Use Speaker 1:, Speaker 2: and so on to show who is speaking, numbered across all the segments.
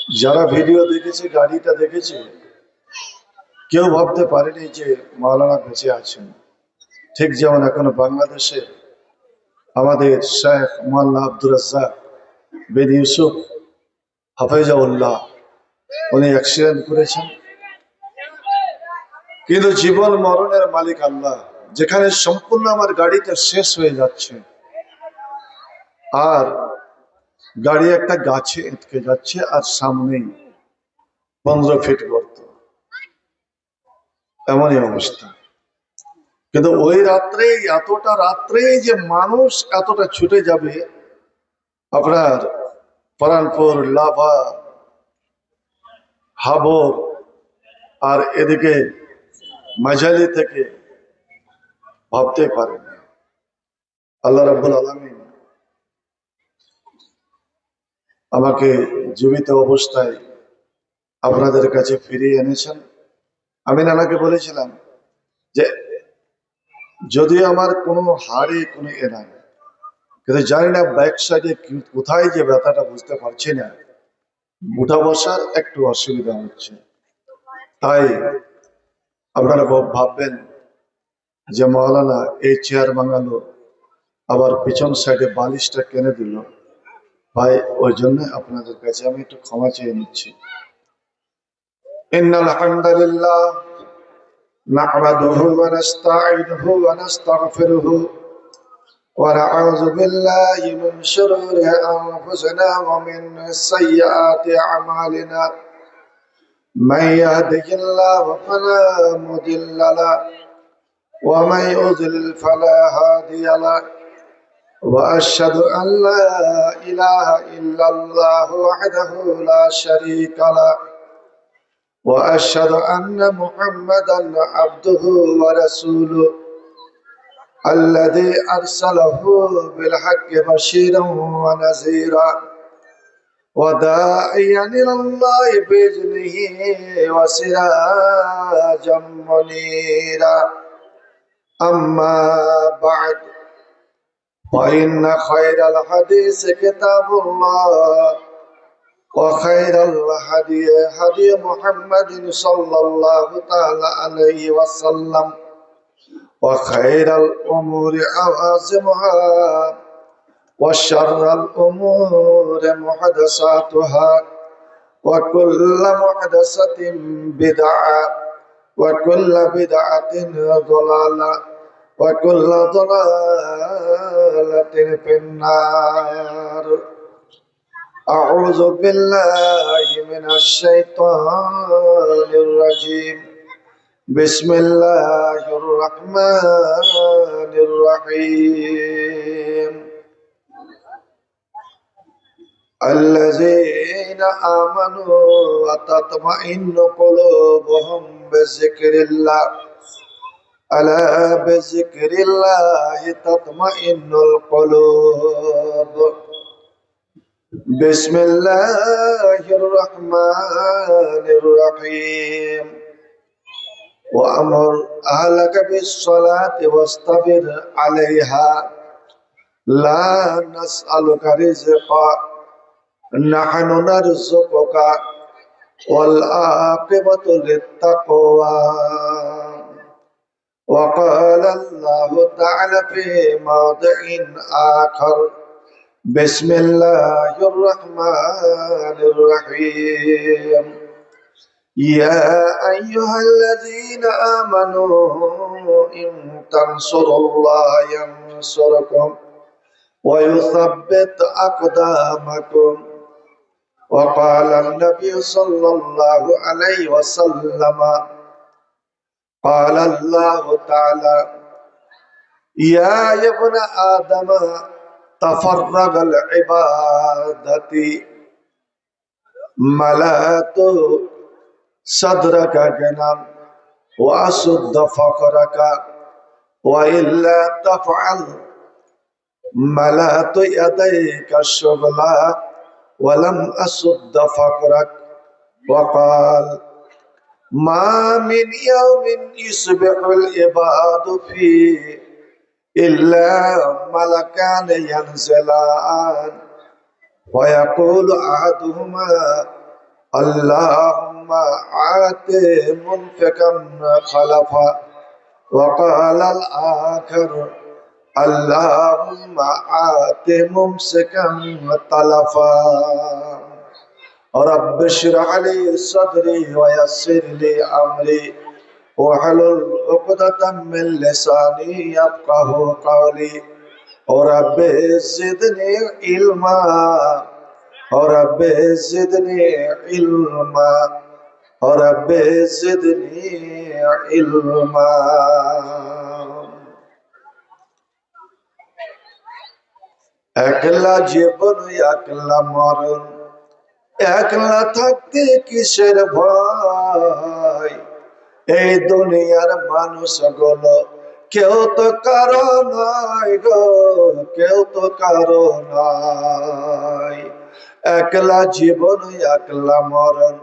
Speaker 1: যারা ভিডিও দেখেছে, গাড়িটা দেখেছে, কেউ ভাবতে পারেনি যে মাওলানা বেঁচে আছেন। ঠিক যেমন এখনো বাংলাদেশে আমাদের শেখ মাওলানা আব্দুর রাজ্জাক বিন ইউসুফ হাফেজাউল্লাহ, উনি অ্যাক্সিডেন্ট করেছেন, কিন্তু জীবন মরণের মালিক আল্লাহ। যেখানে সম্পূর্ণ আমার গাড়িটা শেষ হয়ে যাচ্ছে আর গাড়ি একটা গাছে আটকে যাচ্ছে, আর সামনেই 15 ফিট গর্ত, এমনই অবস্থা। কিন্তু ওই রাত্রেই, এতটা রাত্রেই যে মানুষ এতটা ছুটে যাবে আপনার পরানপুর, লাভা, হাবর আর এদিকে মাঝালি থেকে, ভাবতে পারেন। আল্লাহ রাব্বুল আলামিন আমাকে জীবিত অবস্থায় আপনাদের কাছে ফিরিয়ে এনেছেন। আমি নানাকে বলেছিলাম যে যদিও আমার কোনো হাড়ে কোনো নাই, কিন্তু জানি না ব্যাক সাইডে কোথায় যে ব্যথাটা বুঝতে পারছি না, উঠা বসার একটু অসুবিধা হচ্ছে। তাই আপনারা ভাববেন যে মাওলানা এই চেয়ার বাঙালো, আবার পিছন সাইডে বালিশটা কেনে দিল। ভাই, ওই জন্য আপনাদের কাছে আমি একটু ক্ষমা চেয়ে নিচ্ছি। ইন্নাল হামদালিল্লাহ নাহমাদুহু ওয়া নাস্তাঈনুহু ওয়া নাস্তাগফিরুহু ওয়া নাউযু বিল্লাহি মিন শুরুরি আনফুসিনা ওয়া মিন সাইয়্যাতি আমালিনা। মান ইয়াহদিহিল্লাহু ফালা মুদিল্লা লাহু ওয়া মান ইউদ্লিল ফালা হাদিয়া লাহু। وأشهد أن لا إله إلا الله وحده لا شريك له وأشهد أن محمدا عبده ورسوله الذي أرسله بالحق بشيرا ونذيرا وداعيا إلى الله بإذنه وسراجا منيرا. أما بعد، فإن خير الحديث كتاب الله وخير الهدي هدي محمد صلى الله تعالى عليه وسلم وخير الأمور عوازمها وشر الأمور محدثاتها وكل محدثة بدعة وكل بدعة ضلالة وكل ضلالة في النار. أعوذ بالله من الشيطان الرجيم. بسم الله الرحمن الرحيم. الذين آمنوا وتطمئن قلوبهم بذكر الله ألا بذكر الله تطمئن القلوب. بسم الله الرحمن الرحيم. وأمر أهلك بالصلاة واصطبر عليها لا نسألك رزقا نحن نرزقك والعاقبة للتقوى. وقال الله تعالى في موضع آخر: بسم الله الرحمن الرحيم. يا أيها الذين آمنوا إن تنصروا الله ينصركم ويثبت أقدامكم. وقال النبي صلى الله عليه وسلم: قال الله تعالى: يا ابن آدم تفرغ العبادة ملأت صدرك غنى وأسد فقرك وإلا تفعل ملأت يديك الشغلا ولم أسد فقرك. وقال: ما من يوم يصبح العباد فيه إلا ملكان ينزلان ويقول أحدهما: আল্লাহুম্মা আতি মুনফিকান খালাফা ওয়া ক্বালা আল আখির আল্লাহুম্মা আতি মুমসিকান তালাফা رب اشرح لي صدري ويسر لي أمري واحلل عقدة من لساني يفقه قولي رب زدني علما رب زدني علما رب زدني علما একলা জীবন একলা মরণ একলা থাকতে কিসের ভয় এই দুনিয়ার মানুষ গুলো কেউ তো কারো নয় গো কেউ তো কারো নয় একলা জীবন একলা মরণ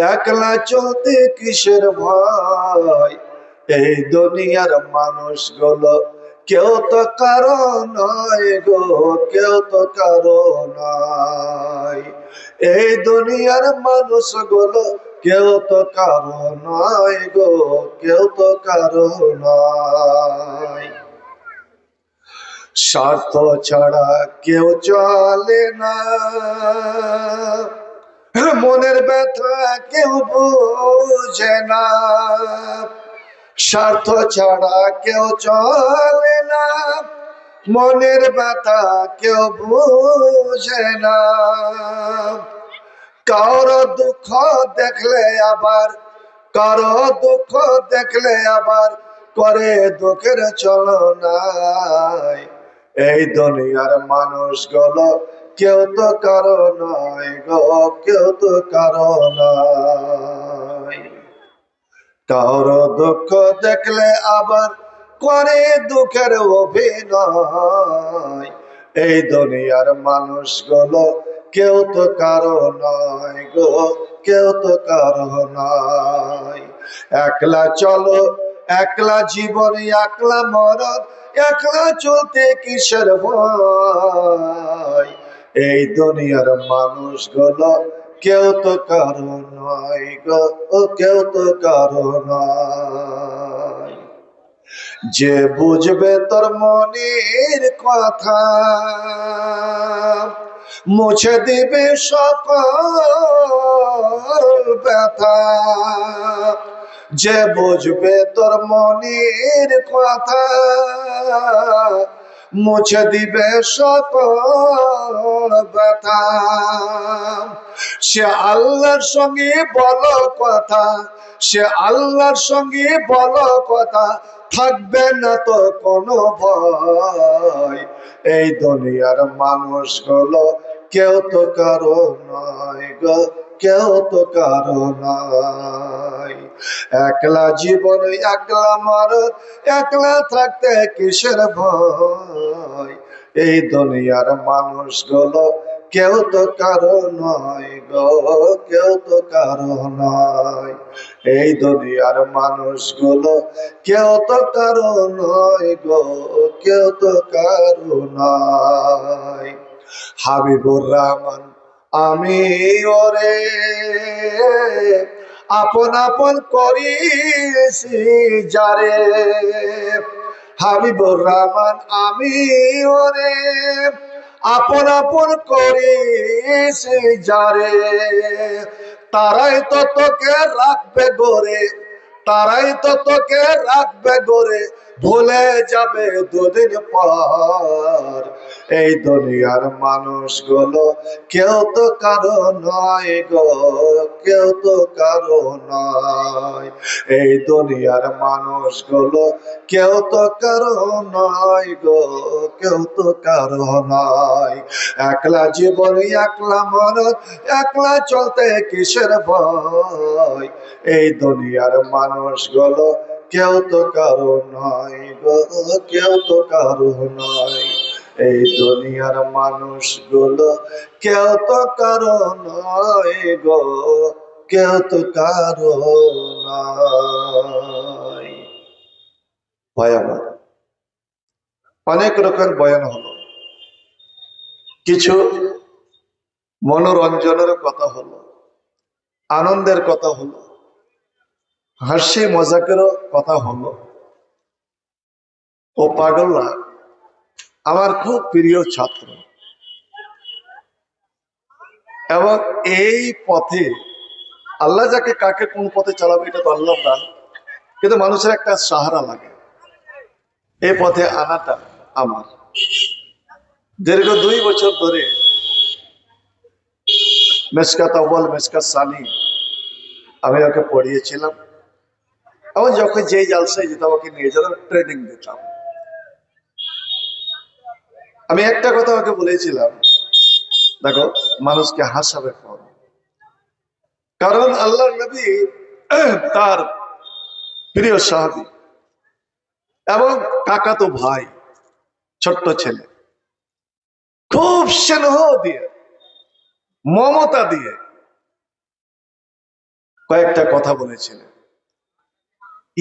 Speaker 1: একলা চলতে কিসের ভয় এই দুনিয়ার মানুষ গুলো কেউ তো কারো নয় গো কেউ তো কারো নয় এই দুনিয়ার মানুষ গুলো কেউ তো কারো নয় গো কেউ তো কারো নয় স্বার্থ ছাড়া কেউ চলে না মনের ব্যথা কেউ বোঝে না স্বার্থ ছাড়া কেউ চলে না মনের ব্যথা কেউ বোঝে না কারো দুঃখ দেখলে আবার কারো দুঃখ দেখলে আবার করে দুঃখের চলনায় এই দুনিয়ার মানুষগুলো কেউ তো কারো নয় গো কেউ তো কারো নয় কারো দুঃখ দেখলে আবার করে দুঃখের অভিনয় এই দুনিয়ার মানুষগুলো কেউ তো কারো নয় গো কেউ তো কারো নয় একলা চলো একলা জীবন একলা মরণ একলা চলতে কিসের ভয় এই দুনিয়ার মানুষগুলো কেউ তো কারো নয় গো কেউ তো কারো নয় যে বুঝবে তোর মনের কথা মুছে দিবে সকল ব্যথা যে বুঝবে তোর মনের কথা মুছে দিবে সকল ব্যথা সে আল্লাহর সঙ্গে বলো কথা সে আল্লাহর সঙ্গে বলো কথা থাকবে না তো কোনো ভয় এই দুনিয়ার মানুষগুলো কেউ তো কারো নয় গো কেউ তো কারো নয় একলা জীবন একলা মরণ একলা থাকতে কিসের ভয় এই দুনিয়ার মানুষগুলো কেউ তো কারো নয় গো কেউ তো কারো নয় এই দুনিয়ার মানুষগুলো কেউ তো কারো নয় গো কেউ তো কারো নয় হাবিবুর রহমান আমি ওরে আপন আপন করিছি যারে হাবিবুর রহমান আমি ওরে আপন আপন করিছি যারে তারাই তো তোকে রাখবে গোরে তারাই তো তোকে রাখবে গোরে ভুলে যাবে দুদিন পর এই দুনিয়ার মানুষগুলো কেউ তো কারো নয় গো কেউ তো কারো নয় এই দুনিয়ার মানুষগুলো কেউ তো কারো নয় গো কেউ তো কারো নয় একলা জীবন একলা মরণ একলা চলতে কিসের ভয় এই দুনিয়ার মানুষগুলো কেউ তো কারো নয় গো কেউ তো কারো নয় এই দুনিয়ার মানুষগুলো কেউ তো কারো নয় গো কেউ তো কারো নয় ভাই আমার অনেক রকম বয়ান হলো কিছু মনোরঞ্জনের কথা হলো আনন্দের কথা হলো, হাসি মজাকেরও কথা হলো। ও পাগলরা আমার খুব প্রিয় ছাত্র, এবং এই পথে আল্লাহ যাকে কাকে কোন পথে চালাবে এটা তো আল্লাহ দান, কিন্তু মানুষের একটা সাহারা লাগে। এই পথে আনাটা আমার দীর্ঘ 2 বছর ধরে মেশকাত আউয়াল মেশকাত সানি আমি ওকে পড়িয়েছিলাম, এবং যখন যেই জালসায় যেতাম ওকে নিয়ে যেতাম, ট্রেনিং দিতাম। আমি একটা কথা ওকে বলেছিলাম, দেখো মানুষকে হাসাবে কম, কারণ আল্লাহর নবী তার প্রিয় সাহাবী এবং কাকাতো ভাই, ছোট্ট ছেলে, খুব স্নেহ দিয়ে মমতা দিয়ে কয়েকটা কথা বলেছিলেন।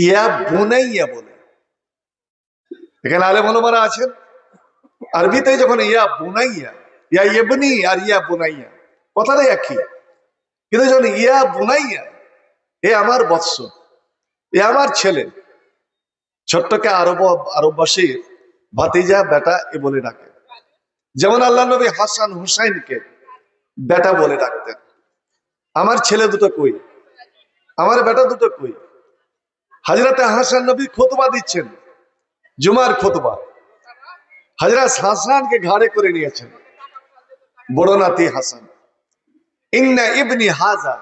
Speaker 1: ইয়া বুনাইয়া বলে, এখানে আলেম ওলামারা আছেন, আরবিতে যখন ইয়া বুনাইয়া, ইয়া ইবনি আর ইয়া বুনাইয়া কথাটাই একই, কিন্তু যখন ইয়া বুনাইয়া, এ আমার বৎস, এ আমার ছেলে, ছোট্টকে আরববাসী ভাতিজা বেটা এ বলে ডাকে। যেমন আল্লাহ নবী হাসান হুসাইনকে বেটা বলে ডাকতেন। আমার ছেলে দুটো কই, আমার বেটা দুটো কই। হযরতে হাসান নবী খুতবা দিচ্ছেন, জুমার খুতবা, হযরত হাসানকে ঘাড়ে করে নিয়েছেন, বড় নাতি হাসান। ইন্না ইবনি হাজা,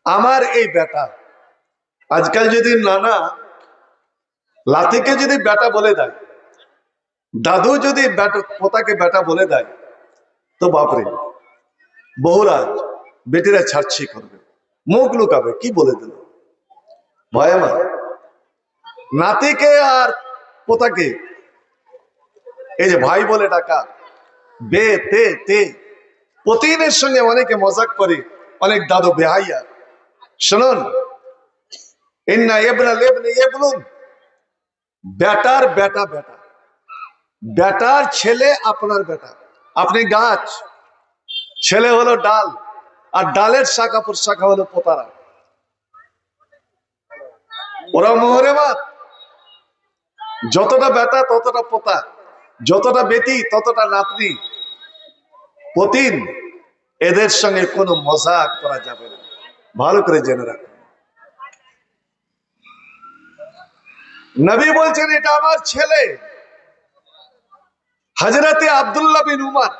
Speaker 1: আমার এই বেটা। আজকাল যদি নানা লাতিকে যদি বেটা বলে দেয়, দাদু যদি পোতাকে বেটা বলে দেয়, তো বাপরে বহুরাজ বেটিরা ছাড়ছি করবে, মুখ লুকাবে, কি বলে দিল। ভাই আমার, নাতিকে আর পোতাকে এই যে ভাই বলে ডাকা, বে তে তে, প্রতিদিনের সঙ্গে অনেকে মজাক করে, অনেক দাদু বেহাইয়া। শুনুন, ইন্না ইবনা লিবনি ইবনুন, বেটার বেটা বেটা, বেটার ছেলে আপনার বেটা। আপনি গাছ, ছেলে হলো ডাল, আর ডালের শাখা প্রশাখা হলো পোতারা। ওরা মোহরেবাদ, যতটা বেটা ততটা পোতা, যতটা বেটি ততটা নাতনি। পতিন, এদের সঙ্গে কোনো মজাক করা যাবে না, ভালো করে জেনে রাখুন। নবী বলছেন এটা আমার ছেলে। হযরতে আব্দুল্লাহ বিন উমর,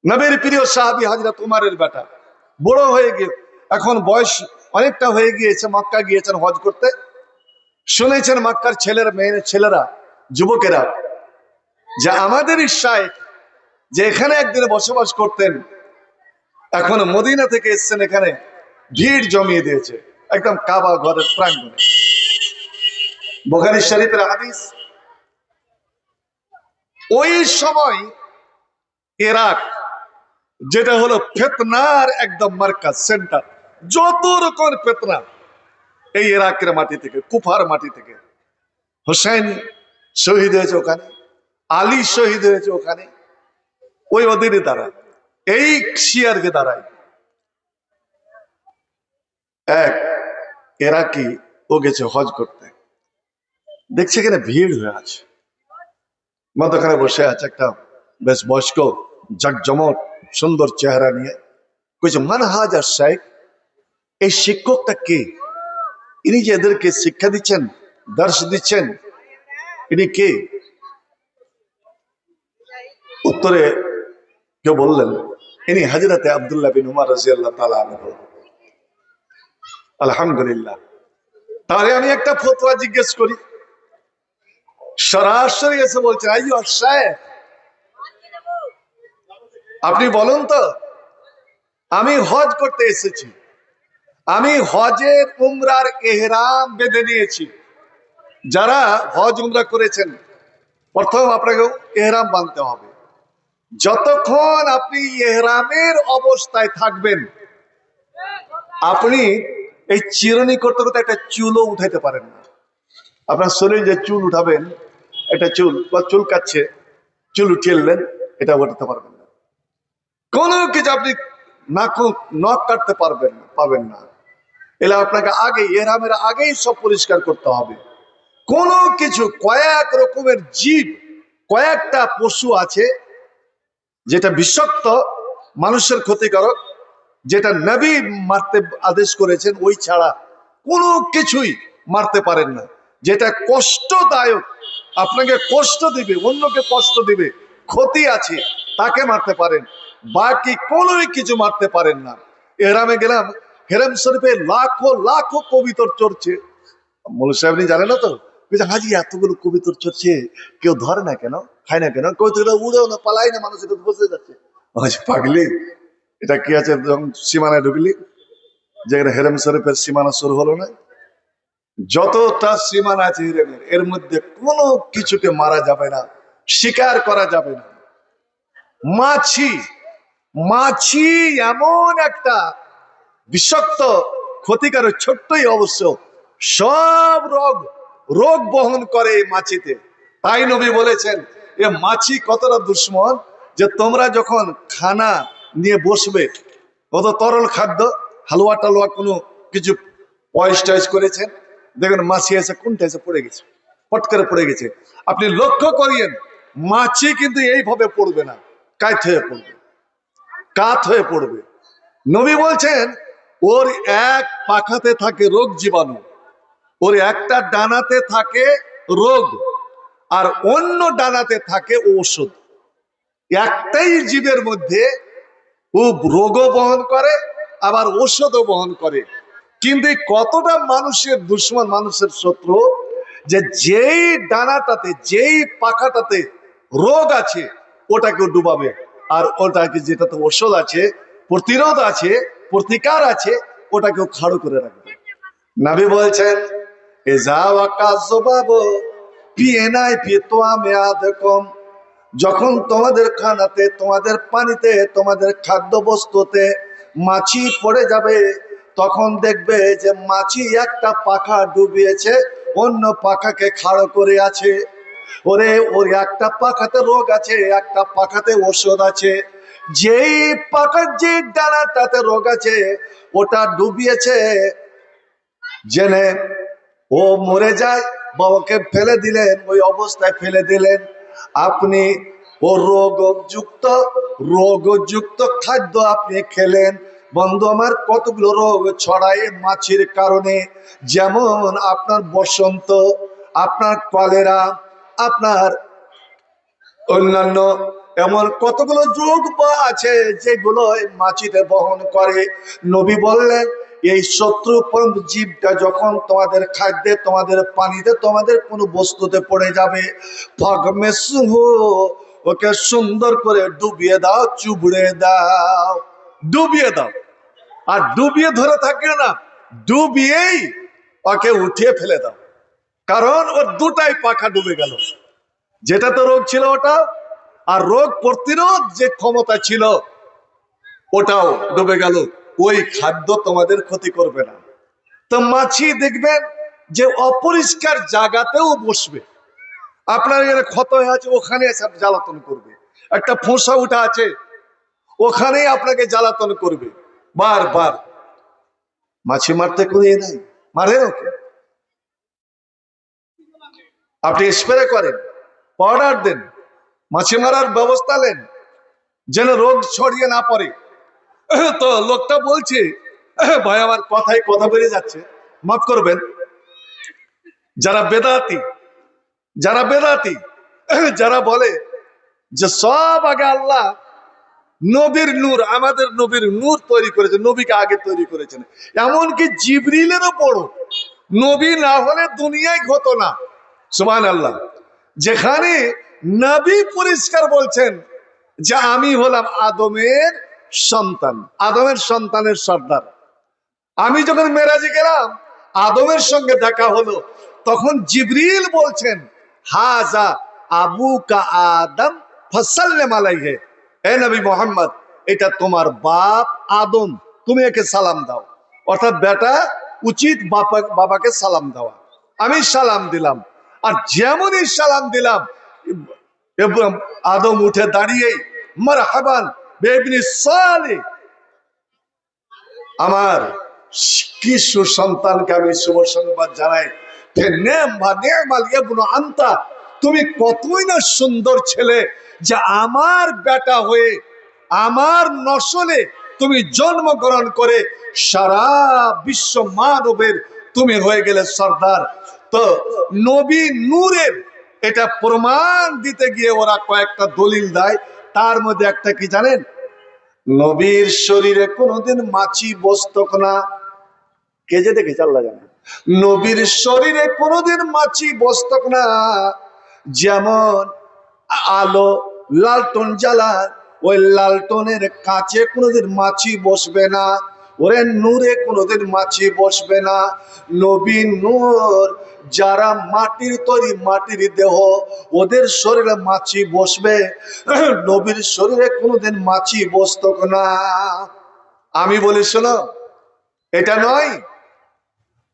Speaker 1: নবীর প্রিয় সাহাবী, হযরত উমরের বেটা, বড় হয়ে গিয়ে এখন বয়স অনেকটা হয়ে গিয়েছে, মক্কা গিয়েছেন হজ করতে। শুনেছেন মক্কার ছেলেরা, যুবকেরা, যে আমাদের শাইখ যে এখানে একদিন বসবাস করতেন, এখন মদিনা থেকে এসেছেন, এখানে ভিড় জমিয়ে দিয়েছে একদম কাবা ঘরের প্রাঙ্গণে। বুখারী শরীফের হাদিস। ওই সময় ইরাক, যেটা হলো ফিতনার একদম মার্কাজ, সেন্টার, যত রকমের ফিতনা এই ইরাকের মাটি থেকে, কুফার মাটি থেকে। হুসাইন শহীদ হয়েছে ওখানে, আলী শহীদ হয়েছে ওখানে, ওই ওদেরই দ্বারা, এই শিয়ারকে দ্বারাই। এক ইরাকি ও গেছে হজ করতে, দেখছে এখানে ভিড় হয়ে আছে, মধ্যখানে বসে আছে একটা বেশ বয়স্ক জাকজমট সুন্দর চেহারা নিয়ে। কইছে, মান হাজা শেখ, এই শিক্ষকটা কে? ইনি যে এদেরকে শিক্ষা দিচ্ছেন, দর্শ দিচ্ছেন, ইনি কে? উত্তরে কেউ বললেন, ইনি হযরতে আব্দুল্লাহ বিন উমর রাদিয়াল্লাহু তাআলা আনহু। আলহামদুলিল্লাহ। তাহলে আমি একটা ফতোয়া জিজ্ঞেস করি, সরাসরি এসে বলছেন, আইয়ো শেখ, আপনি বলুন তো, আমি হজ করতে এসেছি, আমি হজের উমরার এহরাম বেঁধে নিয়েছি। যারা হজ উমরা করেছেন, প্রথম আপনাকে এহরাম বাঁধতে হবে। যতক্ষণ আপনি এহরামের অবস্থায় থাকবেন, আপনি এই চিরুনি করতে করতে একটা চুলও উঠাইতে পারেন না। আপনার শরীর যে চুল উঠাবেন, একটা চুল বা চুল কাটছে, চুল উঠিয়ে নিলেন, এটা উঠাতে পারবেন না। কোনো কিছু আপনি নখ কাটতে পাবেন না। এলে আপনাকে আগে এহরামের আগেই সব পরিষ্কার করতে হবে। কোনো কিছু কয়েক রকমের জীব, কয়েকটা পশু আছে যেটা বিষাক্ত, মানুষের ক্ষতিকারক, যেটা নবী মারতে আদেশ করেছেন, ওই ছাড়া কোনো কিছুই মারতে পারেন না। যেটা কষ্টদায়ক, আপনাকে কষ্ট দিবে, অন্যকে কষ্ট দিবে, ক্ষতি আছে, তাকে মারতে পারেন, বাকি কোনো কিছু মারতে পারেন না। এহরামে গেলাম, হেরাম শরীফে লাখো লাখো কবিতর চড়ছে। মৌলভী সাহেব জানে না তো, হাজি এতগুলো কবিতর চড়ছে, কেউ ধরে না কেন, খায় না কেন? কবিতরটা উড়েও না, পালাই না, মানুষ এটা বসে যাচ্ছে। পাগলি, এটা কি আছে? সীমানায় ঢুকলি, যেখানে হেরেম শরীফের সীমানা শুরু হলো না, যতটা সীমানা আছে হেরেমের, এর মধ্যে কোনো কিছুকে মারা যাবে না, শিকার করা যাবে না। মাছি, মাছি এমন একটা বিষাক্ত ক্ষতিকারক, ছোট্টই অবশ্য, সব রোগ বহন করে এই মাছিতে। তাই নবী বলেছেন এ মাছি কতটা দুশ্মন, যে তোমরা যখন খানা নিয়ে বসবে, কত তরল খাদ্য, হালুয়া টালুয়া কোনো কিছু পয়স টয়েস করেছেন, দেখুন মাছি এসে কোনটা এসে পড়ে গেছে, পট করে পড়ে গেছে। আপনি লক্ষ্য করিয়েন, মাছি কিন্তু এইভাবে পড়বে না, কাত হয়ে পড়বে। নবী বলছেন ওর এক পাখাতে থাকে রোগ জীবাণু, ওর একটা ডানাতে থাকে রোগ, আর অন্য ডানাতে থাকে ঔষধ। একটাই জীবের মধ্যে ও রোগও বহন করে, আবার ঔষধও বহন করে। কিন্তু কতটা মানুষের দুশ্মন, মানুষের শত্রু, যে যেই ডানাটাতে, যেই পাখাটাতে রোগ আছে, ওটাকে ডুবাবে, আর ওটাকে যেটাতে ঔষধ আছে, প্রতিরোধ আছে, প্রতিকার আছে, ওটাকেও খাড়ো করে রাখবে। নবী বলছেন এ যাও আকাশ জবাবো পিয়ে নাই পিতোয়া মেয়াদ কম, যখন তোমাদের খানাতে, তোমাদের পানিতে, তোমাদের খাদ্য বস্তুতে মাছি পড়ে যাবে, তখন দেখবে যে মাছি একটা পাখা ডুবিয়েছে, অন্য পাখাকে খাড়ো করে আছে। ওরে ওর একটা পাখাতে রোগ আছে, একটা পাখাতে ঔষধ আছে। যেই পাখার যে ডানাটাতে রোগ আছে, ওটা ডুবিয়েছে, জেনে ও মরে যায়, বাবাকে ফেলে দিলেন, ওই অবস্থায় ফেলে দিলেন। আপনি ও রোগযুক্ত খাদ্য আপনি খেলেন, বন্ধু আমার, কতগুলো রোগ ছড়ায় মাছির কারণে। যেমন আপনার বসন্ত, আপনার কলেরা, আপনার অন্যান্য এমন কতগুলো রোগ আছে যেগুলো মাছিতে বহন করে। নবী বললেন এই শত্রু জীবটা যখন তোমাদের খাদ্যে, তোমাদের পানিতে, তোমাদের কোনো বস্তুতে পড়ে যাবে, ওকে সুন্দর করে ডুবিয়ে দাও, চুবড়ে দাও, ডুবিয়ে দাও। আর ডুবিয়ে ধরে থাকবে না, ডুবিয়েই ওকে উঠিয়ে ফেলে দাও, কারণ ওর দুটাই পাখা ডুবে গেল, যেটা তো রোগ ছিল ওটা, আর রোগ প্রতিরোধ যে ক্ষমতা ছিল ওটাও ডুবে গেল। ওই খাদ্য তোমাদের ক্ষতি করবে না। তো মাছি দেখবেন যে অপরিষ্কার জায়গাতেও বসবে, আপনার এখানে ক্ষত হয়ে আছে, ওখানে সব জ্বালাতন করবে। একটা ফোঁসা উঠা আছে, ওখানেই আপনাকে জ্বালাতন করবে বারবার। মাছি মারতে কোনো এ নাই, মারে ওকে। আপনি স্প্রে করেন, পাউডার দেন, মাছি মারার ব্যবস্থা নেন, যেন রোগ ছড়িয়ে না পড়ে। তো লোকটা বলছে, ভাই আমার কথায় কথা বেরিয়ে যাচ্ছে, মাফ করবেন। যারা বেদাতি, যারা বলে যে সব আগে আল্লাহ নবীর নূর, আমাদের নবীর নূর তৈরি করেছে, নবীকে আগে তৈরি করেছেন, এমনকি জিবরিলেরও বড়, নবী না হলে দুনিয়ায় হতো না। সুবহানাল্লাহ। যেখানে নবী পরিষ্কার বলছেন যে আমি হলাম আদমের সন্তান, আদমের সন্তানের সর্দার। আমি যখন মেরাজে গেলাম, আদমের সঙ্গে দেখা হলো, তখন জিবরিল বলছেন হাজা আবু কা আদম ফাসাল্লিম আলাইহি, হে নবী মোহাম্মদ, এটা তোমার বাপ আদম, তুমি একে সালাম দাও। অর্থাৎ বেটা উচিত বাবাকে সালাম দেওয়া। আমি সালাম দিলাম, আর যেমনই সালাম দিলাম, আদম উঠে দাঁড়িয়ে মারহাবান বিবনি সালিহ, আমার কি সুসন্তানকে আমি শুভ সংবাদ জানাই, আন্তা, তুমি কতই না সুন্দর ছেলে, যে আমার বেটা হয়ে আমার নসলে তুমি জন্মগ্রহণ করে সারা বিশ্ব মানবের তুমি হয়ে গেলে সর্দার। তো নবী নূরের এটা প্রমাণ দিতে গিয়ে ওরা কয়েকটা দলিল দেয়। তার মধ্যে একটা কি জানেন? নবীর শরীরে কোনোদিন মাছি বসত না। কে যে দেখেছে আল্লাহ জানে। নবীর শরীরে কোনোদিন মাছি বসত না। যেমন আলো লালটন জ্বালায়, ওই লালটনের কাছে কোনোদিন মাছি বসবে না, ওরে নূরে কোনোদিন মাছি বসবে না। নবী নূর যারা মাটির তৈরি, মাটির দেহ, ওদের শরীরে মাছি বসবে, নবীর শরীরে কোনোদিন মাছি বসত না। আমি বলি শোনো, এটা নয়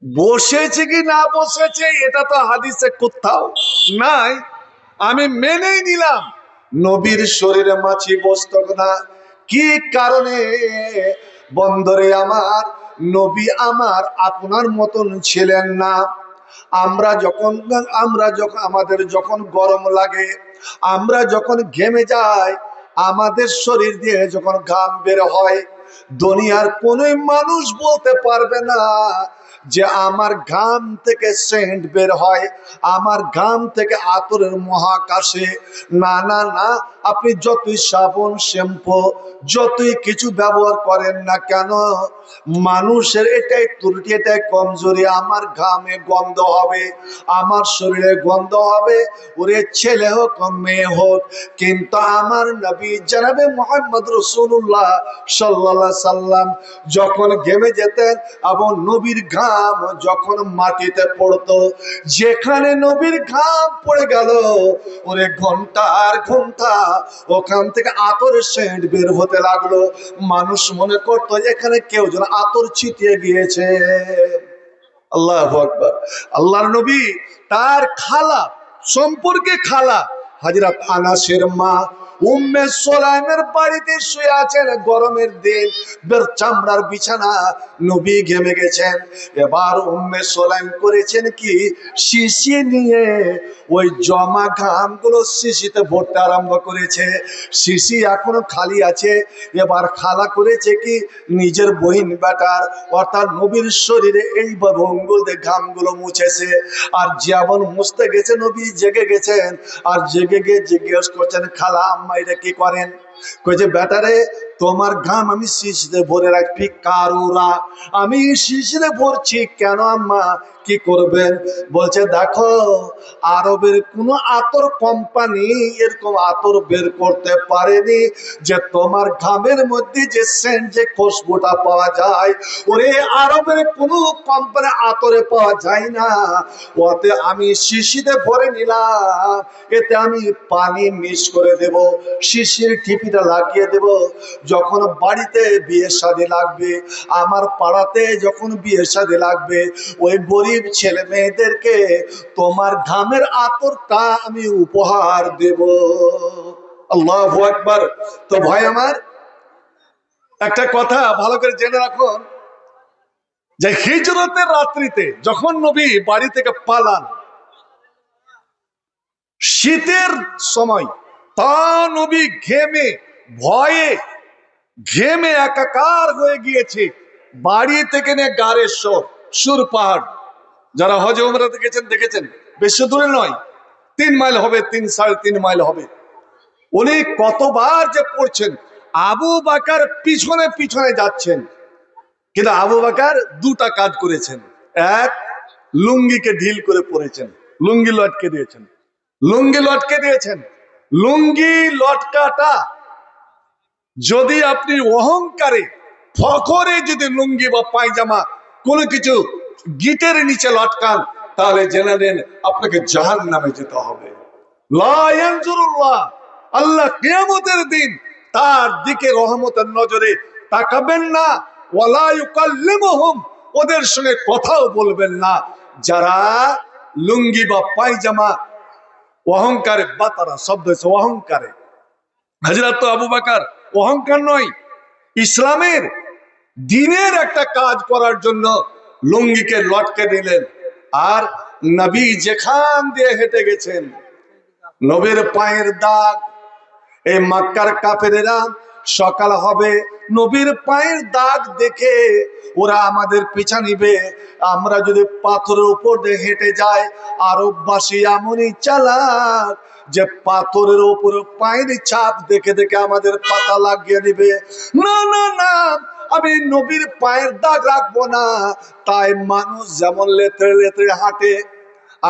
Speaker 1: বসেছে কি না বসেছে এটা তো হাদিসে কোথাও নাই, আমি মেনেই নিলাম নবীর শরীরে মাছি বসত না। কি কারণে? বন্দরে আমার নবী আমার আপনার মতন ছিলেন না। আমরা যখন আমাদের যখন গরম লাগে, আমরা যখন ঘেমে যাই, আমাদের শরীর দিয়ে যখন ঘাম বের হয়, দুনিয়ার কোন মানুষ বলতে পারবে না যে আমার ঘাম থেকে সেন্ট বের হয়, আমার ঘাম থেকে আতরের মহাকাশে। না না না, আপনি যতই সাবান শ্যাম্পু যতই কিছু ব্যবহার করেন না কেন, মানুষের এটাই ত্রুটি, এটাই কমজোরি, আমার ঘামে গন্ধ হবে, আমার শরীরে গন্ধ হবে, ওরে ছেলে হোক মেয়ে হোক। কিন্তু আমার নবী জনাবে মুহাম্মদ রাসূলুল্লাহ সাল্লাল্লাহু আলাইহি সাল্লাম যখন ঘেমে যেতেন এবং নবীর ঘাম যখন মাটিতে পড়তো, যেখানে নবীর ঘাম পড়ে গেল, ওরে ঘন্টার ঘন্টা ওখান থেকে আতরের সেন্ট বের হতে লাগলো। মানুষ মনে করতো এখানে কেউ যেন আতর ছিটিয়ে গিয়েছে। আল্লাহু আকবার। আল্লাহর নবী তার খালা সম্পর্কে খালা হযরত আনাসের মা উম্মে সুলাইমের বাড়িতে শুয়ে আছেন, গরমের দিন, বের চামড়ার বিছানা, নবী ঘেমে গেছেন। এবার উম্মে সুলাইম করেছেন কি, শিশি নিয়ে ওই জমা ঘামগুলো শিশিতে ভরতে আরম্ভ করেছে। শিশি এখনো খালি আছে। এবার খালা করেছে কি, নিজের বহিন বেটার অর্থাৎ নবীর শরীরে এইভাবে অঙ্গুল দিয়ে ঘামগুলো মুছেছে। আর যেমন মুছতে গেছে নবী জেগে গেছেন, আর জেগে গিয়ে জিজ্ঞেস করছেন, খালা আম্মা এটা কি করেন? কইছে, বেটারে তোমার ঘাম আমি শিশিতে ভরে রাখি। কারুরা আমি শিশিতে ভরছি কেন আম্মা, কি করবেন? বলছে, দেখো আরবের কোন আতর কোম্পানি এরকম আতর বের করতে পারেনি যে তোমার ঘামের মধ্যে যে সেন্ট, যে খুশবুটা পাওয়া যায়, ওরে আরবের কোন কোম্পানি আতরে পাওয়া যায় না। ওতে আমি শিশিতে ভরে নিলাম, এতে আমি পানি মিক্স করে দেব, শিশির ঠিপিটা লাগিয়ে দেব। যখন বাড়িতে বিয়ে শাদী লাগবে, আমার পাড়াতে যখন বিয়ে শাদী লাগবে, ওই গরিব ছেলে মেয়েদেরকে তোমার ঘামের আতরটা আমি উপহার দেব। আল্লাহু আকবার। তো ভাই আমার, একটা কথা ভালো করে জেনে রাখুন, যে হিজরতের রাত্রিতে যখন নবী বাড়ি থেকে পালান, শীতের সময়, তা নবী ঘেমে ভয়ে ঘেমে একাকার হয়ে গিয়েছে। বাড়ি থেকে নিয়ে গাড়ের সুর পাহাড়, যারা হজে উমরাতে গেছেন দেখেছেন, বেশি দূরে নয়, 3 মাইল হবে, 3-3.5 মাইল হবে। উনি কতবার যে পড়ছেন, আবু বকর পিছনে পিছনে যাচ্ছেন, কিন্তু আবু বকর দুটা কাজ করেছেন। এক, লুঙ্গিকে ঢিল করে পড়েছেন, লুঙ্গি লটকে দিয়েছেন, লুঙ্গি লটকে দিয়েছেন। লুঙ্গি লটকাটা যদি আপনি অহংকারে ফখরে যদি লুঙ্গি বা পায়জামা কোনো কিছু গিটের নিচে লটকান, তাহলে জেনে নেন আপনাকে জাহান্নামে যেতে হবে। লা ইয়ানজুরুল্লাহ, আল্লাহ কিয়ামতের দিন তার দিকে রহমতের নজরে তাকাবেন না। ওয়ালা ইউকাল্লিমুহুম, ওদের সঙ্গে কথাও বলবেন না যারা লুঙ্গি বা পায়জামা অহংকারে, বাতারা শব্দ হচ্ছে অহংকারে। হযরত আবু বকর অহংকার নয়, ইসলামের
Speaker 2: দিনের একটা কাজ করার জন্য লুঙ্গিকে লটকে দিলেন। আর নবী যেখান দিয়ে হেঁটে গেছেন, নবীর পায়ের দাগ, এই মক্কার কাফেরেরা সকাল হবে নবীর পায়ের দাগ দেখে ওরা আমাদের পিছা নিবে। আমরা যদি পাথরের উপর দিয়ে হেঁটে যাই, আরববাসী এমনই চালাক যে পাথরের উপর পায়ের ছাপ দেখে দেখে আমাদের পাতা লাগিয়ে দিবে। না না না, আমি নবীর পায়ের দাগ রাখবো না। তাই মানুষ যেমন লেত্রে লেত্রে হাঁটে,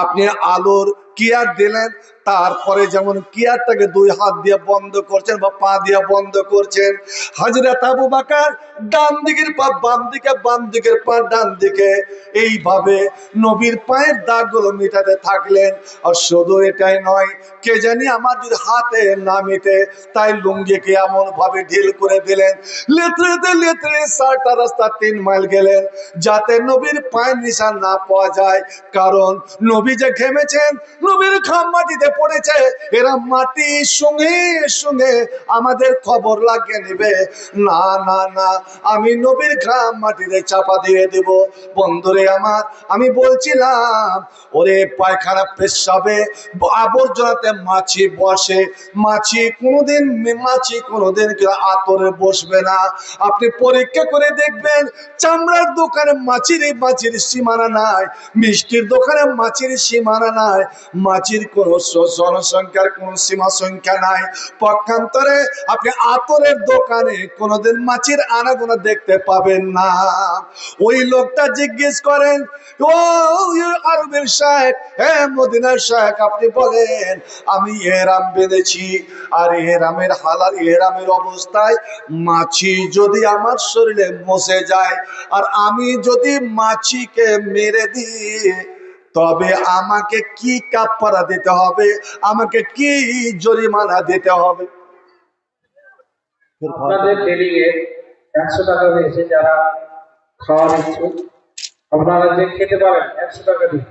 Speaker 2: আপনি আলোর কিয়ার দিলেন, তারপরে যেমন কিয়ারটাকে দুই হাত দিয়ে বন্ধ করছেন বা পা দিয়ে বন্ধ করছেন, হযরত আবু বকর ডান দিকের পা বাম দিকে, বাম দিকের পা ডান দিকে, এইভাবে নবীর পায়ের দাগগুলো মিটাতে থাকলেন। আর শুধু এটাই নয়, কে জানি আমার যদি হাতে না মিটে, তাই লুঙ্গিকে এমন ভাবে ঢিল করে দিলেন, লেত্রেতে লেত্রে ৬০টা রাস্তা ৩ মাইল গেলেন, যাতে নবীর পায়ের নিশান না পাওয়া যায়। কারণ নবী যে ঘেমেছেন, নবীর ঘাম মাটিতে পড়েছে, এরা মাটির সঙ্গে সঙ্গে আমাদের খবর লাগিয়ে নেবে। না না না, আমি নবীর ঘাম মাটিতে চাপা দিয়ে দেব। বন্ধুরে আমার, আমি বলছিলাম, ওরে পায়খানা পেশাবে আবর্জনাতে মাছি বসে, মাছি কোনোদিন আতরে বসবে না। আপনি পরীক্ষা করে দেখবেন, চামড়ার দোকানে মাছির সীমানা নাই, মিষ্টির দোকানে মাছির সীমানা নাই, মাছির কোন জনসংখ্যার কোন সীমা সংখ্যা নাই। পক্ষান্তরে আপনি আতরের দোকানে কোনোদিন মাছির আনাগোনা দেখতে পাবেন না। ওই লোকটা জিজ্ঞেস করেন, ও আরবের শায়েখ, হ্যাঁ মদিনার শায়েখ, আপনি বলেন, আমি ইহরাম বেঁধেছি, আর ইহরামের হালাল ইহরামের অবস্থায় মাছি যদি আমার শরীরে বসে যায়, আর আমি যদি মাছিকে মেরে দিই, তবে আমাকে কি কাফারা দিতে হবে, আমাকে কি জরিমানা দিতে হবে?
Speaker 3: আপনাদের ডেলিগেট 100 টাকা হয়েছে, যারা খাওয়ার ইচ্ছুক আপনারা যে খেতে পারেন 100 টাকা দিন।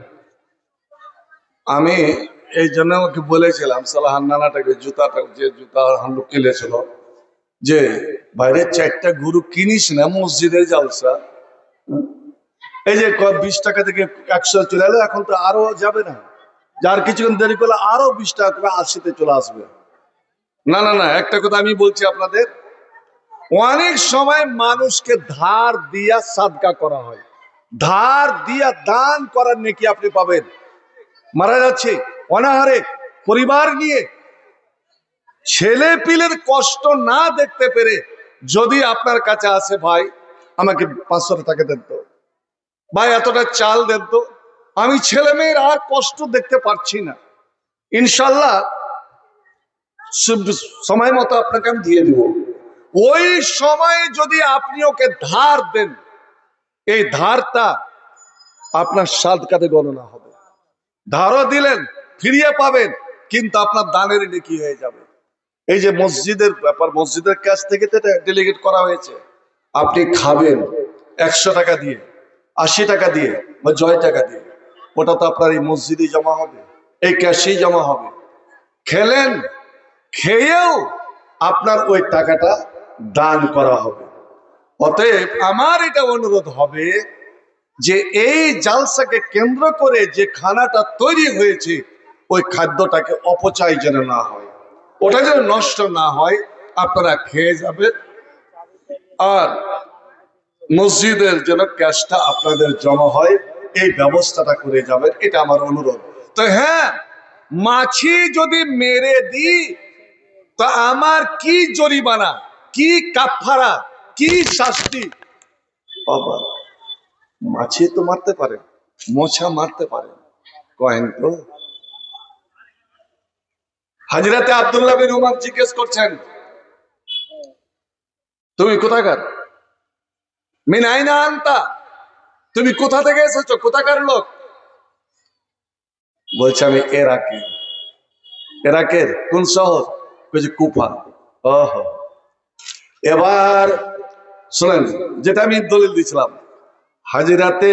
Speaker 2: আমি এই জন্য ওকে বলেছিলাম, সালাহান নানাটাকে, জুতাটা যে জুতা হান্ডু কিনেছিল, যে বাইরে 4টা গুরু কিনিস না, মসজিদের জালসা। এই যে 20 টাকা থেকে 100 চলে এলো, এখন তো আরো যাবে না, যার কিছুক্ষণ দেরি করলে আরো 20 টাকা করে 80-তে চলে আসবে। না না না, একটা কথা আমি বলছি আপনাদের, অনেক সময় মানুষকে ধার দিয়া সাদকা করা হয়, ধার দিয়া দান করার নেকি আপনি পাবেন। মারা যাচ্ছে অনাহারে পরিবার নিয়ে, ছেলে পিলের কষ্ট না দেখতে পেরে যদি আপনার কাছে আসে, ভাই আমাকে 500 টাকা দেন তো, ভাই এতটা চাল দেন তো, আমি ছেলে মেয়ের আর কষ্ট দেখতে পারছি না, ইনশাল্লাহ সময় মতো আপনাকে আমি দিয়ে দেব। ওই সময় যদি আপনি ওকে ধার দেন, এই ধারটা আপনার সাদকাতে গণনা হবে। ধারও দিলেন, ফিরিয়ে পাবেন, কিন্তু আপনার দানের নেকি হয়ে যাবে। এই যে মসজিদের ব্যাপার, মসজিদের কাছ থেকে তো ডেলিগেট করা হয়েছে, আপনি খাবেন 100 টাকা দিয়ে, 80 টাকা দিয়ে বা 1 টাকা দিয়ে, ওটা তো আপনার এই মসজিদে জমা হবে, এই ক্যাশেই জমা হবে। খেলেন, খেয়েও আপনার ওই টাকাটা দান করা হবে। অতএব আমার এটা অনুরোধ হবে যে এই জালসাকে কেন্দ্র করে যে খানাটা তৈরি হয়েছে, ওই খাদ্যটাকে অপচয় যেন না হয়, ওটা যেন নষ্ট না হয়, আপনারা খেয়ে যাবেন, আর মসজিদের যেন ক্যাশটা আপনাদের জমা হয়, এই ব্যবস্থাটা করে যাবেন, এটা আমার অনুরোধ। তো হ্যাঁ, মাছি যদি মেরে দিই, তা আমার কি জরিমানা, কি কাফারা, কি শাস্তি? বাবা, মাছি তো মারতে পারে, মোছা মারতে পারে, কয়েন তো। হাজরাতে আব্দুল্লাহ বিন উমর জিজ্ঞেস করছেন, তুমি কোথাকার? মিন আইনা আনতা, তুমি কোথা থেকে এসেছো, কোথাকার লোক? বলছে আমি এরাকের। এরাকের কোন শহর? বলছে কুফা। ওহ, এবার শোনেন, যেটা আমি দলিল দিয়েছিলাম, হাজিরাতে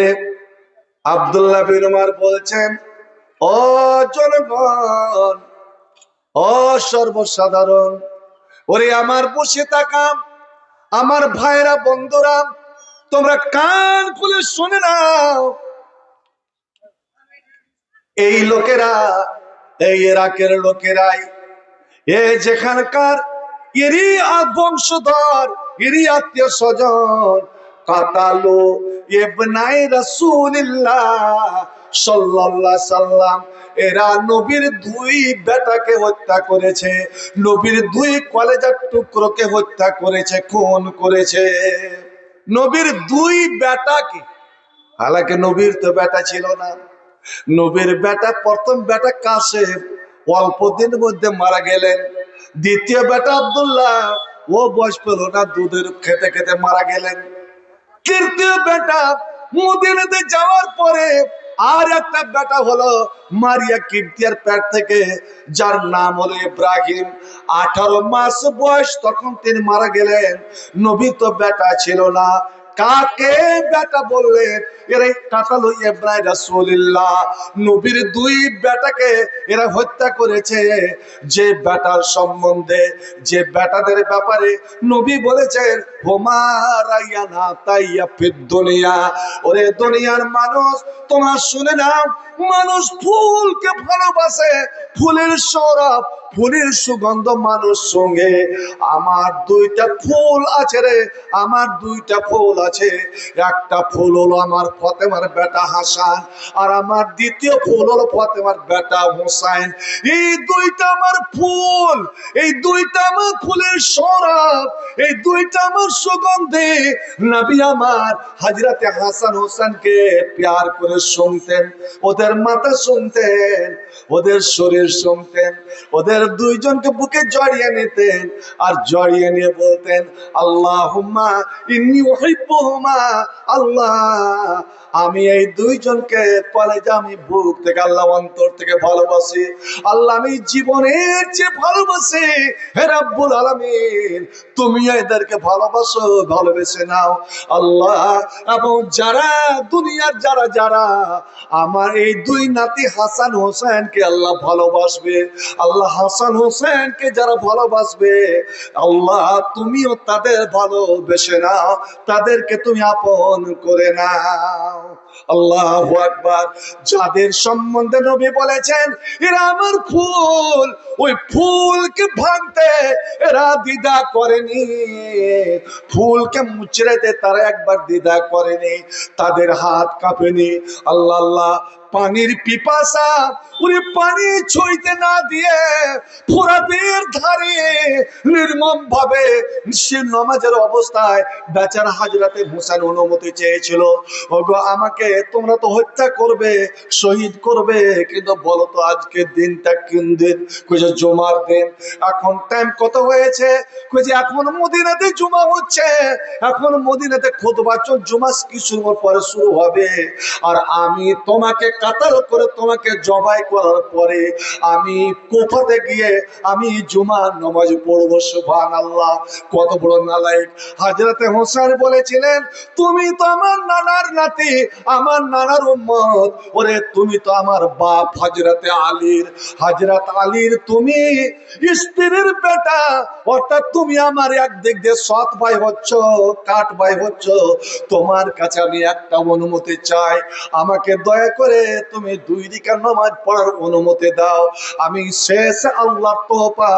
Speaker 2: আব্দুল্লাহ বিন উমর বলছেন, ও জনগণ, ও সর্বসাধারণ, ওরে আমার বসে থাকা আমার ভাইরা বন্ধুরা, তোমরা কান খুলে শুনে নাও। এই লোকেরা, এই ইরাকের লোকেরাই, এ যেখানকার এরই বংশধর, এরই আত্মীয় স্বজন, কাতালু ইবনাই রাসূলিল্লাহ সাল্লাল্লাহু সাল্লাম, এরা নবীর দুই বেটাকে হত্যা করেছে, নবীর দুই কলেজার টুকরোকে হত্যা করেছে, খুন করেছে। নবীর দুই বেটাকে, হালাকে নবীর তো বেটা ছিল না। নবীর বেটা, প্রথম বেটা কাসেম, অল্প দিনের মধ্যে মারা গেলেন। দ্বিতীয় বেটা আব্দুল্লাহ, ও বয়স পেল না, দুধের খেতে খেতে মারা গেলেন। তৃতীয় বেটা মদিনাতে যাওয়ার পরে আর একটা বেটা হলো মারিয়া কিবতিয়ার পেট থেকে, যার নাম হলো ইব্রাহিম। 18 মাস বয়স তখন তিনি মারা গেলেন। নবী তো বেটা ছিল না। কাকে বেটা বললেন? এরা কাতালু ইবনাই রাসূলিল্লাহ, নবীর দুই বেটাকে এরা হত্যা করেছে। যে বেটার সম্বন্ধে, যে বেটাদের ব্যাপারে নবী বলেছেন, হুমা রায়ানা তাইয়া ফিদ দুনিয়া, ওরে দুনিয়ার মানুষ তোমরা শুনে নাও, মানুষ ফুলকে ভালোবাসে, ফুলের সৌরভ, ফুলের সুগন্ধ মানুষ সঙ্গে। আমার দুইটা ফুল আছে রে, আমার দুইটা ফুল আছে। একটা ফুল হলো আমার ফাতেমার বেটা হাসান, আর আমার দ্বিতীয় ফুল হলো ফাতেমার বেটা হোসাইন। এই দুইটা আমার ফুল, এই দুইটা আমার ফুলের সৌরভ, এই দুইটা আমার সুগন্ধে। নবী আমার হযরতে হাসান হোসেনকে প্যার করে শুনতেন, ওদের মাথা শুনতেন, ওদের শরীর শুনতেন, ওদের দুইজনকে বুকে জড়িয়ে নিতেন, আর জড়িয়ে নিয়ে বলতেন, আল্লাহুম্মা ইন্নী উহিব্বুহুমা, আল্লাহ আমি এই দুইজনকে কলেজে, আমি বুক থেকে, আল্লাহ অন্তর থেকে ভালোবাসি। আল্লাহ আমি জীবনের চেয়ে ভালোবাসি। হে রাব্বুল আলামিন, তুমি এদেরকে ভালোবাসো, ভালোবেসে নাও আল্লাহ। এবং যারা দুনিয়ার যারা যারা আমার এই দুই নাতি হাসান হোসেনকে আল্লাহ ভালোবাসবে, আল্লাহ হাসান হোসেনকে যারা ভালোবাসবে, আল্লাহ তুমিও তাদের ভালোবেসে নাও, তাদেরকে তুমি আপন করে নাও। আল্লাহু আকবার। যাদের সম্বন্ধে নবী বলেছেন এরা আমার ফুল, ওই ফুলকে ভাঙতে এরা দ্বিধা করেনি, ফুলকে মুচড়েতে তারা একবার দ্বিধা করেনি, তাদের হাত কাঁপেনি। আল্লাহ আল্লাহ, পানির পিপাসা, উনি পানি ছুঁইতে না দিয়ে ফোরাতের ধারে নির্মম ভাবে সে নামাজের অবস্থায় বেচারা হযরতে হোসেন অনুমতি চেয়েছিল, ওগো আমাকে তোমরা তো হত্যা করবে, শহীদ করবে, কিন্তু বলো তো আজকে দিনটা কোন দিন? কইছে জুমার দিন। এখন টাইম কত হয়েছে? কইছে এখন মদিনাতে জুমা হচ্ছে, এখন মদিনাতে খুতবা চল, জুমা কিছুর পরে শুরু হবে। আর আমি তোমাকে কাতাল করে তোমাকে জবাই করার পরে আমি কোফাতে গিয়ে আমি জুমার নামাজ পড়বো। সুবহানাল্লাহ, কত বড় নালায়েক। হযরতে হোসেন বলেছিলেন, তুমি তো আমার নানার নাতি, আমার নানার উম্মত, ওরে তুমি তো আমার বাপ হযরতে আলীর, হযরত আলীর তুমি স্ত্রীর বেটা, অর্থাৎ তুমি আমার একদিক দিয়ে সৎ ভাই হচ্ছ, কাট ভাই হচ্ছ। তোমার কাছে আমি একটা অনুমতি চাই, আমাকে দয়া করে তুমি 2 রাকাত নামাজ পড়ার অনুমতি দাও। আমি শেষ আল্লাহর তোফা,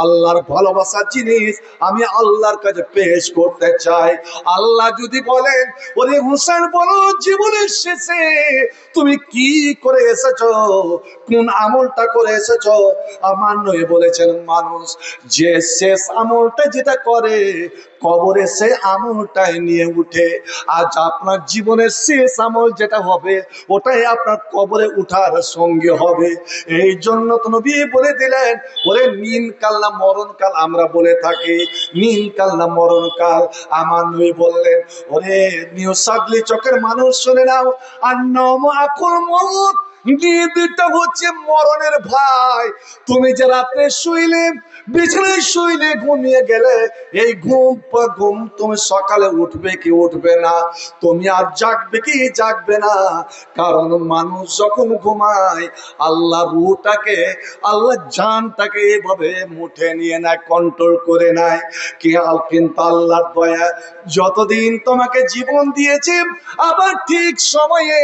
Speaker 2: আল্লাহর ভালোবাসার জিনিস আমি আল্লাহর কাছে পেশ করতে চাই। আল্লাহ যদি বলেন, ওরে হোসেন বলো জীবনের শেষে তুমি কি করে এসেছো, কোন আমলটা করে এসেছো? আমার নবী বলেছেন, মানুষ যে শেষ আমলটা যেটা করে কবরে সে আমলটাই নিয়ে উঠে। আজ আপনার জীবনের শেষ আমল যেটা হবে ওটাই আপনার কবরে উঠার সঙ্গে হবে। এই জন্য তো নবী বলে দিলেন, ওরে নিন কাল না মরণ কাল আমরা বলে থাকি, নিন কাল না মরণ কাল। আমার নবী বললেন, ওরে নিউ সাদলি চকের মানুষ শুনে নাও, আর নম আকুল মউত, নিয়তিটা হচ্ছে মরণের ভাই। তুমি যে রাত্রে শুইলে, বিছানায় শুইলে, ঘুমিয়ে গেলে, এই ঘুম তুমি সকালে উঠবে কি উঠবে না, তুমি আর জাগবে কি জাগবে না। কারণ মানুষ যখন ঘুমায়, আল্লাহ রূহটাকে, আল্লাহ জানটাকে এভাবে মুঠে নিয়ে নেয়, কন্ট্রোল করে নেয়। কিন্তু আল্লাহর দয়া, যতদিন তোমাকে জীবন দিয়েছে, আবার ঠিক সময়ে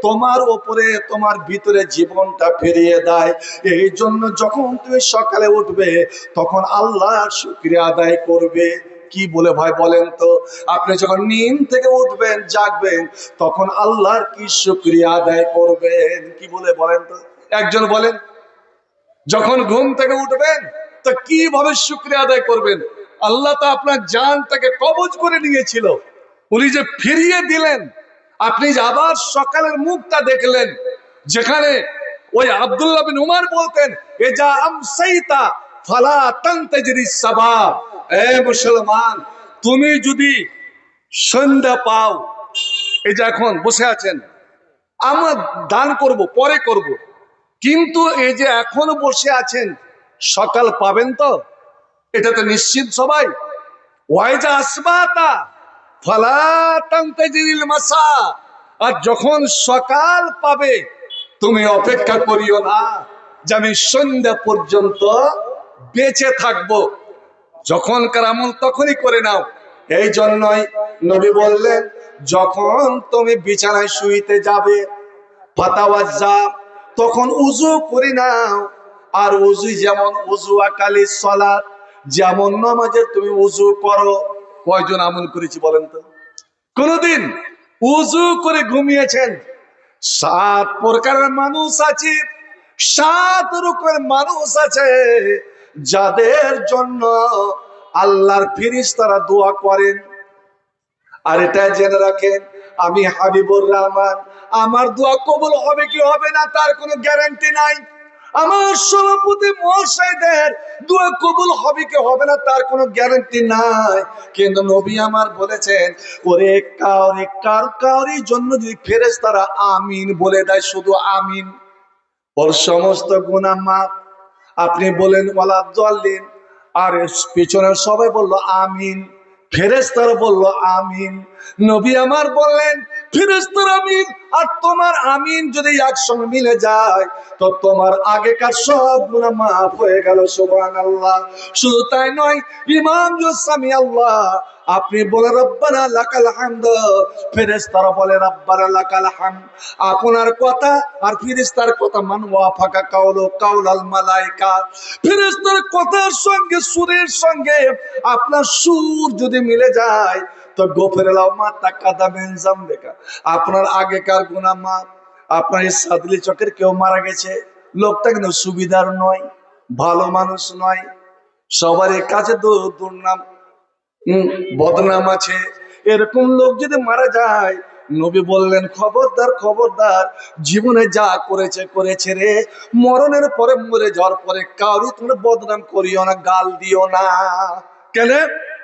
Speaker 2: তোমার ওপরে, তোমার ভিতরে জীবনটা ফিরিয়ে দেয়। এই জন্য যখন তুমি সকালে উঠবে, তখন আল্লাহর শুকরিয়া আদায় করবে। কি বলে ভাই বলেন তো? আপনি যখন নিম থেকে উঠবেন, জাগবেন, তখন আল্লাহর কি শুকরিয়া আদায় করবেন? কি বলে বলেন তো? একজন বলেন। যখন ঘুম থেকে উঠবেন, তো কিভাবে শুকরিয়া আদায় করবেন? আল্লাহ তো আপনার জানটাকে কবজ করে নিয়েছিল, উনি যে ফিরিয়ে দিলেন, আপনি যে আবার সকালের মুখটা দেখলেন, যেখানে ওই আব্দুল্লাহ বিন উমর বলতেন, এজা আমসাইতা ফালা তানতাজিরিস সাবাব। এ মুসলমান, তুমি যদি সন্ধ্যা পাও, এই যে এখন বসে আছেন, আমরা দান করব, পরে করব, কিন্তু এই যে এখনো বসে আছেন, সকাল পাবেন তো? এটা তো নিশ্চিত সবাই। ওয়াইজা আসবাতা ফালা তানতাজিরিল মাসা। আর যখন সকাল পাবে, তুমি অপেক্ষা করিও না যে আমি সন্ধ্যা পর্যন্ত বেঁচে থাকবো। যখনকার আমল তখনই করে নাও। এই জন্যই নবী বললেন, যখন তুমি বিছানায় শুইতে যাবে, ফাতাওয়াজ্জা, তখন উযু করে নাও। আর উযু যেমন উযু আকালি সালাত, যেমন নামাজের তুমি উযু করো। কয়জন আমল করেছি বলেন তো? কোনদিন উযু করে ঘুমিয়েছেন? 7 প্রকারের মানুষ আছে, 7 রকমের মানুষ আছে, যাদের জন্য আল্লাহর ফেরেশতারা দোয়া করেন। আর এটা জেনে রাখেন, আমি হাবিবুর রহমান, আমার দোয়া কবুল হবে কি হবে না তার কোনো গ্যারান্টি নাই। আমার সভাপতি মহাশয়দের দোয়া কবুল হবে কি হবে না তার কোনো গ্যারান্টি নাই। কিন্তু নবী আমার বলেছেন, ওরে কাউরি জন্য যদি ফেরেশতারা আমিন বলে দেয়, শুধু আমিন, ওর সমস্ত গুনাহ মাফ। আপনি বলেন ওয়ালা দাল্লিন, আর পিছনের সবাই বললো আমিন, ফেরেশতারা বললো আমিন। নবী আমার বললেন, ফেরেশতার আমিন আর তোমার আমিন যদি একসঙ্গে মিলে যায়, তো তোমার আগেকার সব গুনাহ মাফ হয়ে গেল। সুবহানাল্লাহ। শুধু তাই নয়, ইমাম সামি আল্লাহ, আপনি বলে রব্বানা লাকাল হামদ, ফেরেশতারা বলে রব্বানা লাকাল হামদ। আপনার কথা আর ফেরেশতার কথা, মান ওয়াফাকা কাউলু কাউলাল মালায়েকা, ফেরেশতার কথার সঙ্গে সুরের সঙ্গে আপনার সুর যদি মিলে যায়, তো গোফের লাউ মা তাকাদা মিন জামবিকা, আপনার আগেকার গুনাহ মাফ। আপনার এই সাদলি চকের কেউ মারা গেছে, লোকটা কিন্তু সুবিধার নয়, ভালো মানুষ নয়, সবার কাছে দুর্নাম বদনাম আছে, এরকম লোক যদি মারা যায়, নবী বললেন খবরদার খবরদার, জীবনে যা করেছে রে, মরণের পরে, মরে যাওয়ার পরে কারো তোমরা বদনাম করিও না, গাল দিও না। কেন?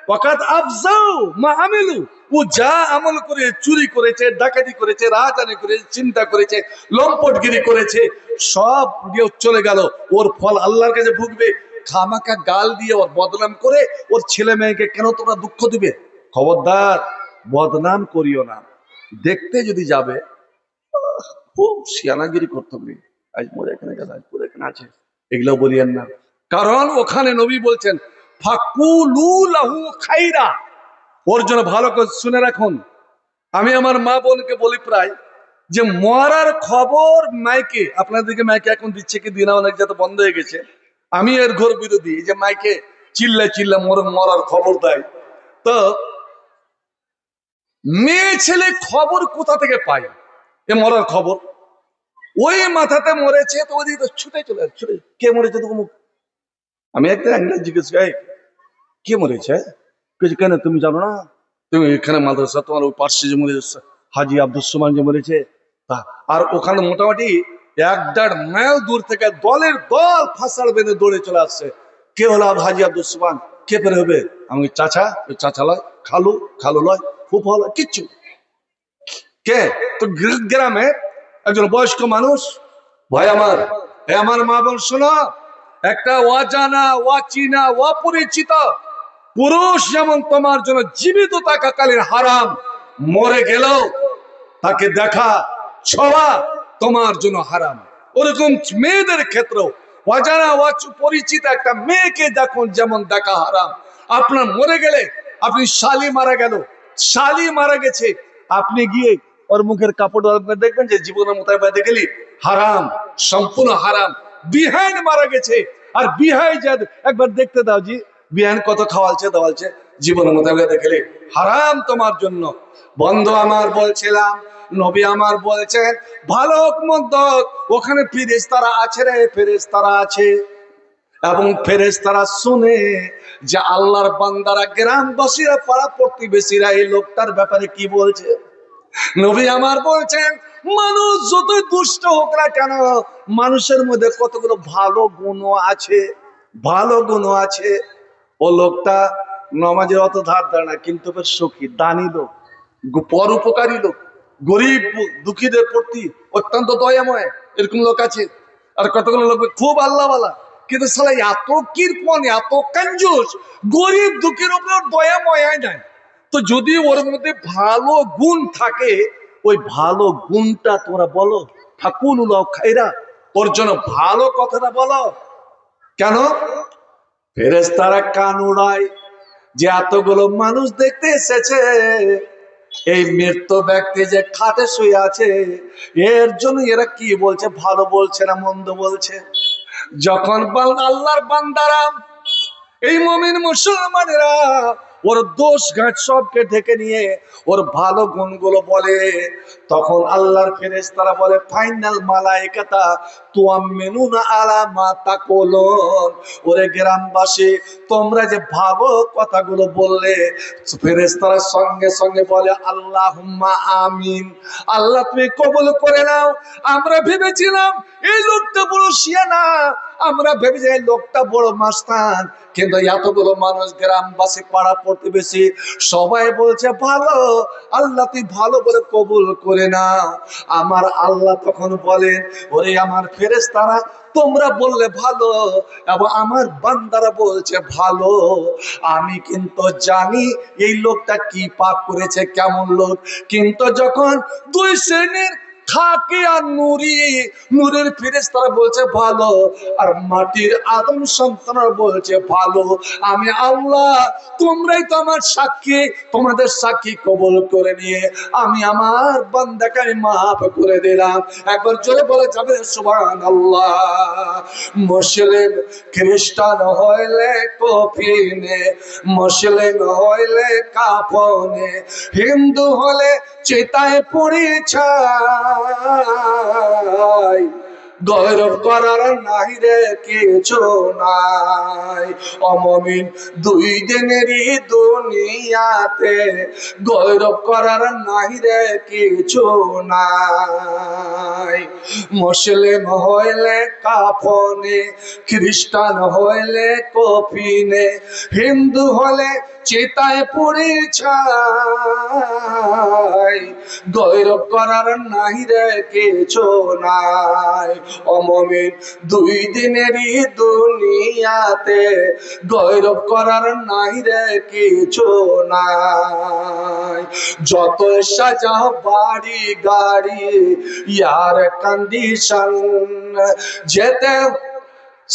Speaker 2: ওয়াকাত আফজাউ মা আমিলু, ও যা আমল করে, চুরি করেছে, ডাকাতি করেছে, রাহাজানি করেছে, চিন্তা করেছে, লম্পটগিরি করেছে, সব চলে গেল, ওর ফল আল্লাহর কাছে ভুগবে। খামাকা গাল দিয়ে ওর বদনাম করে ওর ছেলে মেয়েকে কেন তোমরা দুঃখ দিবে? খবরদার, বদনাম করিও না। দেখতে যদি যাবে, খুব শিয়ানাগিরি করতে হবে, আজমোর এখানে গেল, আজমোর এখানে আছে, এগুলো বলিয়েন না। কারণ ওখানে নবী বলছেন, ফাকুলু লাহু খাইরা, ওর জন্য ভালো করে শুনে রাখুন। আমি আমার মা বোনকে বলি প্রায়, যে মরার খবর মাইকে, আপনাদেরকে মাইকে এখন দিচ্ছে কি দিনা, অনেক যাতে বন্ধ হয়ে গেছে, আমি এর ঘোর বিরোধী, যে মাইকে চিল্লা মরার খবর দেয়। তো মেয়ে ছেলে খবর কোথা থেকে পায়? এ মরার খবর ওই মাথাতে মরেছে, তো ওই দিকে ছুটে চলে ছুটে, কে মরেছে তো? আমি একটা জিজ্ঞেস করি, কে মরেছে? কেন তুমি জানো না? তুমি এখানে মাদ্রাসা, তোমার ওই পার্শ্বে যে মরেছে হাজি আব্দুস সুমান যে মরেছে, আর ওখানে মোটামুটি 1-1.5 মাইল দূর থেকে দলের দল ফাঁসার বেঁধে দৌড়ে চলে আসছে। কে হলো হাজি আব্দুস সুমান? কে পেরে হবে? আমি চাচা, ওই চাচা লয়, খালু লয়, ফুফা লয়, কিচ্ছু। কে? তো গ্রামে একজন বয়স্ক মানুষ, ভাই আমার, আমার মা বোন শোনো, একটা অজানা, অচিনা, অপরিচিত পুরুষ যেমন তোমার জন্য জীবিত থাকাকালীন হারাম, মরে গেলেও তাকে দেখা, ছোঁয়া তোমার জন্য হারাম। ওরকম মেয়েদের ক্ষেত্রেও অজানা, পরিচিত একটা মেয়েকে দেখুন যেমন দেখা হারাম, আপনার মরে গেলে, আপনি শালি মারা গেল, শালি মারা গেছে, আপনি গিয়ে ওর মুখের কাপড় দেখবেন যে জীবনের মোতাবেক দেখলি হারাম, সম্পূর্ণ হারাম। বিহাইন মারা গেছে, আর বিহাই যা একবার দেখতে দাও জি, বিহাইন কত খাওয়ালছে দাওয়ালছে, জীবনের মোতাবেক দেখলে হারাম তোমার জন্য। বন্ধু আমার, বলছিলাম নবী আমার বলছেন ভালো হোক মন্দ হোক, ওখানে ফেরেশতারা আছে রে, ফেরেশতারা আছে। এবং ফেরেশতারা শুনে যে আল্লাহর বান্দারা, গ্রামবাসীরা, পাড়া প্রতিবেশীরা এই লোকটার ব্যাপারে কি বলছে। নবী আমার বলছেন মানুষ যত দুষ্ট হোক না কেন, মানুষের মধ্যে কতগুলো ভালো গুণ আছে, ভালো গুণ আছে। ও লোকটা নামাজের অত ধার ধার না, কিন্তু বেশ সুখী, দানি লোক, পরোপকারী লোক, গরিব দুঃখীদের প্রতি অত্যন্ত দয়াময়, এরকম লোক আছে। আর কতগুলো লোক খুব আল্লাহওয়ালা, কিন্তু সালা এত কৃপণ, এত কঞ্জুস, গরিব দুঃখীর উপর দয়াময় নাই। তো যদি ওর মধ্যে ভালো গুণ থাকে, ওই ভালো গুণটা তোমরা বলো, ফাকুলুল্লাহ খাইরা, ওর জন্য ভালো কথাটা বলো। কেন? ফেরেশতারা কান উড়ায় যে এতগুলো মানুষ দেখতে এসেছে, এই মৃত ব্যক্তি যে খাটে শুয়ে আছে, এর জন্য এরা কি বলছে, ভালো বলছে না মন্দ বলছে। যখন আল্লাহর বান্দারা, এই মুমিন মুসলমানেরা ওর দোষ ঘাট সবকে ঢেকে নিয়ে ওর ভালো গুণগুলো বলে, তখন আল্লাহর ফেরেশতারা বলে ফাইনাল মালাইকাতা তুআমিনুনা আলা মা তাকুলুন। ওরে গ্রামবাসী, তোমরা যে ভালো কথাগুলো বললে, ফেরেশতারা সঙ্গে সঙ্গে বলে আল্লাহুম্মা আমিন, আল্লাহ তুমি কবুল করে নাও। আমরা ভেবেছিলাম এই লোকটা বড় শিয়ানা, আমরা ভেবেছি এই লোকটা বড় মাস্তান, কিন্তু এতগুলো মানুষ, গ্রামবাসী, পাড়া প্রতিবেশী সবাই বলছে ভালো, আল্লাহ তুই ভালো বলে কবুল করে নাও। আমার আল্লাহ তখন বলেন ওরে আমার ফেরেশতারা, তোমরা বললে ভালো এবং আমার বান্দারা বলছে ভালো, আমি কিন্তু জানি এই লোকটা কি পাপ করেছে, কেমন লোক। কিন্তু যখন দুই শ্রেণীর খাকি আর নুরি, নূরের ফেরেশতারা বলছে ভালো, আর মাটির আদম সন্তানরা বলছে ভালো, আমি আল্লাহ তোমরাই তো আমার সাক্ষী, তোমাদের সাক্ষী কবুল করে নিয়ে আমি আমার বান্দাকে আমি মাফ করে দিলাম। একবার জোরে বলে যাবে সুবহানাল্লাহ। মুসলিম খ্রিস্টান হইলে কফিনে, মুসলিম হইলে কাফনে, হিন্দু হলে চিতায় পুড়ি ছাই, গৌরব করার নাই রে কিছু নাই। অমমিন দুই দিনেরই দুনিয়াতে, গৌরব করার নাই রে কিছু নাই। মুসলিম হইলে কাফনে, খ্রিস্টান হইলে কফিনে, হিন্দু হলে চিতায় পুড়ি ছাই, গৌরব করার নাই রে কিছু নাই। অমমিন দুই দিনেরই দুনিয়াতে, গৌরব করার নাই রে কিছু নাই। যত সাজাও বাড়ি গাড়ি, ইয়ার কন্ডিশন, যেতে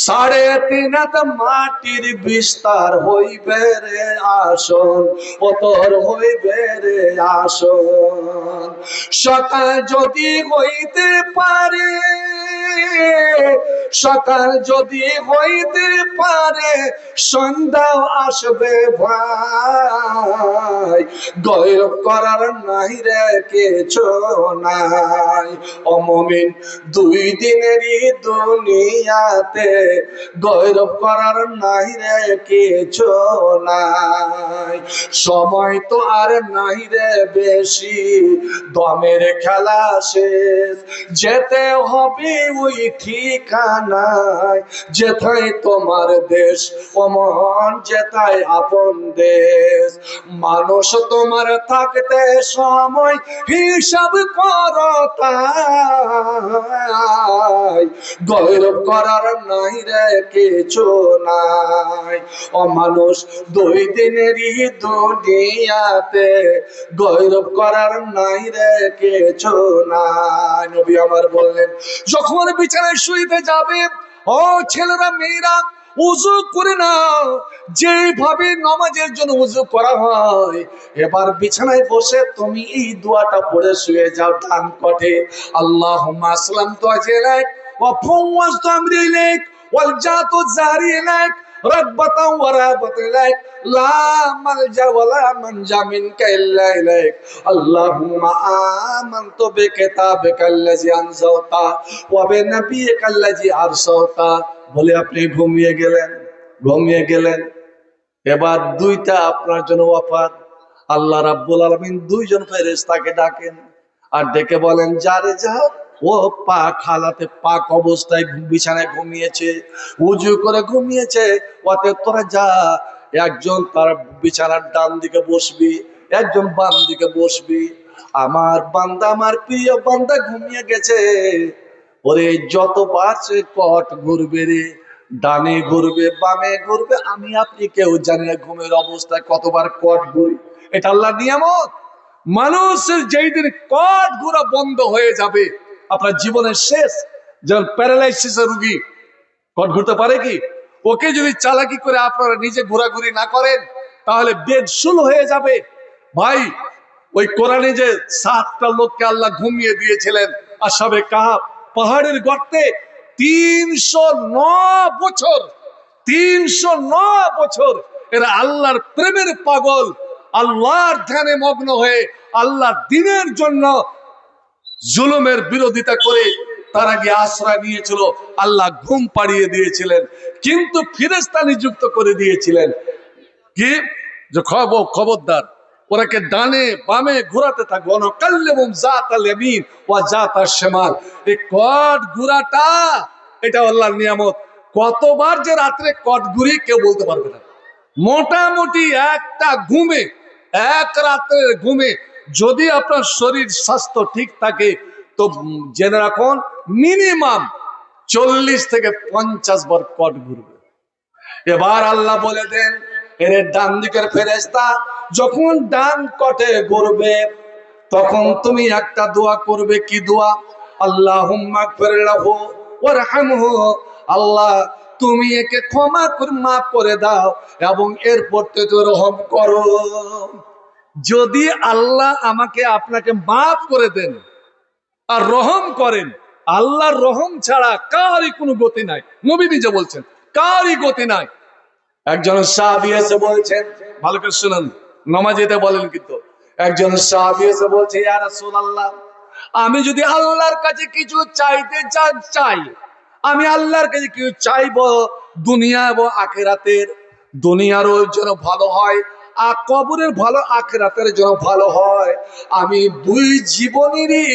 Speaker 2: 3.5 হাত মাটির বিস্তার হইবে রে আসন, অতর হইবে রে আসন। সকাল যদি হইতে পারে, সকাল যদি হইতে পারে, সন্ধ্যাও আসবে ভাই, গৌরব করার নাই রে কিছু নাই। অমমিন দুই দিনেরই দুনিয়াতে, গৌরব করার নাই রে কিছু নাই। সময় তো আর নাই রে বেশি, দমের খেলা শেষ, যেতে হবে ওই ঠিকানায়, যেথায় তোমার পর দেশ, ও মন যেতাই আপন দেশ। মানুষ তোমার থাকতে সময় হিসাব করো তাই, গৌরব করার নাই রে কিছু নাই। ও মানুষ দুই দিনেরই দুনিয়াতে, গৌরব করার নাই রে কিছু নাই। নবী আমার বললেন, যখন বিছানায় শুইতে যাবে, ও ছেলেরা মেয়েরা, উযু করে নাও যেভাবে নামাজের জন্য উযু করা হয়। এবার বিছানায় বসে তুমি এই দোয়াটা পড়ে শুয়ে যাও ডান কটে। আল্লাহুম্মা আসলামতু ওয়াজহালাক ওয়া ফাওয়াজতু আমরি ইলাইক ওয়ালজাতু যাহরি ইলাইক রাগবাতাও ওয়া রাহাবাতাও ইলাইক লা মালজা ওয়া লা মানজা মিনকা ইল্লা ইলাইক। আল্লাহুম্মা আমানতু বিকিতাবিকাল্লাযী আনজালতা ওয়া বিনাবিয়িকাল্লাযী আরসালতা। বলে আপনি ঘুমিয়ে গেলেন, ঘুমিয়ে গেলেন। এবার দুইটা আপনার জন্য অফার। আল্লাহ রাব্বুল আলামিন দুইজন ফেরেশতাকে ডাকেন আর ডেকে বলেন, যারে যাও, ও পাক হালাতে, পাক অবস্থায় বিছানায় ঘুমিয়েছে, উজু করে ঘুমিয়েছে, ওতে তোরা যা, একজন তার বিছানার ডান দিকে বসবি, একজন বাম দিকে বসবি। আমার বান্দা, আমার প্রিয় বান্দা ঘুমিয়ে গেছে। ওরে যতবার সে কট ঘুরবে রে, ডানে ঘুরবে বামে ঘুরবে, আমি আপনি কেউ জানি না ঘুমের অবস্থায় কতবার কট ঘুরি। এটা আল্লাহর নিয়ামত। মানুষের যেই দিন কট ঘোরা বন্ধ হয়ে যাবে, আপনার জীবনের শেষ। যেমন প্যারালাইসিসের রোগী কট ঘুরতে পারে কি? ওকে যদি চালাকি করে আপনারা নিজে ঘোরাঘুরি না করেন, তাহলে বেদশুল হয়ে যাবে। ভাই, ওই কোরআনে যে 7টা লোককে আল্লাহ ঘুমিয়ে দিয়েছিলেন, আসহাবে কাহাফ, পাহাড়ের গর্তে 309 বছর, 309 বছর এরা আল্লাহর প্রেমের পাগল, আল্লাহর ধ্যানে মগ্ন হয়ে আল্লাহর দ্বীনের জন্য জুলুমের বিরোধিতা করে তারা গিয়ে আশ্রয় নিয়েছিল। আল্লাহ ঘুম পাড়িয়ে দিয়েছিলেন, কিন্তু ফেরেশতা নিযুক্ত করে দিয়েছিলেন কি, যে খবরদার ওরাকে ডানে বামে ঘোরাতে থাকবো। অনুকাল্লিমুম যাতাল ইয়ামিন ওয়া যাতাশ শিমাল। এই কট ঘোরাটা এটা আল্লাহর নিয়ামত। কতবার যে রাত্রে কট ঘুরি কেউ বলতে পারবে না। মোটামুটি একটা ঘুমে, এক রাতের ঘুমে যদি আপনার শরীর স্বাস্থ্য ঠিক থাকে, তো জেনে রাখুন মিনিমাম 40 থেকে 50 বার কট ঘুরবে। এবার আল্লাহ বলে দেন, এর ডান দিকের ফেরেশতা যখন ডান কটে ঘুরবে, তখন তুমি একটা দোয়া করবে। কি দোয়া? আল্লাহুম্মা গফির লাহু ওয়ারহামহু। আল্লাহ, তুমি একে ক্ষমা করে মাফ করে দাও এবং এর প্রতি রহম করো। যদি আল্লাহ আমাকে আপনাকে মাফ করে দেন আর রহম করেন, আল্লাহর রহম ছাড়া কারই কোনো গতি নাই। নবী নিজে বলছেন, কারই গতি নাই। একজন সাহাবী এসে বলছেন, ভালো করে শুনুন, নামাজেতে বলেন, কিন্তু একজন সাহাবী এসে বলছে, ইয়া রাসূলুল্লাহ, আমি যদি আল্লাহর কাছে কিছু চাইতে চাই, আমি আল্লাহর কাছে কিছু চাইবো, দুনিয়া এবং আখিরাতের, দুনিয়ারও যেন ভালো হয়, আর কবরের ভালো, আখিরাতের জন্য ভালো হয়। আমি দুই জীবনেরই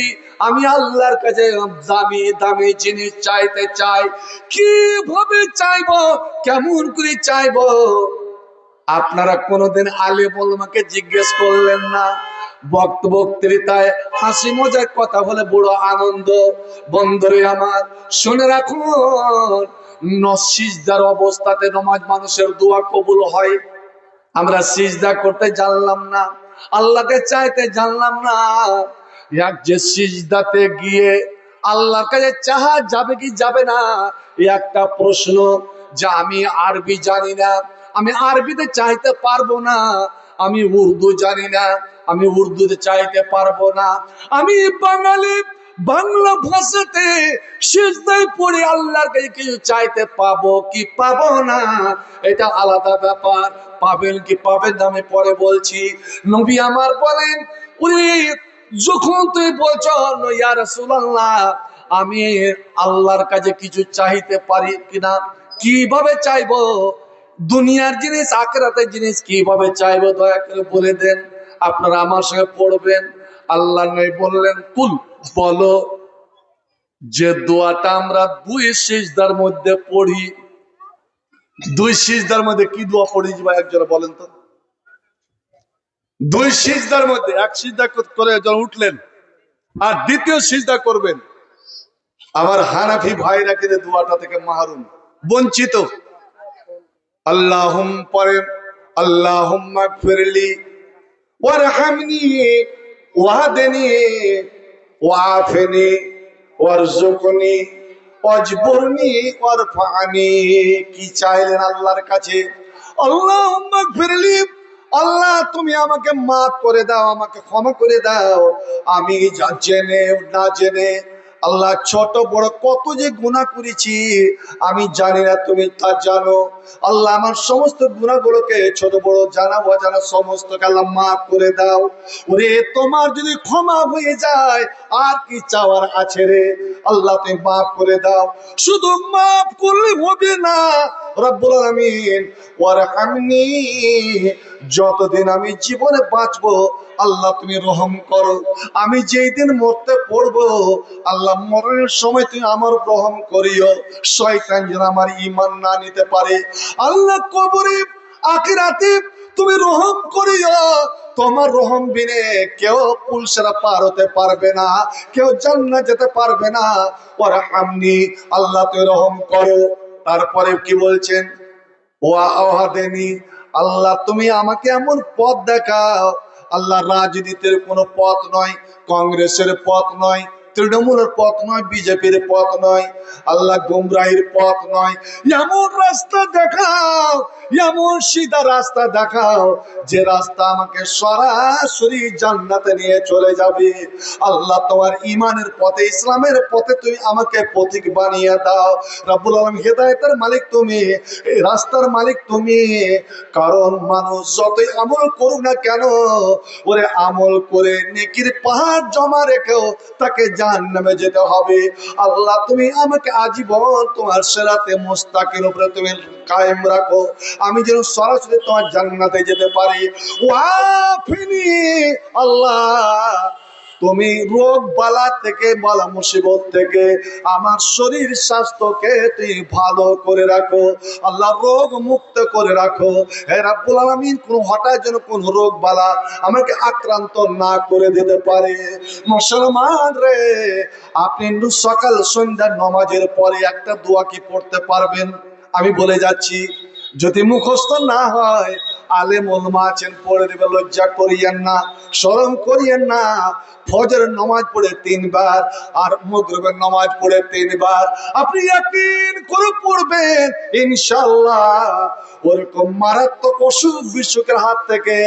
Speaker 2: আমি আল্লাহর কাছে দামি দামি জিনিস চাইতে চাই। কিভাবে চাইবো, কেমন করে চাইবো? আপনারা কোনোদিন আলেম ওলামাকে জিজ্ঞেস করলেন না? বক্তৃতায় হাসি মজার কথা বলে বড় আনন্দ। বন্ধুরে আমার, শুনে রাখুন, সিজদার অবস্থাতে নামাজ মানুষের দোয়া কবুল হয়। আমরা সিজদা করতে জানলাম না, আল্লাহকে চাইতে জানলাম না। এক যে সিজদাতে গিয়ে আল্লাহর কাছে চাহা যাবে কি যাবে না, একটা প্রশ্ন। যে আমি আরবি জানি না, আমি আরবিতে চাইতে পারবো না। আমি উর্দু জানি না, আমি উর্দুতে চাইতে পারবো না। আমি বাঙালি, বাংলা ভাষাতে সিজদায় পড়ে আল্লাহর কাছে কিছু চাইতে পাবো কি পাবো না, এটা আলাদা ব্যাপার। পাবেন কি পাবেন না আমি পরে বলছি। নবী আমার বলেন, ওরে যখন তুই বলছ ইয়া রাসূলুল্লাহ, আমি আল্লাহর কাছে কিছু চাইতে পারি কিনা, কিভাবে চাইবো, দুনিয়ার জিনিস আখিরাতের জিনিস কিভাবে চাইবো, দয়া করে বলে দেন। আপনারা আমার সঙ্গে পড়বেন। আল্লাহ নবী বললেন, কুল, বলো, যে দোয়াটা আমরা দুই সিজদার মধ্যে পড়ি, দুই সিজদার মধ্যে কি দোয়া পড়েছি ভাই একজন বলেন তো? দুই সিজদার মধ্যে এক সিজদা করে যখন উঠলেন আর দ্বিতীয় সিজদা করবেন, আমার হানাফি ভাইরা কিন্তু দোয়াটা থেকে মাহরুম, বঞ্চিত। আল্লাহুম পড়েন, আল্লাহুম্মা গফিরলি ওয়ারহামনি ওয়াহদিনি ওয়াআফিনি ওয়ারযুকনি ওয়াজবুরনি ওয়ারফানি। কি চাইলেন আল্লাহর কাছে? আল্লাহুম্মা গফিরলি, আল্লাহ তুমি আমাকে মাফ করে দাও, আমাকে ক্ষমা করে দাও। আমি যা জেনে না জেনে আল্লাহ ছোট বড় কত যে গুনাহ করেছি আমি জানি না, তুমি তা জানো। আল্লাহ আমার সমস্ত গুনাহগুলোকে ছোট বড় জানা অজানা সমস্তকে আল্লাহ মাফ করে দাও। ওরে তোমার যদি ক্ষমা হয়ে যায় আর কি চাওয়ার আছে রে? আল্লাহ তুমি মাফ করে দাও। শুধু মাফ করলে হবে না, রব্বুল আলামিন ওয়ারহামনি, যতদিন আমি জীবনে বাঁচবো আল্লাহ তুমি রহম করো। আমি যেই দিন মরতে পড়বো আল্লাহ মরণের সময় তুমি আমার রহম করিও, শয়তান যেন আমার ঈমান না নিতে পারে। আল্লাহ কবরে আখিরাতে তুমি রহম করিও। তোমার রহম বিনে কেউ পুলসেরা পার হতে পারবে না, কেউ জান্নাত যেতে পারবে না। ওয়ারহামনি, আল্লাহ তুমি রহম করো। তারপরে কি বলছেন? ওয়া আওহাদেনি, আল্লাহ তুমি আমাকে এমন পথ দেখাও, আল্লাহ রাজনীতির কোনো পথ নয়, কংগ্রেসের পথ নয়, তৃণমূলের পথ নয়, বিজেপির পথ নয়, আল্লাহ গুমরাহির পথ নয়। এমন রাস্তা দেখাও, এমন সিধা রাস্তা দেখাও যে রাস্তা আমাকে সরাসরি জান্নাতে নিয়ে চলে যাবে। আল্লাহ তোমার ঈমানের পথে, ইসলামের পথে তুমি আমাকে পথিক বানিয়ে দাও। রব্বুল আলামিন হেদায়েতের মালিক তুমি, এই রাস্তার মালিক তুমি। কারণ মানুষ যতই আমল করুক না কেন, ওরে আমল করে নেকির পাহাড় জমা রেখেও তাকে জাহান্নামে যেতে হবে। আল্লাহ তুমি আমাকে আজীবন তোমার সিরাতে মুস্তাকিম উপরে তুমি কায়েম রাখো, আমি যেন সরাসরি তোমার জান্নাতে যেতে পারি। ওয়াফিনি, আল্লাহ তুমি রোগ বালা থেকে, বালা মুসিবত থেকে আমার শরীর স্বাস্থ্যকে তুমি ভালো করে রাখো। আল্লাহ রোগ মুক্ত করে রাখো। হে রাব্বুল আলামিন, কোন হঠাৎ যেন কোন রোগ বালা আমাকে আক্রান্ত না করে দিতে পারে। মুসলমান রে, আপনি সকাল সন্ধ্যা নামাজের পরে একটা দোয়া কি পড়তে পারবেন? আমি বলে যাচ্ছি, যদি মুখস্থ না হয় আলেম ওলামা আছেন, পড়ে দেবে। লজ্জা করিয়েন না, শরম করিয়েন না। ফজরের নামাজ পড়ে 3 বার আর মাগরিবের নামাজ পড়ে 3 বার আপনি ইয়াকিন করে পড়বেন, ইনশাআল্লাহ ওরকম মারাত্মক অসুখ বিসুখের হাত থেকে,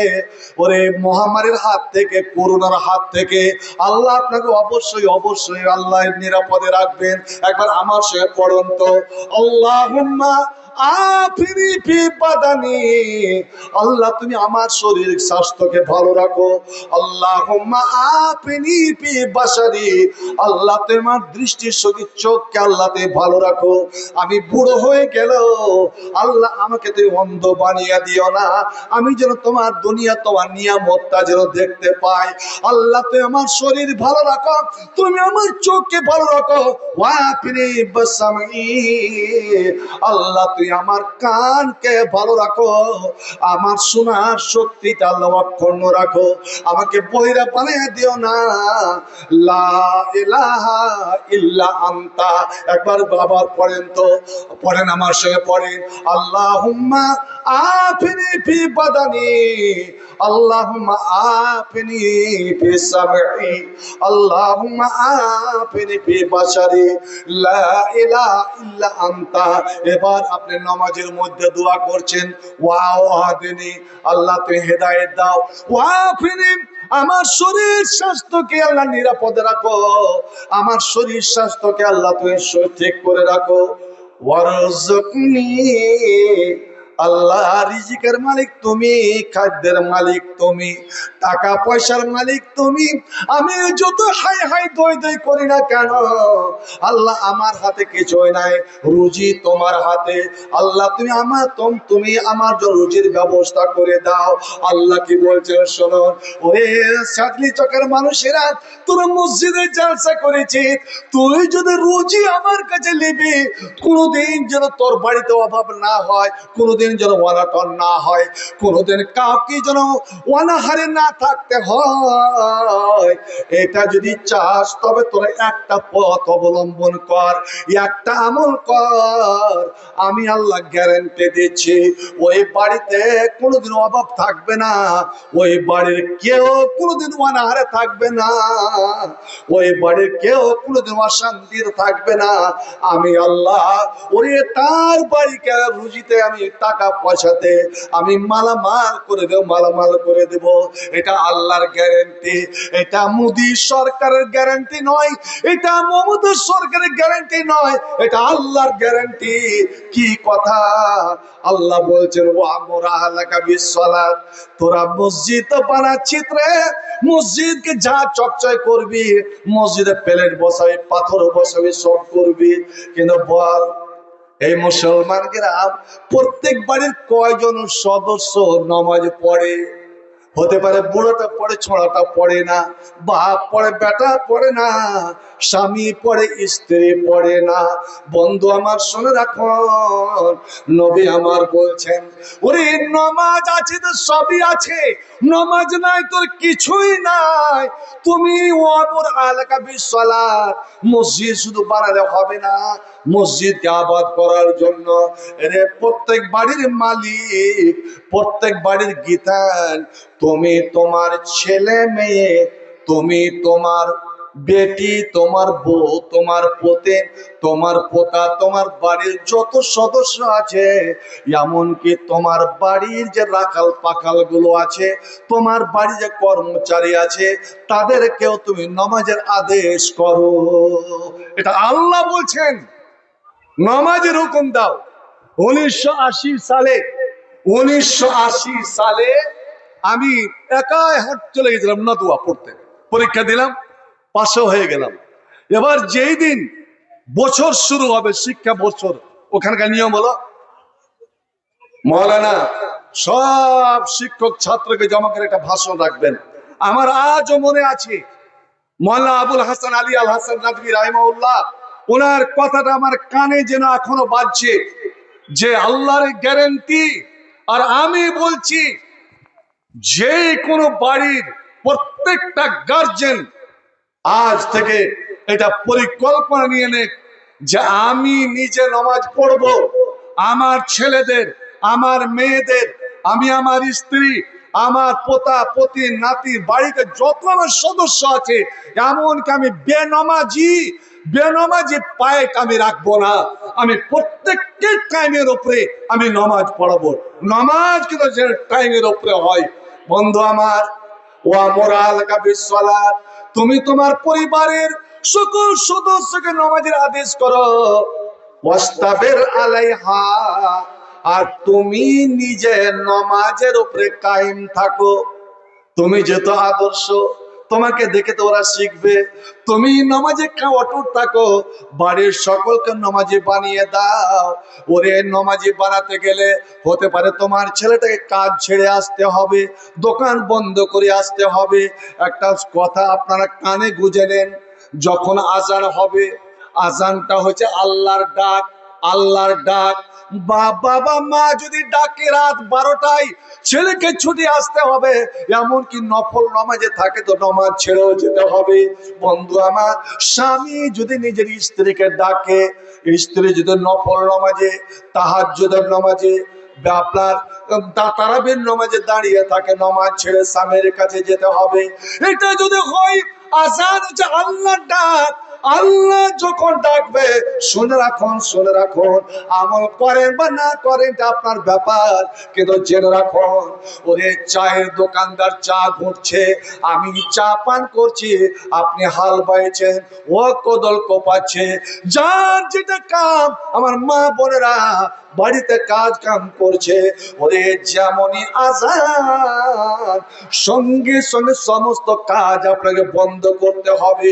Speaker 2: ওরে মহামারীর হাত থেকে, করোনার হাত থেকে আল্লাহ আপনাকে অবশ্যই অবশ্যই আল্লাহ নিরাপদে রাখবেন। একবার আমার সঙ্গে পড়ুন তো, আল্লাহুম্মা আফিনি ফি বাদানি, আল্লাহ তুমি আমার শরীর স্বাস্থ্যকে ভালো রাখো। আল্লাহুম্মা আফিনি ফি বাসারি, আল্লাহ তোমার দৃষ্টির শক্তি চোখকে আল্লাহ তুমি ভালো রাখো। আমি বুড়ো হয়ে গেল আল্লাহ আমাকে তুমি অন্ধ বানিয়ে দিও না, আমি যেন তোমার দুনিয়া তোমার নিয়ামতটা যেন দেখতে পাই। আল্লাহ তুমি আমার শরীর ভালো রাখো, তুমি আমার চোখকে ভালো রাখো। ওয়াফিনি বাসামি, আল্লাহ তুই আমার কানকে ভালো রাখো, আমার শোনার শক্তিটা আল্লাহ অক্ষুণ্ণ রাখো, আমাকে বহিরা বানিয়ে দিও না। লা ইলাহা ইল্লা আনতা, একবার বাবার পড়েন তো, পড়েন আমার সঙ্গে পড়েন। আল্লাহুম্মা আফিনি ফি বাদানি, আল্লাহুম্মা আফিনি ফি সামঈ, আল্লাহুম্মা আফিনি ফি বাসারি, লা ইলাহা ইল্লা আনতা। এবার আপনি নামাজের মধ্যে দোয়া করছেন, ওয়াহদিনি, আল্লাহ তুমি হেদায়েত দাও। ওয়াফিনি, আমার শরীর স্বাস্থ্যকে আল্লাহ নিরাপদে রাখো, আমার শরীর স্বাস্থ্যকে আল্লাহ তুমি ঠিক করে রাখো। ওয়ারযুকনি, আল্লাহ রিজিকের মালিক তুমি, খাদ্যের মালিক তুমি, টাকা পয়সার মালিক তুমি। আমি যত হাই হাই দই দই করি না কেন, আল্লাহ আমার হাতে কিছুই নাই, রুজি তোমার হাতে। আল্লাহ তুমি আমার জন্য রুজির ব্যবস্থা করে দাও। আল্লাহ কি বলছেন শোনো, ওরে সাদলি চকের মানুষেরা, তোরা মসজিদে জালসা করেছিস, তুই যদি রুজি আমার কাছে নিবি, কোনোদিন যেন তোর বাড়িতে অভাব না হয়, কোনোদিন যেন অনাটন না হয়, কোনোদিন কাউকে যেন অনাহারে না থাকতে হয়। এটা যদি চাস তবে তোরা একটা পথ অবলম্বন কর, একটা আমল কর। আমি আল্লাহ গ্যারান্টি দিচ্ছি, ওই বাড়িতে কোনোদিন অভাব থাকবে না, ওই বাড়ির কেউ কোনোদিন অনাহারে থাকবে না, ওই বাড়ির কেউ কোনোদিন অশান্তির থাকবে না। আমি আল্লাহ ওরে তার বাড়িকে রুজিতে আমি টাকা পয়সাতে আমি মালামাল করে দেব, মালামাল করে দেব। এটা আল্লাহর গ্যারান্টি, এটা মোদী সরকারের গ্যারান্টি নয়, এটা মমতা সরকারের গ্যারান্টি নয়, এটা আল্লাহর গ্যারান্টি। কি কথা আল্লাহ বলছেন, ও আমরা আলাকা বিসসালাত, তোরা মসজিদ বানাচ্ছিস রে, মসজিদকে যা চকচয় করবি, মসজিদে প্লেট বসাবি, পাথর বসাবি, সব করবি, কিন্তু বল এই মুসলমান গ্রাম প্রত্যেক বাড়ির কয়জন সদস্য নামাজ পড়ে? হতে পারে বুড়োটা পড়ে, ছোড়াটা পড়ে না, বাপ পড়ে, বেটা পড়ে না, স্বামী পড়ে, স্ত্রী পড়ে না। বন্ধু আমার শুনে রাখুন, নবী আমার বলছেন, ওরে নামাজ আছে তো সবই আছে, নামাজ নাই তোর কিছুই নাই। তুমি ওয়াবুর আলাকা বিসসালাত, মসজিদ শুধু বানালে হবে না, মসজিদকে আবাদ করার জন্য এরে প্রত্যেক বাড়ির মালিক, প্রত্যেক বাড়ির গীতান, তুমি তোমার ছেলে মেয়ে, তুমি তোমার বেটি, তোমার বউ, তোমার পোতে, তোমার পোতা, তোমার বাড়ির যত সদস্য আছে, এমনকি তোমার বাড়ির যে রাখাল পাখাল গুলো আছে, তোমার বাড়ি যে কর্মচারী আছে, তাদেরকেও তুমি নামাজের আদেশ করো। এটা আল্লাহ বলছেন, নামাজের হুকুম দাও। 1980 সালে আমি একাই হাট চলে গেছিলাম নদুয়া পড়তে, পরীক্ষা দিলাম, পাশও হয়ে গেলাম। এবার যেই দিন বছর শুরু হবে, শিক্ষা বছর, ওখানকার নিয়ম হলো মৌলানা সব শিক্ষক ছাত্রকে জমা করে একটা ভাষণ রাখবেন। আমার আজও মনে আছে মৌলানা আবুল হাসান আলী আল হাসান নাদভী রাহিমাহুল্লাহ, ওনার কথাটা আমার কানে যেন এখনো বাজছে, যে আল্লাহর গ্যারান্টি। আর আমি বলছি, যে কোনো বাড়ির প্রত্যেকটা গার্জেন আজ থেকে এটা পরিকল্পনা নিয়ে নে, যে আমি নিজে নামাজ পড়ব, আমার ছেলেদের, আমার মেয়েদের, আমি আমার স্ত্রী, আমার পোতা পতি নাতি, বাড়িতে যত আমার সদস্য আছে, এমনকি আমি বেনামাজি পায়েট আমি রাখবো না। আমি প্রত্যেককে টাইমের উপরে আমি নামাজ পড়াবো। নামাজ কিন্তু যে টাইমের উপরে হয়। বন্ধু আমার, ও মোরাল কাবিসসালাত, তুমি তোমার পরিবারের সকল সদস্যকে নামাজের আদেশ করো, ওয়াস্তাবির আলাইহা, আর তুমি নিজে নামাজের উপরে কায়েম থাকো। তুমি যেহেতু আদর্শ, তোমাকে দেখে তো ওরা শিখবে। তুমি নামাজে অটুট থাকো, বাড়ির সকলকে নামাজি বানিয়ে দাও। ওরে নামাজি বানাতে গেলে হতে পারে তোমার ছেলেটাকে কাজ ছেড়ে আসতে হবে, দোকান বন্ধ করে আসতে হবে। একটা কথা আপনারা কানে গুঁজে নেন, যখন আজান হবে, আজানটা হচ্ছে আল্লাহর ডাক, আল্লাহর ডাক। বাবা মা যদি ডাকে রাত 12টায়, ছেলেকে ছুটি আসতে হবে, এমনকি নফল নামাজে থাকে তো নামাজ ছেড়েও যেতে হবে। বন্ধু আমার, স্বামী যদি নিজের স্ত্রীকে ডাকে, স্ত্রী যদি নফল নামাজে, তাহাজ্জুদের নামাজে, আপনার তারাবির নামাজে দাঁড়িয়ে থাকে, নামাজ ছেড়ে স্বামীর কাছে যেতে হবে। এটা যদি হয়, আজান হচ্ছে আল্লাহর ডাক, আল্লাহ যখন ডাকবে শুনে রাখুন, শুনে রাখুন। আমল করেন বা না করেন এটা আপনার ব্যাপার, কিন্তু জেনে রাখুন, ওরে চায়ের দোকানদার চা ঘুরছে, আমি চা পান করছি, আপনি হাল বাইছেন, ও কোদল কোপাচ্ছে, যার যেটা কাম। আমার মা বোনেরা বাড়িতে কাজ কাম করছে, ওরে যেমনই আজান সঙ্গে সঙ্গে সমস্ত কাজ আপনাকে বন্ধ করতে হবে।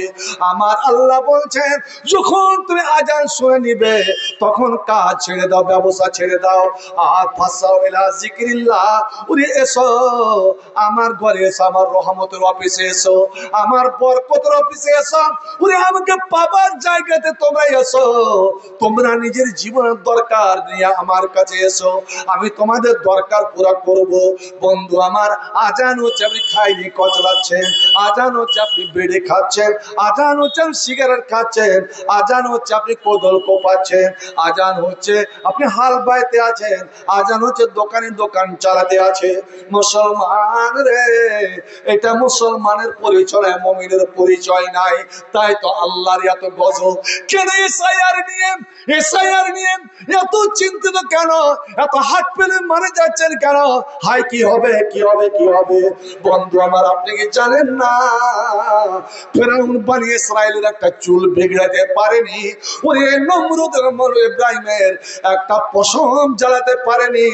Speaker 2: আমার আল্লাহ বলছেন, যখন তুমি আজান শুনে নিবে তখন কাজ ছেড়ে দাও, ব্যবসা ছেড়ে দাও। আর ফাসাও ইলা জিকিরিল্লাহ, ওরে এসো আমার ঘরে এসো, আমার রহমতের অফিসে এসো, আমার বরকতের অফিসে এসো, ওরে আমাকে পাবার জায়গাতে তোমরা এসো। তোমরা নিজের জীবনের দরকার নিয়ে আমার কাছে এসো, আমি তোমাদের দরকার পুরো করব। বন্ধু আমার, আজান হচ্ছে আপনি খাইনি কচলাচ্ছেন, আজান হচ্ছে আপনি বেড়ে খাচ্ছেন, আজান হচ্ছে আপনি সিগারেট খাচ্ছেন, আজান হচ্ছে আপনি কোদল কোপাচ্ছেন, আজান হচ্ছে আপনি হাল বাইতে আছেন, আজান হচ্ছে দোকানে দোকান চালাতে আছে। মুসলমান রে, এটা মুসলমানের পরিচয়, মুমিনের পরিচয় নাই। তাই তো আল্লাহর এত গজব কেন? এসআইআর নিয়ে, এসআইআর নিয়ে এত চিন্তিত কেন? এত হাত পেলে মারে যাচ্ছেন কেন? হাই কি হবে, কি হবে, কি হবে? বন্ধু আমার, আপনি কি জানেন না ফেরাউন বনি ইসরাইলের একটা চুল বিগড়াতে পারেনি, ওরে নমরুদের মরু ইব্রাহিমের একটা পশম জ্বালাতে পারেনি,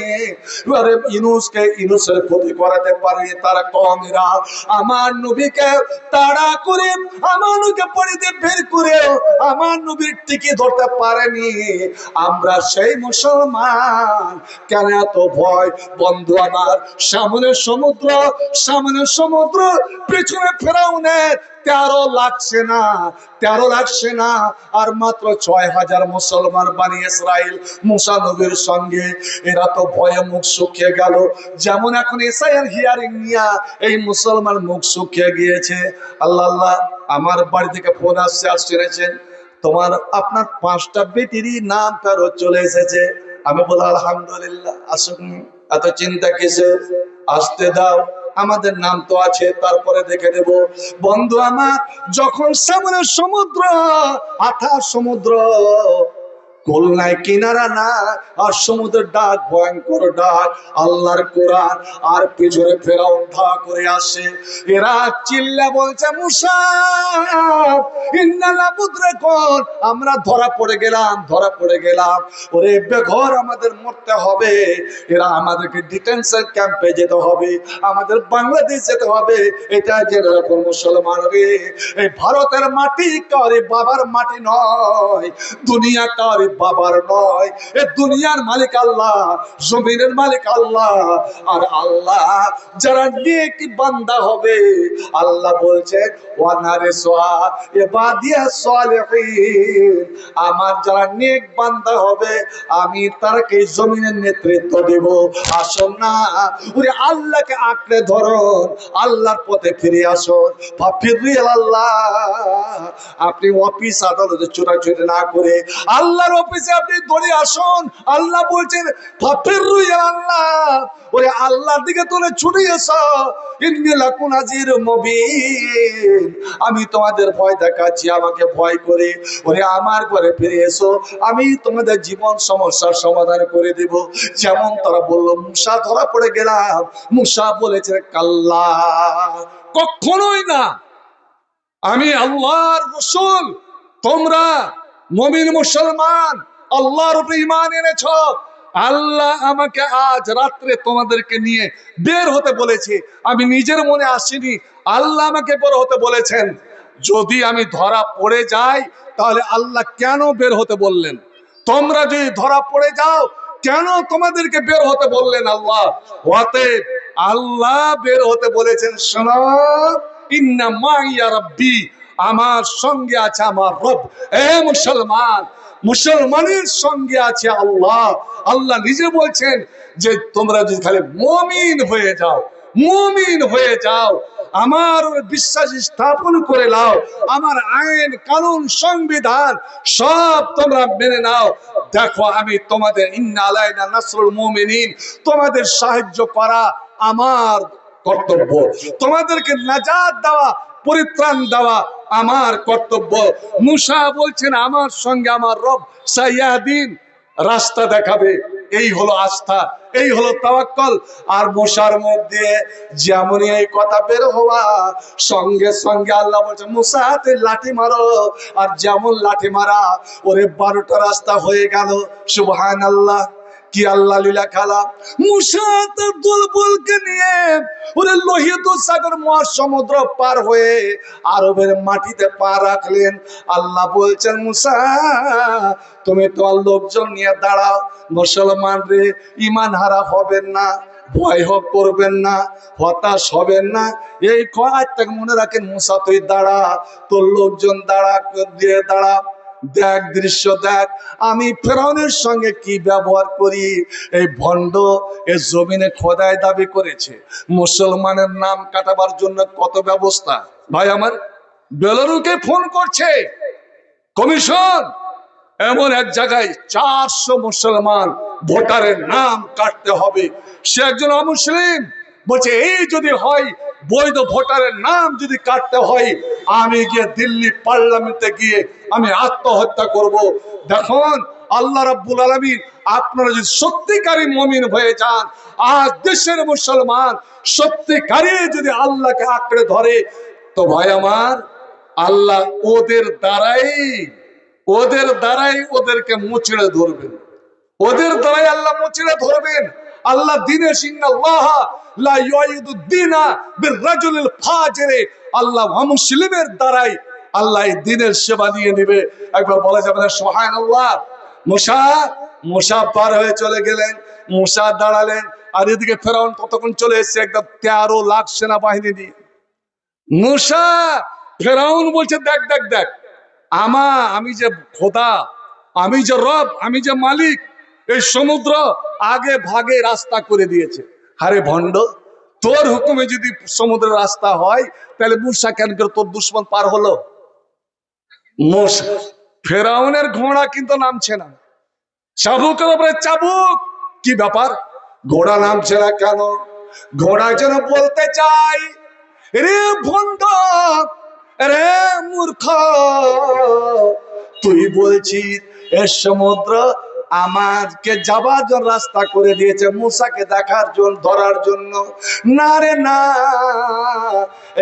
Speaker 2: ওরে ইউনূসকে ইউনূসের ক্ষতি করাতে পারেনি। তারা কওমেরা আমার নবীকে তাড়া করে, আমার নবীকে পড়িতে বের করে আমার নবীর টিকে ধরতে পারেনি। আমরা সেই মুসলমান, কেন এত ভয়? বন্ধু আমার, সামনে সমুদ্র, সামনে সমুদ্র, পেছনে ফেরাউনের 13 লাখ সেনা, 13 লাখ সেনা, আর মাত্র 6000 মুসলমান বনি ইসরাইল মুসা নবীর সঙ্গে। এরা তো ভয়ে মুখ শুকিয়ে গেল, যেমন এখন এসআইআর হিয়ারিং নিয়া এই মুসলমান মুখ শুকিয়ে গিয়েছে। আল্লাহ আল্লাহ, আমার বাড়ি থেকে ফোন আসছে, আর শুনেছেন তোমার আপনার 5টা বেটিরই নাম ফেরত চলে এসেছে। আমি বললাম আলহামদুলিল্লাহ, আসুন, এত চিন্তা কিসে, আসতে দাও, আমাদের নাম তো আছে, তারপরে দেখে দেব। বন্ধু আমার, যখন সামনে সমুদ্র, আথা সমুদ্র, কোল নাই কিনারা না, আর সমুদ্রের ডাক, ভয়ঙ্কর ডাক, আল্লাহর কোরআন, আর পিছনে ফেরাউন ধা করে আসে। এরা চিল্লা বলছে, মুসা ইন্নালা মুদরাকুন, আমরা ধরা পড়ে গেলাম, ধরা পড়ে গেলাম, ওরে বেঘর আমাদের মরতে হবে। এরা আমাদেরকে ডিটেনশন ক্যাম্পে যেতে হবে, আমাদের বাংলাদেশ যেতে হবে। এটা জেনে রাখুন মুসলমান রে, এই ভারতের মাটি কারি বাবার মাটি নয়, দুনিয়া কারি বাবার নয়, এ দুনিয়ার মালিক আল্লাহ, জমিনের মালিক আল্লাহ। আর আল্লাহ যারা নেক বান্দা হবে, আল্লাহ বলছেন ওয়ানারে সোয়া ইবাদিয়া সালিহিন, আমার যারা নেক বান্দা হবে আমি তারকে জমিনের নেতৃত্ব দেব। আসুন না, ওরে আল্লাহকে আঁকড়ে ধরুন, আল্লাহর পথে ফিরে আসুন। ফাফিরু ইলাল্লাহ, আপনি অফিস আদালতে ছোটাছুটি না করে আল্লাহর অফিসে আপনি দৌড়ে আসুন। আল্লাহ বলছেন ফাফিরু ইলাল্লাহ, ওরে আল্লাহর দিকে তোলে ছুটে এসো। ইন্নী লাকুম নাযীরুম মুবিন, আমি তোমাদের ভয় দেখাচ্ছি, আমাকে ভয় করে ওরে আমার ঘরে ফিরে এসো, আমি তোমাদের জীবন সমস্যার সমাধান করে দেব। যেমন তারা বললো, মুসা ধরা পড়ে গেলাম, মুসা বলেছে কাল্লা, কখনোই না, আমি আল্লাহর রাসূল, তোমরা মুমিন মুসলমান আল্লাহর উপরে ঈমান এনেছ, আল্লাহ আমাকে আজ রাত্রে তোমাদেরকে নিয়ে বের হতে বলেছে, আমি নিজের মনে আসিনি, আল্লাহ আমাকে বের হতে বলেছেন। যদি আমি ধরা পড়ে যাই তাহলে আল্লাহ কেন বের হতে বললেন? তোমরা যদি ধরা পড়ে যাও কেন তোমাদেরকে বের হতে বললেন আল্লাহ? অতএব আল্লাহ বের হতে বলেছেন, শোনো, ইন্না মাইয়া রাব্বি, আমার সঙ্গে আছে আমার রব। এ মুসলমান, মুসলমানের সঙ্গে আছে আল্লাহ। আল্লাহ নিজে বলছেন যে তোমরা যদি খালি মুমিন হয়ে যাও, মুমিন হয়ে যাও, আমার বিশ্বাস স্থাপন করে নাও, আমার আইন কানুন সংবিধান সব তোমরা মেনে নাও, দেখো আমি তোমাদের ইন্না আলাইনা নাসরুল মুমিনিন, তোমাদের সাহায্য করা আমার কর্তব্য, তোমাদেরকে নাজাত দেওয়া পরিত্রাণ দেওয়া আমার কর্তব্য। মুসা বলছেন আমার সঙ্গে আমার রব সাইয়াদিন, রাস্তা দেখাবে। এই হলো আস্থা, এই হলো তাওয়াক্কুল। আর মুসার মধ্যে যেমনই এই কথা বের হওয়া, সঙ্গে সঙ্গে আল্লাহ বলছে মুসা তুই লাঠি মারো। আর যেমন লাঠি মারা, ওরে 12টা রাস্তা হয়ে গেল। সুবহানাল্লাহ, কি আল্লাহ লীলা খেলা। মুসা তার দলবলকে নিয়ে ওরে লোহিত সাগর মহাসমুদ্র পার হয়ে আরবের মাটিতে পা রাখলেন। আল্লাহ বলছেন মুসা তুমি তোমার লোকজন নিয়ে দাঁড়াও। মুসলমান রে, ইমান হারা হবেন না, ভয় করবেন না, হতাশ হবেন না। এই কয়েকটাকে মনে রাখেন, মুসা তুই দাঁড়া, তোর লোকজন দাঁড়া, দিয়ে দাঁড়া। দেখ দৃশ্য দেখ, আমি ফেরাউনের সঙ্গে কি ব্যবহার করি। এই ভণ্ড এ জমিনে খোদাই দাবি করেছে, মুসলমানের নাম কাটাবার জন্য কত ব্যবস্থা। ভাই আমার বেলারুকে ফোন করছে কমিশন, এমন এক জায়গায় 400 মুসলমান ভোটারের নাম কাটতে হবে। সে একজন অমুসলিম, বলছে এই যদি হয়, বৈধ ভোটারের নাম যদি কাটতে হয়, আমি গিয়ে দিল্লি পার্লামেন্টে গিয়ে আমি আত্মহত্যা করব। দেখুন আল্লাহ রাব্বুল আলামিন, আপনারা যদি সত্যিকারী মুমিন হয়ে যান, আজ দেশের মুসলমান সত্যিকারী যদি আল্লাহকে আঁকড়ে ধরে, তো ভাই আমার আল্লাহ ওদের দ্বারাই ওদেরকে মুচড়ে ধরবেন। ওদের দ্বারাই আল্লাহ মুচড়ে ধরবেন। আল্লাহ দিনে সিন্নাল্লাহ লা ইউইদু দ্বীনা বিররাজুলিল ফাজির, আল্লাহ মুসলিমের দ্বারাই আল্লাহ এই দ্বীনের সেবা নিয়ে নেবে। একবার বলা যাবে না সুবহানাল্লাহ। মুসা পার হয়ে চলে গেলেন, মুসা দাঁড়ালেন, আর এদিকে ফেরাউন ততক্ষণ চলে এসেছে একদম 13 লাখ সেনাবাহিনী নিয়ে। মুসা, ফেরাউন বলছে দেখ দেখ দেখ, আমি যে খোদা, আমি যে রব, আমি যে মালিক, এই সমুদ্র আগে ভাগে রাস্তা করে দিয়েছে। আরে ভণ্ড, তোর হুকুমে যদি সমুদ্রের রাস্তা হয়, তাহলে মুসা কেন করে তোর দুশ্মন পার হলো? মুসা, ফেরাউনের ঘোড়া কিন্তু নামছে না, চাবুকের উপরে চাবুক। কি ব্যাপার, ঘোড়া নামছে না কেন? ঘোড়া যেন বলতে চাই, রে ভণ্ড, রে মূর্খ, তুই বলছিস এ সমুদ্র আমাকে যাবার জন্য রাস্তা করে দিয়েছে মুসাকে দেখার জন্য, ধরার জন্য। না রে না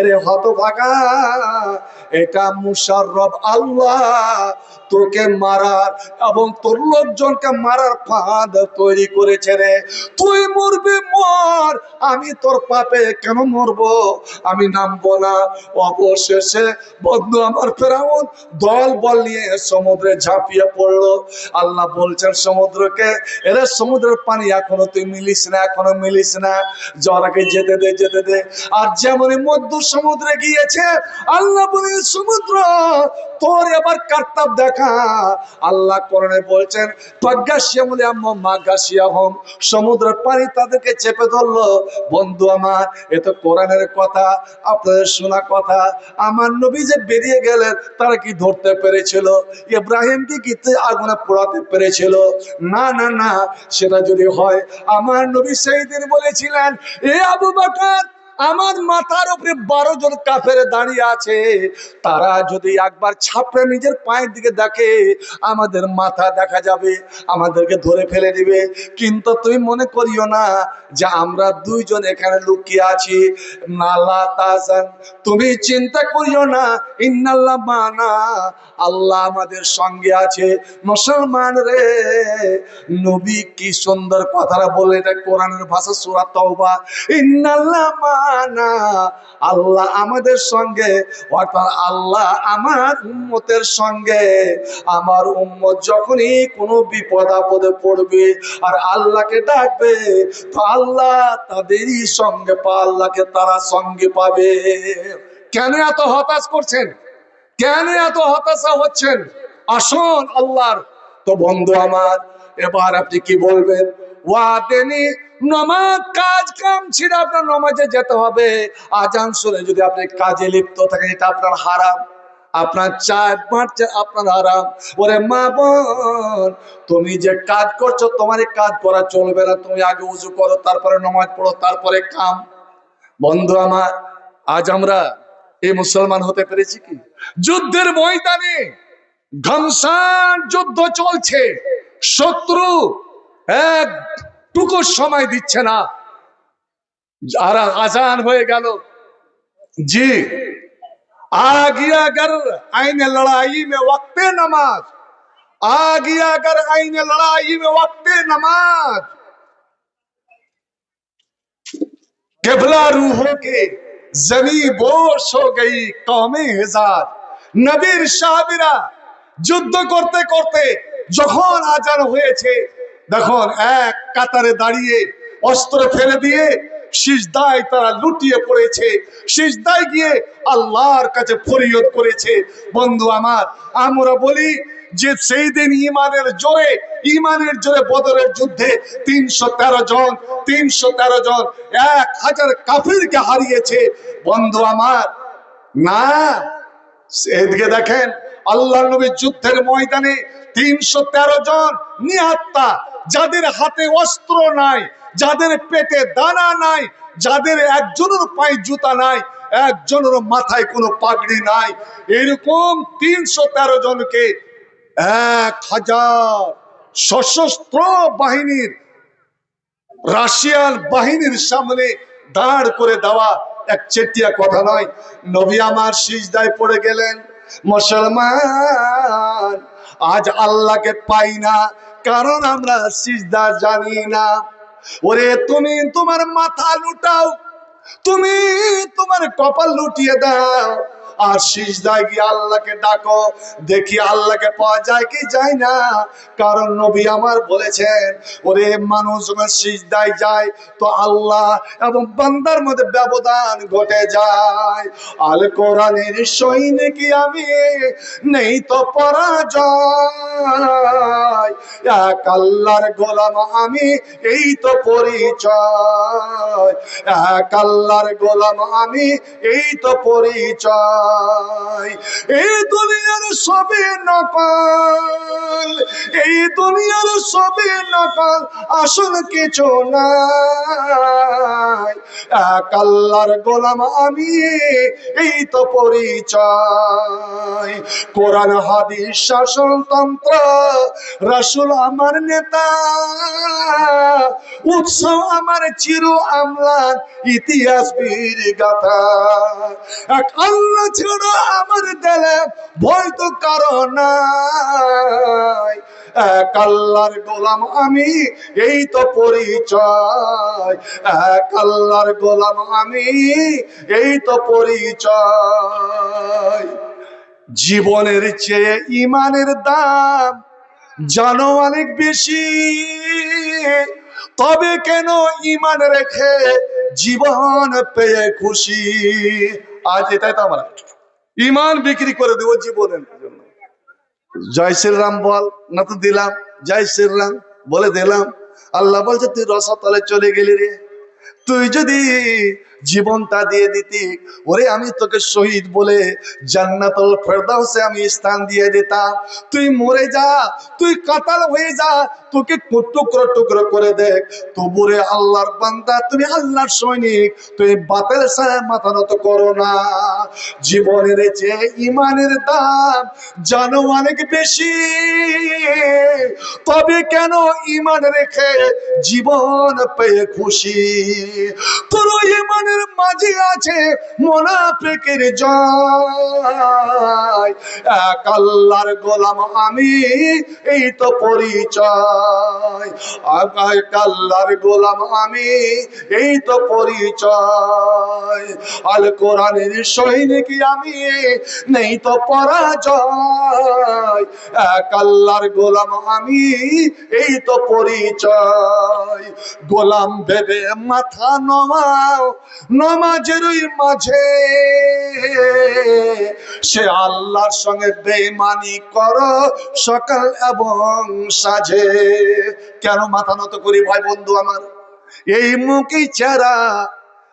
Speaker 2: রে হতভাগা, এটা মুসার রব আল্লাহ তোকে মারার এবং তোর লোকজনকে মারার ফাঁদ তৈরি করেছে রে। তুই মরবি মর, আমি তোর পাপে কেন মরবো? আমি নামবো না। অবশেষে বন্ধু আমার ফেরাউন দল বল নিয়ে সমুদ্রে ঝাঁপিয়ে পড়লো। আল্লাহ বলছেন সমুদ্রকে, এরা সমুদ্রের পানি এখনো তুই মিলিস না, এখনো মিলিস না, জরাকে যেতে দে, যেতে দে। আর যেমনই মধ্য সমুদ্রে গিয়েছে, আল্লাহ বলে সমুদ্র তোর এবার কার্তাব দেখা। আল্লাহ কোরআনে বলছেন সমুদ্রের পানি তাদেরকে চেপে ধরলো। বন্ধু আমার, এ তো কোরআনের কথা, আপনাদের শোনা কথা। আমার নবী যে বেরিয়ে গেলেন, তারা কি ধরতে পেরেছিল? ইব্রাহিমকে কি আগুনে পোড়াতে পেরেছিল? না না না, সেটা যদি হয়, আমার নবী সেই দিন বলেছিলেন, এ আবু বকর, আমার মাথার উপরে 12 জন কাফের দাঁড়িয়ে আছে, তারা যদি একবার ছাপড়ে নিজের পায়ের দিকে দেখে, আমাদের মাথা দেখা যাবে, আমাদেরকে ধরে ফেলে দিবে। কিন্তু তুমি মনে করিও না যে আমরা 2 জন এখানে লুকিয়ে আছি। নালা তাজান, তুমি চিন্তা করিও না, ইন্নাল্লাহ মানা, আল্লাহ আমাদের সঙ্গে আছে। মুসলমান রে, নবী কি সুন্দর কথাটা বলে, এটা কোরআনের ভাষা, সূরা তাওবা। ইন্নাল্লাহ মানা, আল্লাহ আমাদের সঙ্গে, অর্থাৎ আল্লাহ আমার উম্মতের সঙ্গে। আমার উম্মত যখনই কোনো বিপদ আপদে পড়বে আর আল্লাহকে ডাকবে, তো আল্লাহ তাদেরই সঙ্গে আল্লাহকে তারা সঙ্গে পাবে। কেন এত হতাশ করছেন? কেন এত হতাশা হচ্ছেন? আসুন আল্লাহর। তো বন্ধু আমার, এবার আপনি কি বলবেন? ওয়াদেনি নামাজ, কাজ কাম ছেড়ে আপনার নামাজে যেতে হবে। আজান শুনে যদি আপনি কাজে লিপ্ত থাকেন, এটা আপনার হারাম। আপনার চায় বাঁচছে, আপনার হারাম। ওরে মা বোন, তুমি যে কাজ করছো, তোমার এই কাজ করা চলবে না। তুমি আগে উজু করো, তারপরে নামাজ পড়ো, তারপরে কাম। বন্ধু আমার, আজ আমরা এই মুসলমান হতে পেরেছি কি? যুদ্ধের ময়দানে ঘমসান যুদ্ধ চলছে, শত্রু এক টুকু সময় দিচ্ছে না, আর আজান হয়ে গেল। জি, आ गया अगर आईने लड़ाई में वक्ते नमाज, आ गया अगर आईने लड़ाई में वक्ते नमाज, किबला रूहों के जमी बोश हो गई कौमे हजार। নবীর সাহাবীরা যুদ্ধ করতে করতে যখন আজান হয়েছে, দেখুন এক কাতারে দাঁড়িয়ে অস্ত্র ফেলে দিয়ে সিজদায় তারা লুটিয়ে পড়েছে, সিজদায় গিয়ে আল্লাহর কাছে ফরিয়াদ করেছে। বন্ধু আমার, আমরা বলি যে সেই দিন ইমানের জোরে বদরের যুদ্ধে 313 জন 1000 কাফিরকে হারিয়েছে। বন্ধু আমার, না, এদিকে দেখেন আল্লাহর নবী যুদ্ধের ময়দানে 313 জন নিহত্তা, যাদের হাতে অস্ত্র নাই, যাদের পেটে দানা নাই, যাদের একজনের পায়ে জুতা নাই, একজনের মাথায় কোনো পাগড়ি নাই, এরকম 313 জনকে 1000 সশস্ত্র বাহিনীর, রাশিয়ান বাহিনীর সামনে দাঁড় করে দেওয়া এক চেটিয়া কথা নয়। নবী আমার সিজদায় পড়ে গেলেন। মুসলমান আজ আল্লাহকে পাই না, কারণ আমরা সিজদা জানি না। ওরে তুমি তোমার মাথা লুটাও, তুমি তোমার কপাল লুটিয়ে দাও, আর সিজদায় গিয়ে আল্লাহকে ডাকো, দেখি আল্লাহকে পাওয়া যায় কি যায় না। কারণ নবী আমার বলেছেন, ওরে মানুষ যখন সিজদায় যায় তো আল্লাহ এবং বান্দার মধ্যে ব্যবধান ঘটে যায়। আল কোরআনের সৈনিক আমি, নেই তো পরাজয়, এক আল্লাহর গোলাম আমি, এই তো পরিচয়, এক আল্লাহর গোলাম আমি, এই তো পরিচয়। এই দুনিয়ার সবে নকল, এই দুনিয়ার সবে নকল, আসল কিছু নাই, এক আল্লাহর গোলাম আমি, এই তো পরিচয়। কোরআন হাদিস শাসনতন্ত্র, রাসূল আমার নেতা, উৎসব আমার চির আমলান, ইতিহাস বীর গাথা। এক আল্লাহ ছাড়া আমার দিলে ভয় তো কারো নাই, এক আল্লাহর গোলাম আমি, এই তো পরিচয়, এক আল্লাহর গোলাম আমি, এই তো পরিচয়। জীবনের চেয়ে ইমানের দাম জানো অনেক বেশি, তবে কেন ইমান রেখে জীবন পেয়ে খুশি। আজ এটাই তো আমার, ইমান বিক্রি করে দেবো জীবনের জন্য। জয় শ্রীরাম বল না, তো দিলাম জয় শ্রীরাম বলে দিলাম। আল্লাহ বলছে তুই রসাতলে চলে গেলি রে, তুই যদি জীবনটা দিয়ে দিতি, ওরে আমি তোকে শহীদ বলে জান্নাতুল ফেরদাউসে আমি স্থান দিয়ে দিতাম। তুই মরে যা, তুই কাতাল হয়ে যা, তোকে টুকরো টুকরো করে দেখ, তবু রে আল্লাহর বান্দা, তুমি আল্লাহর সৈনিক, তুই বাতের সাথে মাথা নত করো না। জীবনের চেয়ে ইমানের দাম জানো অনেক বেশি, তবে কেন ইমান রেখে জীবন পেয়ে খুশি। তোর ইমানের মাঝে আছে মুনাফিকের জয়, এক আল্লাহর গোলাম আমি, এই তো পরিচয়, এক আল্লাহর গোলাম আমি, এই তো পরিচয়। আল কোরআনের সৈনিক আমি, নেই তো পরাজয়, এক আল্লাহর গোলাম আমি, এই তো পরিচয়। গোলাম ভেবে মাথা নমাও নমাজের মাঝে, সে আল্লাহর সঙ্গে বেঈমানি করো সকাল এবং সাঁঝে। কেন মাথা নত করি ভাই বন্ধু আমার? এই মুখই চেহারা,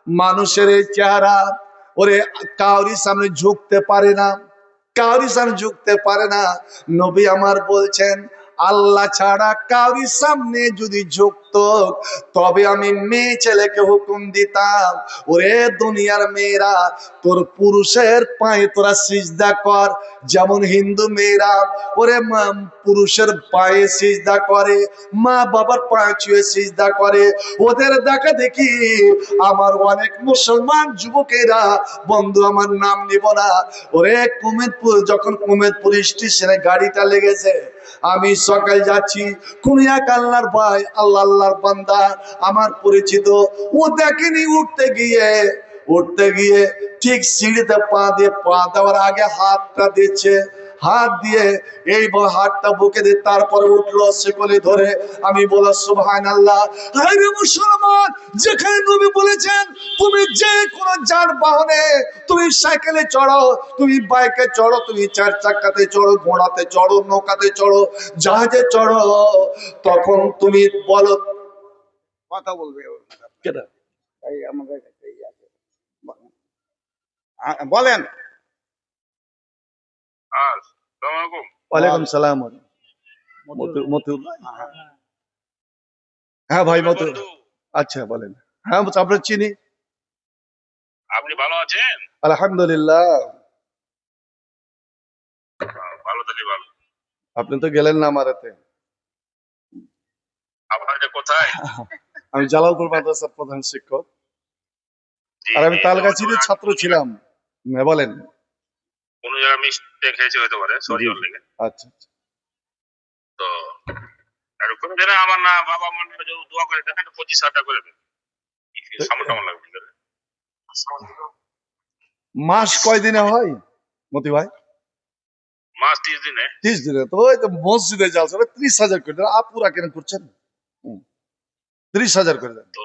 Speaker 2: মানুষের চেহারা, ওরে কাউরি সামনে ঝুঁকতে পারে না, কাউরি সামনে ঝুঁকতে পারে না। নবী আমার বলছেন, আল্লাহ ছাড়া কাউরির সামনে যদি ঝুঁকতো তবে আমি মেয়ে ছেলেকে হুকুম দিতাম, ওরে দুনিয়ার মেয়েরা, তোর পুরুষের পায়ে তোরা সিজদা কর। যেমন হিন্দু মেয়েরা ওরে পুরুষের পায়ে সিজদা করে, মা বাবার পায়ে ছুঁয়ে সিজদা করে, ওদের দেখা দেখি আমার অনেক মুসলমান যুবকেরা, বন্ধু আমার নাম নিব না, ওরে কুমেদপুর, যখন কুমেদপুর স্টেশনে গাড়িটা লেগেছে, আমি সকাল যাচ্ছি, কোন এক আল্লাহর ভাই, আল্লাহর বান্দা আমার পরিচিত, ও দেখেনি উঠতে গিয়ে ঠিক সিঁড়িতে পা দেওয়ার আগে হাতটা দিচ্ছে, হাত দিয়ে এই হাতটা বুকে দিয়ে তারপরে উঠলো শিকলি ধরে। আমি বলা সুবহানাল্লাহ। আরে মুসলমান, যেখানে নবী বলেছেন তুমি যে কোনো যানবাহনে, তুমি সাইকেলে চড়ো, তুমি বাইকে চড়ো, তুমি চার চাকাতে চড়ো, ঘোড়াতে চড়ো, নৌকাতে চড়ো, জাহাজে চড়ো, তখন তুমি বলো
Speaker 4: কথা বলবে
Speaker 2: কেটা
Speaker 4: এই আমাদের এই আছে। বলেন।
Speaker 2: ওয়ালাইকুম সালাম। মতিউল্লাহ, হ্যাঁ ভাই মতিউল্লাহ। আচ্ছা বলেন। হ্যাঁ আপনার চিনি।
Speaker 5: আপনি ভালো আছেন?
Speaker 2: আলহামদুলিল্লাহ।
Speaker 5: ভালো থাকি ভালো।
Speaker 2: আপনি তো গেলেন না আমার হাতে।
Speaker 5: আপনার এটা কোথায়?
Speaker 2: আমি জালালপুর মাদ্রাসার প্রধান শিক্ষক,
Speaker 5: জি,
Speaker 2: আর আমি
Speaker 5: জি,
Speaker 2: তালগাছির ছাত্র ছিলাম। হ্যাঁ, বলেন।
Speaker 5: কোন জায়গায় মিস্টেক হয়েছে হতে পারে, সরি
Speaker 2: জি।
Speaker 5: ওর লেগে।
Speaker 2: আচ্ছা আচ্ছা।
Speaker 5: তো আর কোন জায়গায় আমার না বাবা মা যদি দোয়া করে দেখেন 25,000 টাকা করে দেন। সামনে কেমন লাগবে ঠিক আছে?
Speaker 2: মাস কয় দিনে হয় মতি ভাই?
Speaker 5: মাস 30 দিনে।
Speaker 2: 30 দিনে। তো ওই তো মসজিদে যাচ্ছে 30,000 করে দেন। আপুরা কেন করছেন? 30,000 করে দেন।
Speaker 5: তো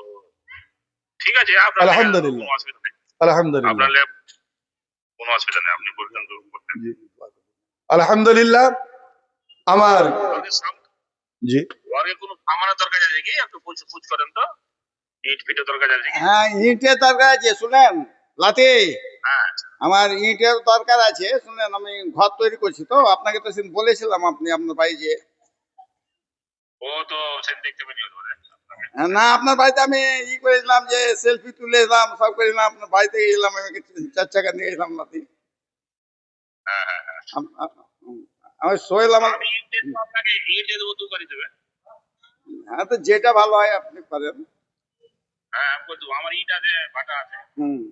Speaker 5: ঠিক আছে, আপনার
Speaker 2: আলহামদুলিল্লাহ।
Speaker 5: কোনো অসুবিধা নেই।
Speaker 2: আলহামদুলিল্লাহ।
Speaker 5: আপনার কোনো অসুবিধা নেই, আপনি বলতেন তো করতেন।
Speaker 2: জি। আলহামদুলিল্লাহ। আমার জি
Speaker 5: ওয়ারে কোনো সামানের দরকার আছে কি? একটু পুছ করেন তো। ইট ফিটের দরকার আছে কি?
Speaker 4: হ্যাঁ, ইটের দরকার আছে, শুনেন লাতি,
Speaker 5: হ্যাঁ।
Speaker 4: আমার ইটের দরকার আছে, শুনেন। আমি ঘর তৈরি করছি, তো আপনাকে তো সেদিন বলেছিলাম, আপনি আপনার বাড়ি যে
Speaker 5: ও তো সেদিন দেখতে পেনি হতে পারে।
Speaker 4: না, আপনার বাড়িতে আমি করেছিলাম, যে সেলফি তুলে এলাম, সব করেছিলাম, আপনার বাড়িতে গেছিলাম, আমি 4 চাকা নিয়ে গেলাম লাতি।
Speaker 5: হ্যাঁ হ্যাঁ হ্যাঁ।
Speaker 4: আমি সোহেল আমার।
Speaker 5: আমি ইট দিয়ে আপনাকে ইট দিয়ে দেবো, 2 করে দেবে।
Speaker 4: হ্যাঁ, তো যেটা ভালো হয় আপনি করেন।
Speaker 5: হ্যাঁ আমি করে দেবো, আমার ইট আছে, ভাটা আছে,
Speaker 4: হুম।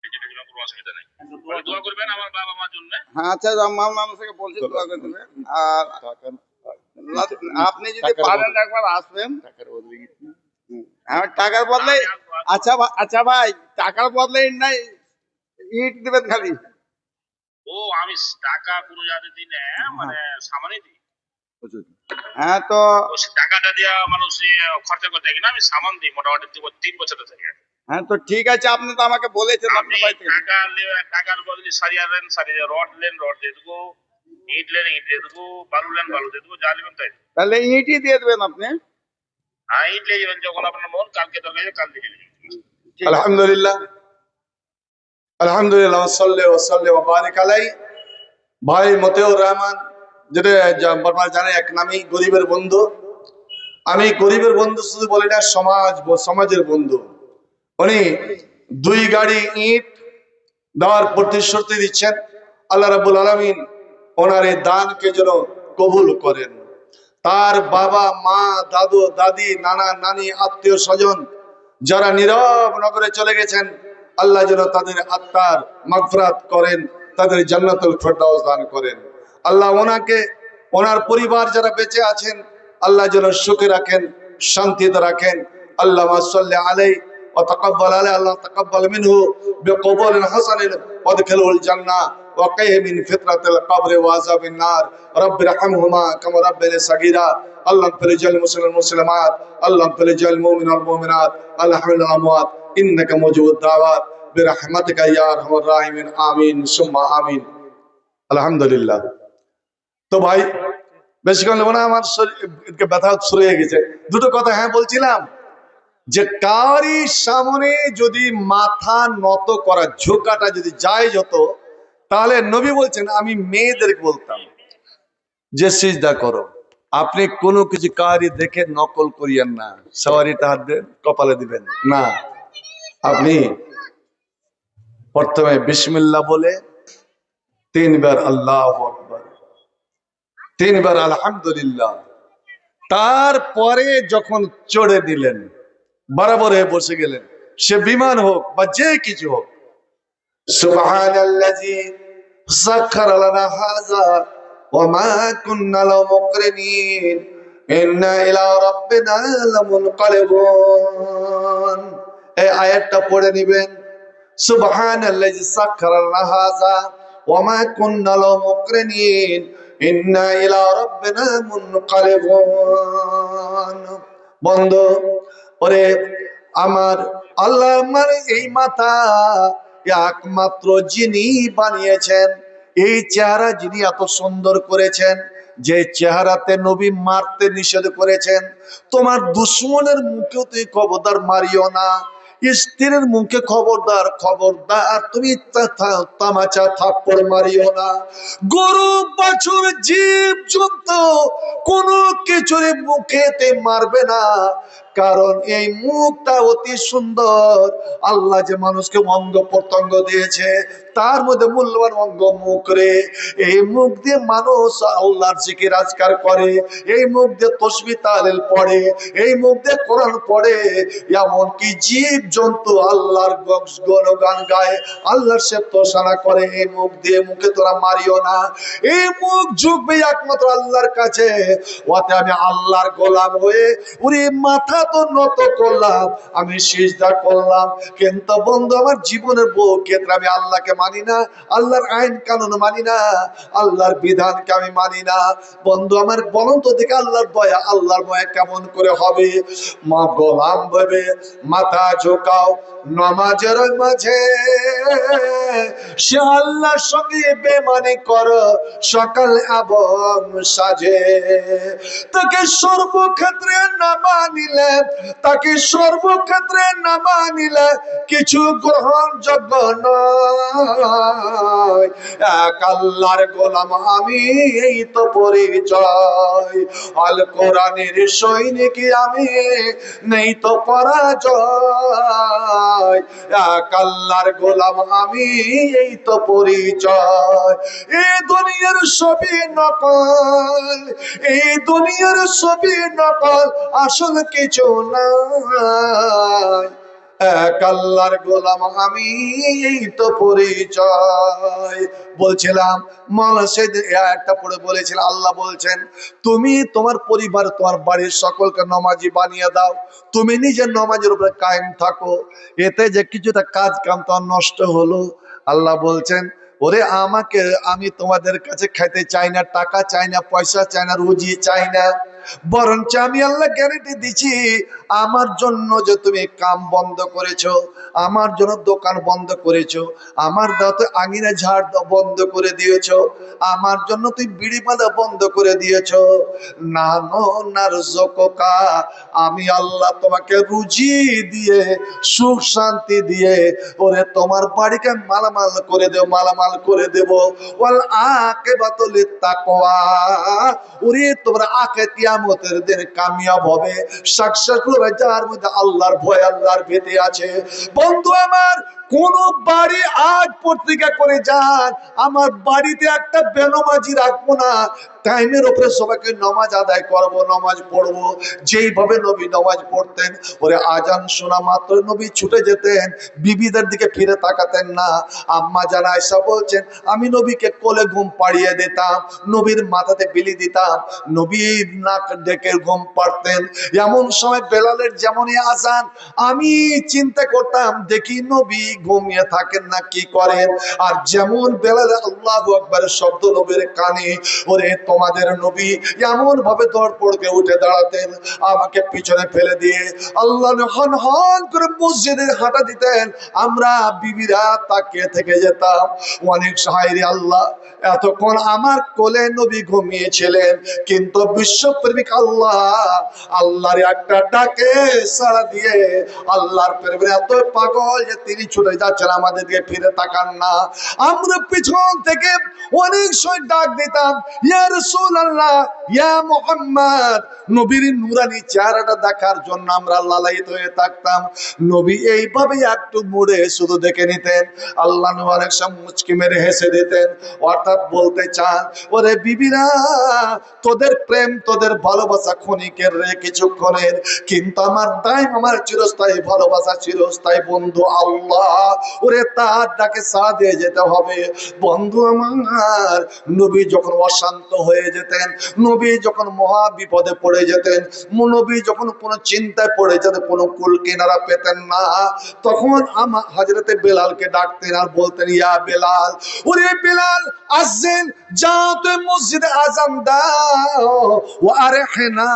Speaker 5: এটার জন্য কোনো অসুবিধা নেই। দোয়া করবেন আমার বাবা মার জন্য।
Speaker 4: হ্যাঁ, আচ্ছা, আমার মানুষকে বলছি দোয়া করে দেবেন। আর আপনি যদি
Speaker 2: টাকার
Speaker 4: পারেন
Speaker 2: বদলে-
Speaker 4: একবার আসবেন।
Speaker 2: টাকার বদলে ইট না।
Speaker 4: হ্যাঁ, টাকার বদলে।
Speaker 5: আমি আসবো, আসবো।
Speaker 4: আচ্ছা আচ্ছা ভাই, টাকার বদলে ইট নাই, ইট দিবেন খালি।
Speaker 5: ও আমি টাকা কোনো জায়গাতে দিই না, মানে সামানে দিই।
Speaker 4: হ্যাঁ, তো
Speaker 5: ও সে টাকাটা দিয়া মানুষ খরচা করতে কিনা আমি সামান দিই, মোটামুটি 3 বছরের থেকে।
Speaker 4: হ্যাঁ, তো ঠিক আছে, আপনি তো আমাকে বলেছেন
Speaker 5: আপনি
Speaker 4: আপনার বাড়ি থেকে।
Speaker 5: টাকার বদলে সারিয়ে দেন, সারিয়ে রড লেন, রড দিয়ে দেবো, ইট লেন, ইট দিয়ে দেবো, বালু লেন, বালু দিয়ে দেবো, যা নেবেন তাই।
Speaker 4: তাহলে ইটই দিয়ে দেবেন আপনি।
Speaker 5: হ্যাঁ ইট নিয়ে যাবেন যখন আপনার মন, কালকে দরকার আছে কাল দিয়ে যাবেন।
Speaker 4: ঠিক আছে।
Speaker 2: আলহামদুলিল্লাহ। আলহামদুলিল্লাহ। সাল্লি ওয়া সাল্লি ওয়া বারিক আলাই। ভাই মতিউর রহমান, যেটা বর্মার জানে এক নামই গরিবের বন্ধু। আমি গরিবের বন্ধু শুধু বলি না, সমাজের বন্ধু। উনি 2 গাড়ি ইট দেওয়ার প্রতিশ্রুতি দিচ্ছেন। আল্লাহ রাব্বুল আলামিন ওনার এই দানকে যেন কবুল করেন। তার বাবা মা, দাদু দাদি, নানা নানি, আত্মীয় স্বজন যারা নীরব নগরে চলে গেছেন, আল্লাহ যেন তাদের আত্মার মাগফিরাত করেন, তাদের জান্নাতুল ফেরদাউস দান করেন। আল্লাহ ওনাকে, ওনার পরিবার যারা বেঁচে আছেন, আল্লাহ যেন সুখে রাখেন, শান্তিতে রাখেন। আল্লাহুম্মা সাল্লি আলাইহি ওয়া তাকাব্বাল আলাইহি, আল্লাহ তাকাব্বাল মিনহু বিকবুলিন হাসানিন ওয়াদখিলহুল জান্নাহ ওয়া কাইহি মিন ফিতনাতিল কবরি ওয়া আযাবিন নার। রাব্বির হামহুমা কামা রাব্বায়ানি সাগীরা। আল্লাহ ফিরজাল মুসলিমিন মুসলিমাত, আল্লাহ ফিরজাল মুমিনাল মুমিনাত, আলহামদুলিল্লাহ আমওয়াত ইন্নাকা মুজিবুদ দাওয়াত বিরহমাতিকা ইয়া আরহামার রাহিমিন। আমিন সুম্মা আমিন। আলহামদুলিল্লাহ। তো ভাই বেশিক্ষণ নেব না, আমার শরীর ব্যথা শুরু হয়ে গেছে। দুটো কথা হ্যাঁ বলছিলাম, যে কারি সামনে যদি মাথা নত করা, ঝোঁকাটা যদি যায় যত, তাহলে নবী বলছেন আমি মেয়েদেরকে বলতাম যে সিজদা করো। আপনি কোনো কিছু কারি দেখে নকল করিয়েন না, সওয়ারিটা হাত দিয়ে কপালে দিবেন না। আপনি প্রথমে বিসমিল্লাহ বলে 3 বার আল্লাহু আকবার, 3 বার আলহামদুলিল্লাহ, তারপরে যখন চড়ে দিলেন, বরাবর হয়ে বসে গেলেন, সে বিমান হোক বা যে কিছু হোক, সুবহানাল্লাযী সাখখারা লানা হাযা ওয়া মা কুন্না লাহু মুকরিনিন ইন্না ইলা রাব্বিনা লামুনকালিবুন। এই আয়াতটা পড়ে নেবেন, সুবহানাল্লাযী সাখখারা লানা হাযা ওয়া মা কুন্না লাহু মুকরিনিন ইন্না ইলা রাব্বিনা মুনকালিবুন। বন্ধু, ওরে আমার আল্লাহ, আমার এই মাথা একমাত্র যিনি বানিয়েছেন, এই চেহারা যিনি এত সুন্দর করেছেন, যে চেহারাতে নবী মারতে নিষেধ করেছেন, তোমার দুশ্মনের মুখেও তুই খবরদার মারিও না, স্ত্রীর মুখে খবরদার খবরদার তুমি তামাচা থাপ্পড় মারিও না, গরু বাছুর জীব জন্তু কোনো কিছুর মুখেতে মারবে না, কারণ এই মুখটা অতি সুন্দর। আল্লাহ যে মানুষকে অঙ্গ প্রত্যঙ্গ দিয়েছে, তার মধ্যে মূল্যবান অঙ্গ মুখ রে। এই মুখ দিয়ে মানুষ আল্লাহর জিকির আজকার করে, এই মুখ দিয়ে তাসবিহ তাহলিল পড়ে, এই মুখ দিয়ে কোরআন পড়ে, এমনকি জীব জন্তু আল্লাহর গুণগান গায়, আল্লাহর সে প্রশংসা করে। এই মুখ দিয়ে, মুখে তোরা মারিও না, এই মুখ ঝুঁকবে একমাত্র আল্লাহর কাছে। ওতে আমি আল্লাহর গোলাম হয়ে ওরে মাথা তো নত করলাম, আমি সিজদা করলাম, কিন্তু বন্ধু আমার জীবনের বহু ক্ষেত্রে আমি আল্লাহকে মানি না, আল্লাহর আইন কানুন মানি না, আল্লাহর বিধানকে আমি মানি না। বন্ধু আমার, বলুন তো দেখে আল্লাহর দয়া, আল্লাহর ভয় কেমন করে হবে? মা গোলাম ভেবে মাথা ঝোঁকাও নামাজের মাঝে, সে আল্লাহর সঙ্গে বেমানি কর সকাল এবং সাজে। তাকে সর্বক্ষেত্রে না মানিলে, তাকে সর্বক্ষেত্রে না মানিলে কিছু গ্রহণযোগ্য নয়। এক আল্লাহর গোলাম আমি, এই তো পরিচয়, আল কোরআনের সৈনিক আমি, নেই তো পরাজয়। এক আল্লাহর গোলাম আমি, এই তো পরিচয়। এই দুনিয়ার সবই নকল, এই দুনিয়ার সবই নকল, আসল কিছু নাই। এক আল্লাহর গোলাম আমি, এই তো পরিচয়। বলছিলাম মাওলানা সাইদ একটা পড়ে বলেছিল, আল্লাহ বলছেন তুমি তোমার পরিবার, তোমার বাড়ির সকলকে নামাজি বানিয়ে দাও, তুমি নিজের নামাজের উপরে কায়েম থাকো, এতে যে কিছুটা কাজ কাম তোমার নষ্ট হলো। আল্লাহ বলছেন ওরে আমাকে, আমি তোমাদের কাছে খাইতে চাই না, টাকা চাই না, পয়সা চাই না, রুজি চাই না, বরঞ্চ আমি আল্লাহ গ্যারান্টি দিচ্ছি, আমার জন্য যে তুমি কাম বন্ধ করেছো, আমার জন্য দোকান বন্ধ করেছো, আমার দাঁতে আঙিনা ঝাড় বন্ধ করে দিয়েছো, আমার জন্য তুই বিড়ি বাঁধা বন্ধ করে দিয়েছো, না নারজুকা, আমি আল্লাহ তোমাকে রুজি দিয়ে, সুখ শান্তি দিয়ে, ওরে তোমার বাড়িকে মালামাল করে দেব, মালামাল করে দেব। ওয়াল আকিবাতু লিত্তাকওয়া, ওরে তোমরা আখিরাত কিয়ামতের দিন কামিয়াব হবে, সাকসেসফুল হবে যার মধ্যে আল্লাহর ভয়, আল্লাহর ভীতি আছে। বন্ধু আমার, কোন বাড়ি আজ পত্রিকা করে যান, আমার বাড়িতে একটা বেনামাজি রাখবো না, টাইমের উপরে সবাইকে নামাজ আদায় করবো, নামাজ পড়বো যেইভাবে নবী নামাজ পড়তেন। ওরে আজান শোনা মাত্র নবী ছুটে যেতেন, বিবিদের দিকে ফিরে তাকাতেন না। আম্মা জানা আয়েশা বলছেন আমি নবীকে কোলে ঘুম পাড়িয়ে দিতাম, নবীর মাথাতে বিলি দিতাম, নবীর নাক ডেকে ঘুম পাড়তেন। এমন সময় বেলালের যেমনই আজান, আমি চিন্তা করতাম দেখি নবী ঘুমিয়ে থাকেন না কি করেন। আর যেমন বেলালে আল্লাহু আকবারের শব্দ নবীর কানে, ওরে তোমাদের নবী এমন ভাবে দৌড় পড়কে উঠে দাঁড়াতেন, আমাকে পিছনে ফেলে দিয়ে আল্লাহ হন হন করে মসজিদের হাঁটা দিতেন, আমরা বিবিরা তাকিয়ে থেকে যেতাম। অনেক সাহায্য আল্লাহ, এতক্ষণ আমার কোলে নবী ঘুমিয়েছিলেন, কিন্তু বিশ্বপ্রেমিক আল্লাহ, আল্লাহর একটা ডাকে সাড়া দিয়ে আল্লাহর প্রেমে এত পাগল যে তিনি ছুটে ছুটে যাচ্ছেন, আমাদের দিকে ফিরে তাকান না। আমরা পিছন থেকে অনেক সময় ডাক দিতাম, ইয়া রাসূলুল্লাহ, ইয়া মুহাম্মদ। নবীর নূরানি চেহারাটা দেখার জন্য আমরা লালায়িত হয়ে থাকতাম। নবী এইভাবে একটু মুড়ে শুধু দেখে নিতেন। আল্লাহ নবী অনেক সময় মুচকি মেরে হেসে দিতেন। অর্থাৎ বলতে চান, ওরে বিবিরা, তোদের প্রেম তোদের ভালোবাসা ক্ষণিকের রে, কিছুক্ষণের, কিন্তু আমার টাইম, আমার চিরস্থায়ী ভালোবাসা, চিরস্থায়ী বন্ধু আল্লাহ। ওরে তার ডাকে সাড়া দিয়ে যেতে হবে। বন্ধু আমার, নবী যখন অশান্ত হয়ে যেতেন, নবী যখন মহা বিপদে পড়ে যেতেন, নবী যখন কোনো চিন্তায় পড়ে যেতেন, কোনো কুল কিনারা পেতেন না, তখন আমার হযরতে বেলালকে ডাকতেন আর বলতেন, ইয়া বেলাল, ওরে বেলাল, আযিন, যাও তুই মসজিদে আযান দাও, ও আরহিনা,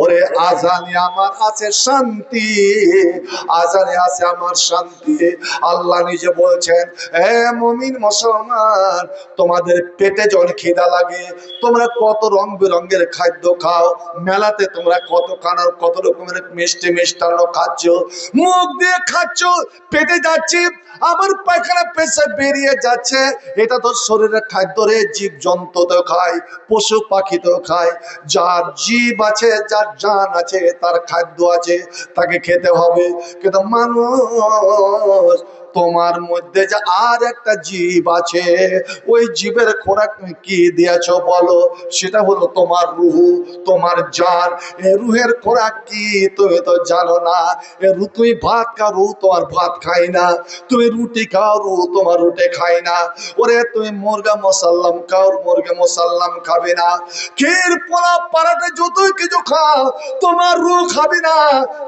Speaker 2: ওরে আজানে আমার আছে শান্তি, আজানে আছে আমার শান্তি। আল্লাহ নিজে বলছেন, এ মুমিন মুসলমান, তোমাদের পেটে যখন খিদা লাগে, তোমরা কত রং বেরঙের খাদ্য খাও, মেলাতে তোমরা কত রকমের মিষ্টি মিষ্টান্ন খাচ্ছ, মুখ দিয়ে খাচ্ছ, পেটে যাচ্ছে, আমার পায়খানা পেশাব বেরিয়ে যাচ্ছে, এটা তো শরীরের খাদ্য রে। জীব জন্তু তো খায়, পশু পাখি তো খায়, যার জীব আছে, যার জান আছে, তার খাদ্য আছে, তাকে খেতে হবে। কিন্তু মানুষ, তোমার মধ্যে যে আর একটা জীব আছে, ওই জীবের খোরাক তুমি কি দিয়েছো বলো? সেটা হলো তোমার রুহু, তোমার জান। এই রুহের খোরাক কি তুমি তো জানো না। তুমি ভাত খাও, রুহ তোমার ভাত খাই না। তুমি রুটি খাও, রুহ তোমার রুটি খাই না। ওরে তুমি মুরগা মুসাল্লাম খাও, মুরগা মুসাল্লাম খাবে না। ক্ষীর পোলাও পারাটা যতই কিছু খাও, তোমার রুহ খাবে না,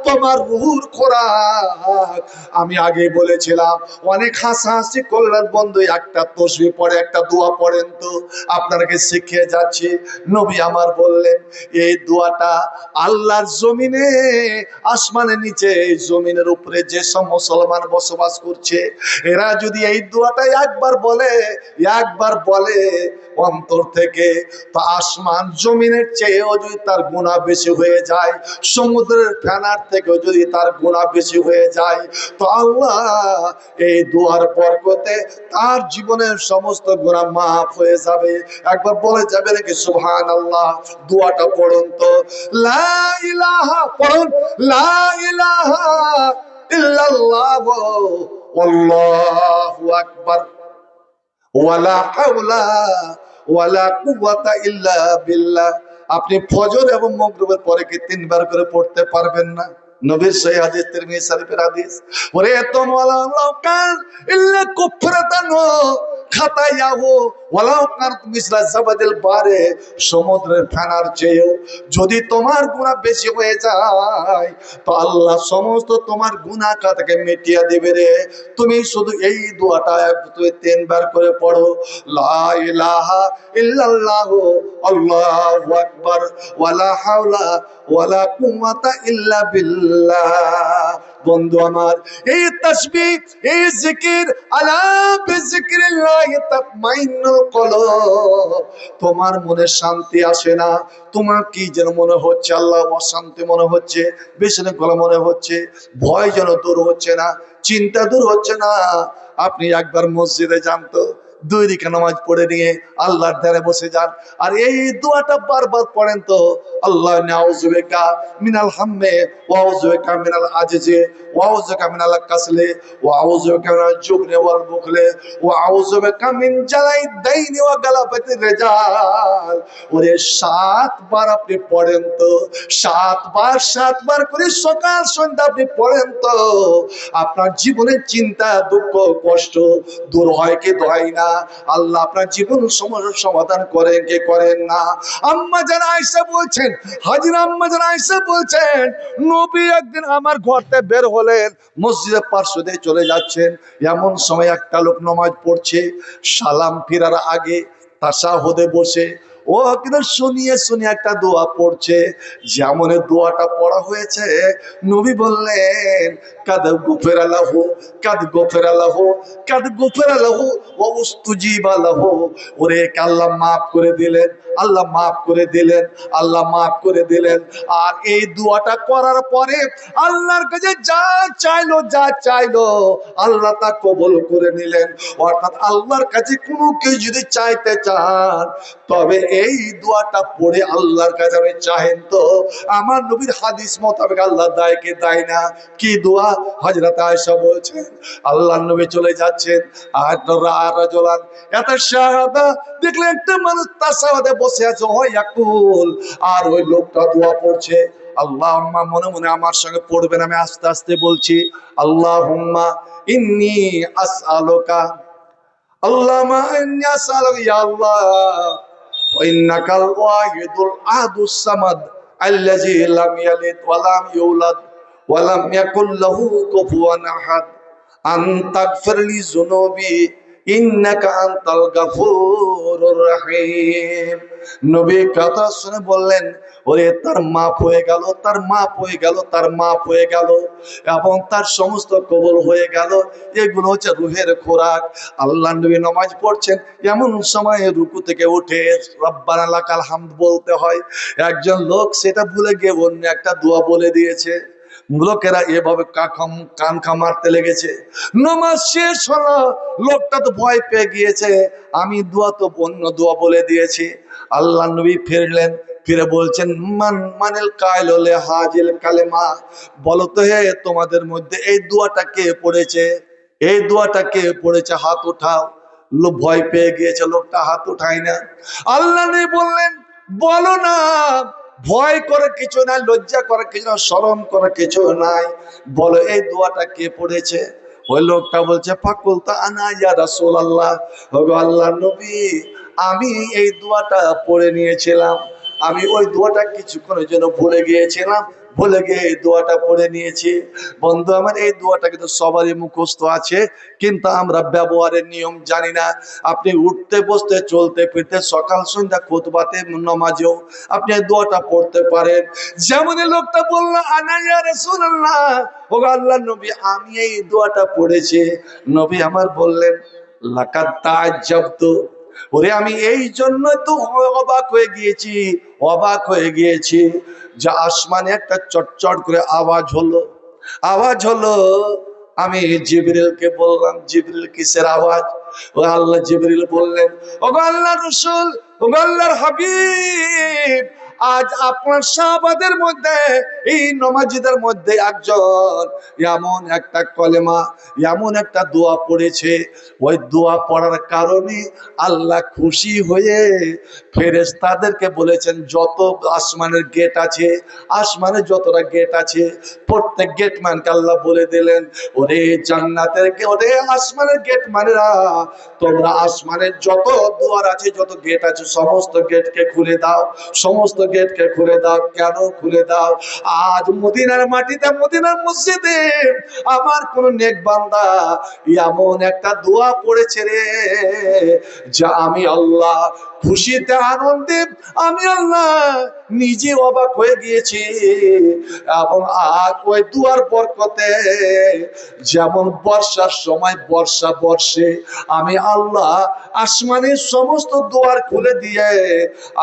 Speaker 2: তোমার রুহুর খোরাক। আমি আগে বলেছিলাম, অনেক হাসাহাসি করলেন বন্ধু, একটা তসবিহ পড়ে, একটা দোয়া পড়েন তো, আপনাকে শিখিয়ে যাচ্ছি। নবী আমার বললেন, এই দোয়াটা আল্লাহর জমিনে, আসমানের নিচে, এই জমিনের উপরে যে সব মুসলমান বসবাস করছে, এরা যদি এই দোয়াটা একবার বলে অন্তর থেকে, তো আসমান জমিনের চেয়েও যদি তার গুনাহ বেশি হয়ে যায়, সমুদ্রের ফেনার থেকেও যদি তার গুনাহ বেশি হয়ে যায়, তো আল্লাহ এই দোয়ার বরকতে তার জীবনের সমস্ত গুনাহ মাফ হয়ে যাবে। একবার বলে যাবে নাকি সুবহানাল্লাহ? দোয়াটা পড়ুন তো, লা ইলাহা, পড়ুন, লা ইলাহা ইল্লাল্লাহ আল্লাহু আকবার, ওয়ালা হাওলা ওয়ালা কুওয়াতা ইল্লা বিল্লাহ। আপনি ফজর এবং মাগরিবের পরে কি 3 বার করে পড়তে পারবেন না? নবীর সহিহ হাদিস, তিরমিজি শরীফের হাদিস। ওরে তোমরা লাউকান ইল্লা কুফরাতান খাতায়াহু ওয়ালাউ কানাত মিসলা জাবাদিল বারে, সমুদ্রের ফেনার চেয়েও যদি তোমার গুনাহ বেশি হয়ে যায়, তো আল্লাহ সমস্ত তোমার গুনাহ খাতাকে মিটিয়ে দেবে রে। তুমি শুধু এই দোয়াটা 3 বার করে পড়ো, লা ইলাহা ইল্লাল্লাহু আল্লাহু আকবার, ওয়ালা হাওলা ওয়ালা কুওয়াতা ইল্লা বিল্লাহ। বন্ধু আমার, এই তাসবিহ, এই জিকির, আলা বিযিকরিল্লাহি তাতমাইন্নুল কুলুব, তোমার মনে শান্তি আসে না? তোমার কি যেন মনে হচ্ছে? আল্লাহ অশান্তি মনে হচ্ছে, বিশৃঙ্খলা মনে হচ্ছে, ভয় যেন দূর হচ্ছে না, চিন্তা দূর হচ্ছে না? আপনি একবার মসজিদে যান তো, 2 রাকাত নামাজ পড়ে নিয়ে আল্লাহর ধারে বসে যান, আর এই দোয়াটা বারবার পড়েন তো, আল্লাহ নাউযুবিকা মিনাল হাম্মে ওয়া আউযুবিকা মিনাল আজজি ওয়া আউযুবিকা মিনাল কাসলি ওয়া আউযুবিকা মিনাল জুবনি ওয়াল বুখলি ওয়া আউযুবিকা মিন জালাইদ দাইনি ওয়া গালাবাতির রিজাল। ওরে 7 বার আপনি পড়েন তো, 7 বার করে সকাল সন্ধ্যা আপনি পড়েন তো, আপনার জীবনের চিন্তা, দুঃখ, কষ্ট দূর হয় কি হয় না? আল্লাহ আপনার জীবন সমস্যার সমাধান করেন কি করেন না? আম্মা জান আয়েশা বলছেন, হাজরা আম্মা জান আয়েশা বলছেন, নবী একদিন আমার ঘর থেকে বের হলেন, মসজিদের পার্শ্ব দিয়ে চলে যাচ্ছেন, এমন সময় একটা লোক নামাজ পড়ছে, সালাম ফিরার আগে তাশাহুদে বসে ও কিন্তু শুনিয়ে শুনিয়ে একটা দোয়া পড়ছে। যেমন দোয়াটা পড়া হয়েছে, নবী বললেন কাদ গুফিরা লাহু, কাদ গুফিরা লাহু, কাদ গুফিরা লাহু ওয়া উস্তুজিবা লাহু। ওরে আল্লাহ মাফ করে দিলেন, আল্লাহ মাফ করে দিলেন, আল্লাহ মাফ করে দিলেন। আর এই দোয়াটা করার পরে আল্লাহর কাছে যা চাইলো আল্লাহ তা কবুল করে নিলেন। অর্থাৎ আল্লাহর কাছে কোনো কেউ যদি চাইতে চান, তবে এই দোয়াটা পড়ে আল্লাহর কাছে আমি চাহেন তো আমার নবীর হাদিস মোতাবেক আল্লাহ দেয় কি দেয় না? কি দোয়া? হযরত আয়েশা বলছেন আল্লাহর নবী চলে যাচ্ছেন, আর রাজুলান ইয়াতাশাহাদা, দেখলেন একটা মানুষ তার সাথে বসে আছে, হয় ইয়াকুল, আর ওই লোকটা দোয়া পড়ছে। আল্লাহুম্মা, মনে মনে আমার সঙ্গে পড়বেন, আমি আস্তে আস্তে বলছি। আল্লাহুম্মা ইন্নী আসআলুকা, আল্লাহুম্মা ইন্নী আসআলুকা, ইয়া আল্লাহ, ওয়া ইন্নাকাল ওয়াহিদুল আহাদুস সামাদ আল্লাযী লাম ইয়ালিদ ওয়া লাম ইউলাদ ওয়া লাম ইয়াকুল লাহু কুফুয়ান আহাদ, আন তাগফিরলি যুনুবি ইন্নাকা আনতাল গাফুরুর রহিম। নবী কথা শুনে বললেন, ওরে তার মাফ হয়ে গেল, তার মাফ হয়ে গেল, তার মাফ হয়ে গেল, এবং তার সমস্ত কবুল হয়ে গেল। এগুলো হচ্ছে রুহের খোরাক। আল্লাহ নবী নামাজ পড়ছেন, এমন সময় রুকু থেকে উঠে রব্বানা লাকাল হামদ বলতে হয়। একজন লোক সেটা ভুলে গিয়ে অন্য একটা দোয়া বলে দিয়েছে। লোকেরা এভাবে কান মারতে লেগেছে। নামাজ শেষ হলো, লোকটা তো ভয় পেয়ে গিয়েছে, আমি দোয়া তো অন্য দোয়া বলে দিয়েছি। আল্লাহ নবী ফিরলেন, ফিরে বলছেন মানিল কায়লে হাজিল কালেমা, বলো তো হে তোমাদের মধ্যে এই দোয়াটা কে পড়েছে? এই দোয়াটা কে পড়েছে? হাত উঠাও। লোক ভয় পেয়ে গিয়েছে, লোকটা হাত উঠায় না। আল্লাহ নবী বললেন বলো না, ভয় করে কিছু নাই, লজ্জা করে কিছু না, শরম করে কিছু নাই, বলো এই দোয়াটা কে পড়েছে? ওই লোকটা বলছে ফাকুলতা আনা ইয়া রাসূলুল্লাহ, ওগো আল্লাহর নবী, আমি এই দোয়াটা পড়ে নিয়েছিলাম। আমি ওই দোয়াটা কিছুক্ষণের জন্য ভুলে গিয়েছিলাম, ভুলে গিয়ে এই দোয়াটা পড়ে নিয়েছি। বন্ধু আমার, এই দোয়াটা কিন্তু সবারই মুখস্থ আছে, কিন্তু আমরা ব্যবহারের নিয়ম জানি না। আপনি উঠতে বসতে চলতে ফিরতে সকাল সন্ধ্যা খুতবাতে নামাজেও আপনি এই দোয়াটা পড়তে পারেন। যেমন এই লোকটা বলল আনা ইয়া রাসূলুল্লাহ, ও আল্লাহর নবী, আমি এই দোয়াটা পড়েছি। নবী আমার বললেন লাকাদ তাআজ্জাবতু, ওরে আমি এই জন্য তো অবাক হয়ে গিয়েছি, অবাক হয়ে গিয়েছি যে আসমানে একটা চটচট করে আওয়াজ হলো, আওয়াজ হলো। আমি জিবরিলকে বললাম, জিবরিল কিসের আওয়াজ? ও আল্লাহ, জিবরিল বললেন ও আল্লাহর রাসূল, ও আল্লাহর হাবিব, আজ আপনার সাহাবাদের মধ্যে, এই নমাজীদের মধ্যে একজন এমন একটা কলেমা, এমন একটা দোয়া পড়েছে, ওই দোয়া পড়ার কারণে আল্লাহ খুশি হয়ে ফেরেশতাদেরকে বলেছেন যত আসমানের গেট আছে, আসমানের যতটা গেট আছে, প্রত্যেক গেটম্যানকে আল্লাহ বলে দিলেন, ওরে জান্নাতের ওরে আসমানের গেট মানেরা, তোমরা আসমানের যত দুয়ার আছে, যত গেট আছে, সমস্ত গেটকে খুলে দাও, সমস্ত গেটকে খুলে দাও। কেন খুলে দাও? আজ মদিনার মাটিতে, মদিনার মসজিদে আমার কোন নেক বান্দা এমন একটা দোয়া পড়েছে রে, যা আমি আল্লাহ খুশিতে আনন্দে, আমি আল্লাহ নিজে অবাক হয়ে গিয়েছি। এবং আর ওই দুয়ার বরকতে, যেমন বর্ষার সময় বর্ষা বর্ষে, আমি আল্লাহ আসমানের সমস্ত দুয়ার খুলে দিয়ে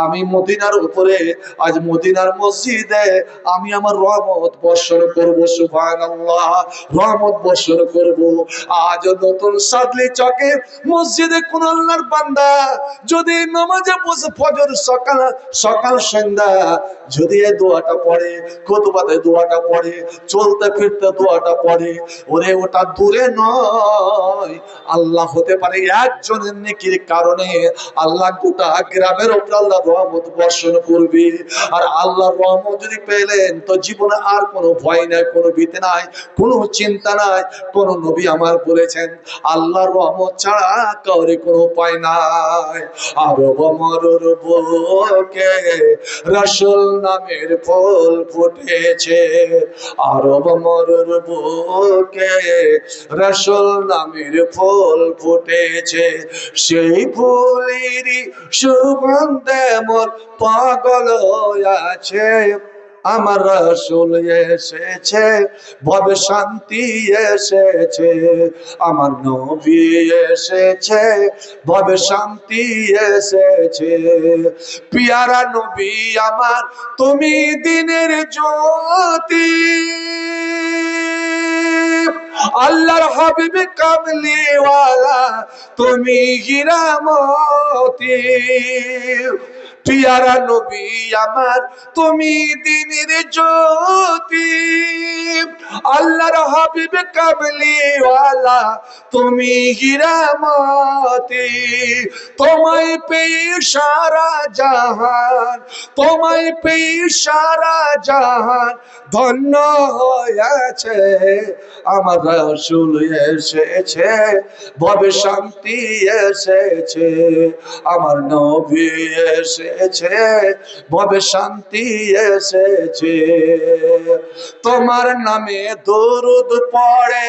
Speaker 2: আমি মদিনার উপরে, আজ মদিনার মসজিদে আমি আমার রহমত বর্ষণ করব। সুবহানাল্লাহ, রহমত বর্ষণ করব। আজ নতুন সাদলি চকে মসজিদে কোন আল্লাহর বান্দা যদি নামাজে বসে ফজর সকাল সকাল সন্ধ্যা যদি এই দোয়াটা পড়ে, খুতবাতে দোয়াটা পড়ে, চলতে ফিরতে দোয়াটা পড়ে, ওরে ওটা দূরে নয়, আল্লাহ হতে পারে একজনের নেকির কারণে আল্লাহ গোটা গ্রামের উপর আল্লাহ রহমত বর্ষণ করবে। আর আল্লাহর রহমত যদি পেলেন তো জীবনে আর কোনো ভয় নাই, কোনো ভীতি নাই, কোনো চিন্তা নাই। কোন নবী আমার বলেছেন আল্লাহর রহমত ছাড়া কাউরে কোনো উপায় নাই। আর মরুর বুকে রসুল নামের ফুল ফুটেছে, আরব মরুর বুকে রসুল নামের ফুল ফুটেছে। সেই ফুলেরই সুগন্ধে মোর পাগল আছে। আমার রসুল এসেছে, ভবে শান্তি এসেছে। আমার নবী এসেছে, ভবে শান্তি এসেছে। পিয়ারা নবী আমার, তুমি দিনের জ্যোতি। আল্লাহর হাবিব কামলিওয়ালা, তুমি হীরামতি। পিয়ারা নবী আমার, তুমি দিনের জ্যোতি। আল্লাহর হাবিব কামলিওয়ালা, তুমি হীরামতি। তোমায় পেয়ে সারা জাহান, তোমায় পেয়ে সারা জাহান ধন্য হয়েছে। আমার রাসূল এসেছে, ভবে শান্তি এসেছে। আমার নবী এসেছে, ভবে শান্তি এসেছে। তোমার নামে দরুদ পড়ে,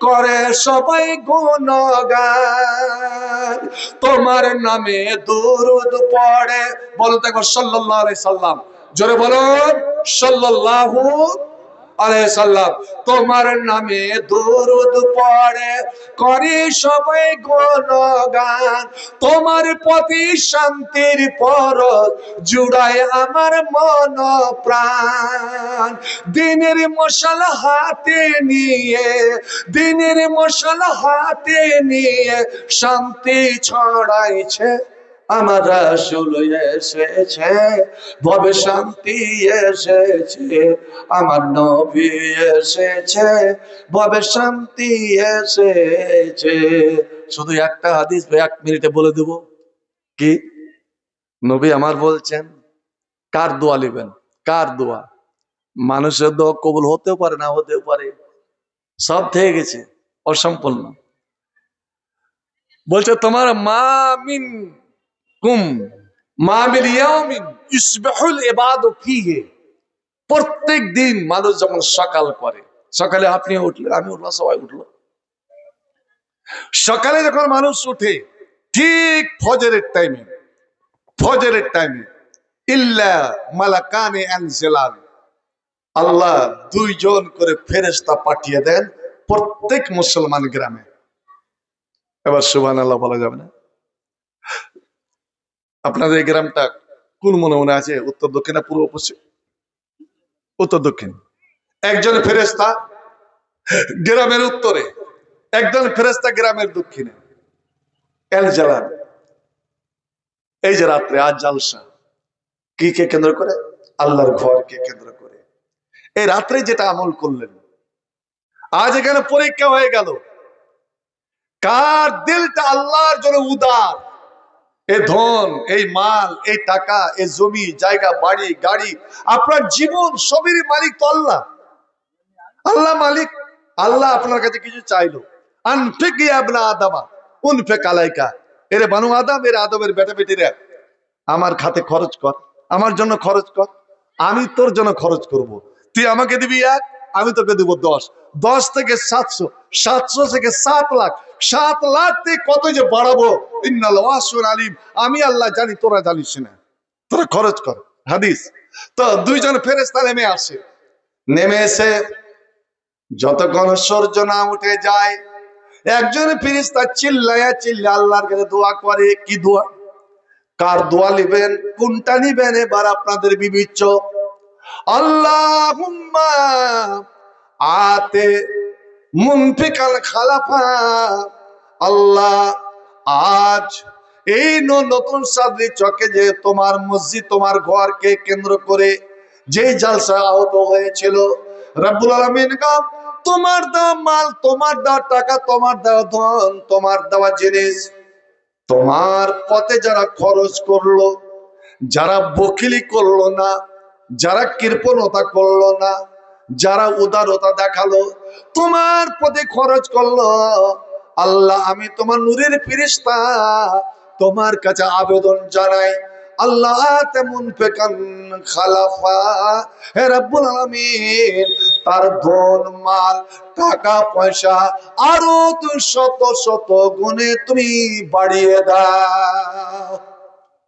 Speaker 2: করে সবাই গুণগান। তোমার নামে দরুদ পড়ে, বলো তো একবার সাল্লাল্লাহু আলাইহি সাল্লাম, জোরে বলুন সাল্লাল্লাহু আলাইহি সাল্লাম। তোমার নামে দরুদ পড়ে, করে সবাই গুণগান। তোমার প্রতি শান্তির পরশ জুড়ায় আমার মন প্রাণ। দিনের মশাল হাতে নিয়ে, দিনের মশাল হাতে নিয়ে শান্তি ছড়াইছে। আমার রাসূল এসেছে, ভবে শান্তি এসেছে। আমার নবী এসেছে, ভবে শান্তি এসেছে। শুধু একটা হাদিস 1 মিনিটে বলে দেব। কি নবী আমার বলছেন, কার দোয়া নেবেন? কার দোয়া? মানুষের দোয়া কবুল হতেও পারে, না হতেও পারে, সব থেকে গেছে, অসম্পূর্ণ। বলছে তোমার মা মিন কুম মা মিন ইয়াউমিন ইসবিহুল ইবাদু ফীহি। প্রত্যেক দিন মানুষ যখন সকাল করে, সকালে আপনি উঠলেন, আমি উঠলাম, সবাই উঠলো। সকালে যখন মানুষ উঠে, ঠিক ফজরের টাইমে, ফজরের টাইমে ইল্লা মালাকানি আনজিলান, আল্লাহ 2 জন করে ফেরেশতা পাঠিয়ে দেন প্রত্যেক মুসলমান গ্রামে। এবার সুবহানাল্লাহ বলা যাবে না? আপনাদের এই গ্রামটা কোন মনে আছে? উত্তর দক্ষিণ না পূর্ব পশ্চিম? উত্তর দক্ষিণ। একজন ফেরেশতা গ্রামের উত্তরে, একজন ফেরেশতা গ্রামের দক্ষিণে। এল জালাল। এই যে রাত্রে আজ জালসা, কি কে কেন্দ্র করে? আল্লাহর ঘরকে কেন্দ্র করে। এই রাত্রে যেটা আমল করলেন, আজ এখানে পরীক্ষা হয়ে গেল কার দিলটা আল্লাহর জন্য উদার। এই ধন, এই মাল, এই টাকা, এই জমি জায়গা, বাড়ি গাড়ি, আপনার জীবন সবেরই মালিক তো আল্লাহ। আল্লাহ মালিক। আল্লাহ আপনার কাছে কিছু চাইলো, আনফিক ইয়া ইবনা আদমা উনফিক আলাইকা। এরে বানু আদম, এর আদমের বেটা বেটিরা, আমার খাতে খরচ কর, আমার জন্য খরচ কর, আমি তোর জন্য খরচ করব। তুই আমাকে দিবি 1, আমি তোকে দিব 10, 10 থেকে 700, 700 থেকে 7 লাখ, 7 লাখ থেকে কত যে বাড়াবো, ইন্নাল ওয়াসিউন আলিম, আমি আল্লাহ জানি, তোরা জানিস না, তোরা খরচ কর। হাদিস। তো 2 জন ফেরেশতা নেমে আসে, নেমে এসে যতক্ষণ সূর্য না উঠে যায়, একজন ফেরেশতা চিল্লায়া চিল্লা আল্লাহর কাছে দোয়া করে। কি দোয়া? কার দোয়া নিবেন, কোনটা নিবেন এবার আপনাদের বিবেচ্য। আল্লাহুম্মা আতে মুনফিকাল খালাফা। আল্লাহ, আজ এই নতুন সাদরি চকে যে তোমার মসজিদ, তোমার ঘরকে কেন্দ্র করে যে জালসা আহত হয়েছিল, রব্বুল আলামিন গো, তোমার দেওয়া মাল, তোমার দেওয়া টাকা, তোমার দেওয়া ধন, তোমার দেওয়া জিনিস, তোমার পথে যারা খরচ করলো, যারা বকিলি করলো না, যারা কৃপণতা করলো না, যারা উদারতা দেখালো, তোমার পথে খরচ করলো, আল্লাহ আমি তোমার নূরের ফেরেশতা তোমার কাছে আবেদন জানাই, আল্লাহ তেমন ফেকান খালাফা, হে রব্বুল আলামিন, তার ধন মাল টাকা পয়সা আরো তুই শত শত গুণে তুমি বাড়িয়ে দাও।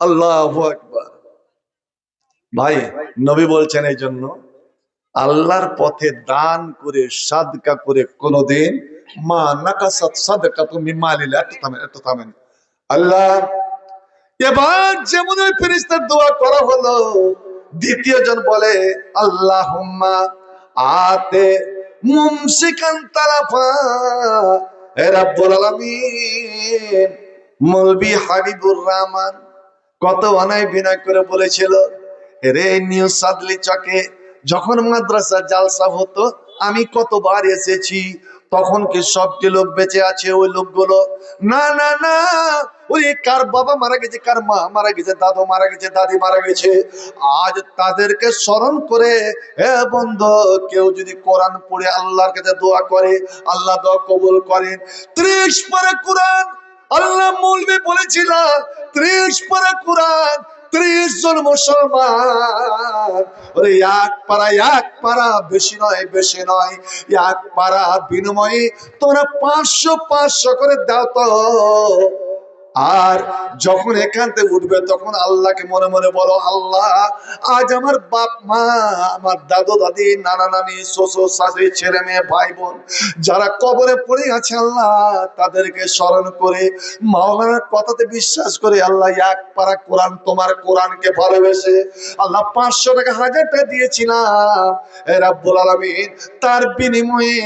Speaker 2: আল্লাহু আকবার। ভাই, নবী বলছেন এই জন্য আল্লাহর পথে দান করে সাদকা করে কোনোদিন মা নাকাসাত সাদকাতু মিন মালিল, একটু থামেন। আল্লাহ, এবার যেমন ওই ফেরেশতার দোয়া করা হলো, দ্বিতীয় জন বলে আল্লাহুম্মা আতে মুমসিকান তালাফা, হে রাব্বুল আলামিন। মৌলভী হাবিবুর রহমান কত অনায় বিনয় করে বলেছিল, রে নিউ সাদলি চকে যখন মাদ্রাসা জালসা হতো আমি কতবার এসেছি, তখন কি সবটি লোক বেঁচে আছে? ওই লোকগুলো না না না, ওই কার বাবা মারা গেছে, কার মা মারা গেছে, দাদু মারা গেছে, দাদি মারা গেছে, আজ তাদেরকে স্মরণ করে হে বন্ধু, কেউ যদি কোরআন পড়ে আল্লাহর কাছে দোয়া করে, আল্লাহ দোয়া কবুল করেন। 30 পারা কোরআন আল্লাহ মৌলভী বলেছিল, 30 পারা কোরআন 30 জন মুসলমান, ওরে এক পারা বেশি নয়, বেশি নয়, এক পারা বিনিময়ে তোমরা 500 করে দাও তো। আর যখন এখান থেকে উঠবে তখন আল্লাহকে মনে মনে বলো, আল্লাহ আজ আমার বাপ মা, আমার দাদু দাদি, নানা নানি, শ্বশুর শাশুড়ি, ছেলে মেয়ে, ভাই বোন যারা কবরে পড়ে আছে, আল্লাহ তাদেরকে স্মরণ করে মাওলানার কথাতে বিশ্বাস করে আল্লাহ এক পারা কোরআন, তোমার কোরআনকে ভালোবেসে আল্লাহ 500 টাকা 1000 টাকা দিয়েছিলাম, হে রাব্বুল আলামিন, তার বিনিময়ে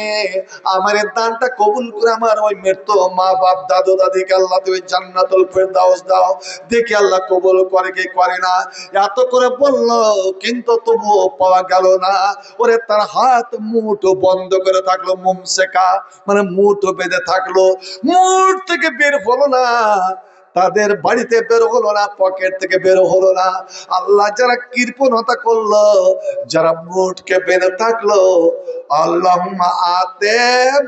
Speaker 2: আমার এই দানটা কবুল করে আমার ওই মৃত্যু মা বাপ দাদু দাদিকে আল্লাহ তুমি জান্নাতুল ফেরদাউস দাও। দেখি আল্লাহ কবুল করে কি করে না। এত করে বললো কিন্তু তবুও পাওয়া গেল না। ওরে তার হাত মুঠো বন্ধ করে থাকলো, মুমসেকা মানে মুঠো বেঁধে থাকলো, মুঠ থেকে বের হলো না, তাদের বাড়িতে বের হলো না, পকেট থেকে বের হলো না। আল্লাহ যারা কৃপণতা করলো, যারা মুঠকে বেঁধে থাকলো, আল্লাহুম্মা আতে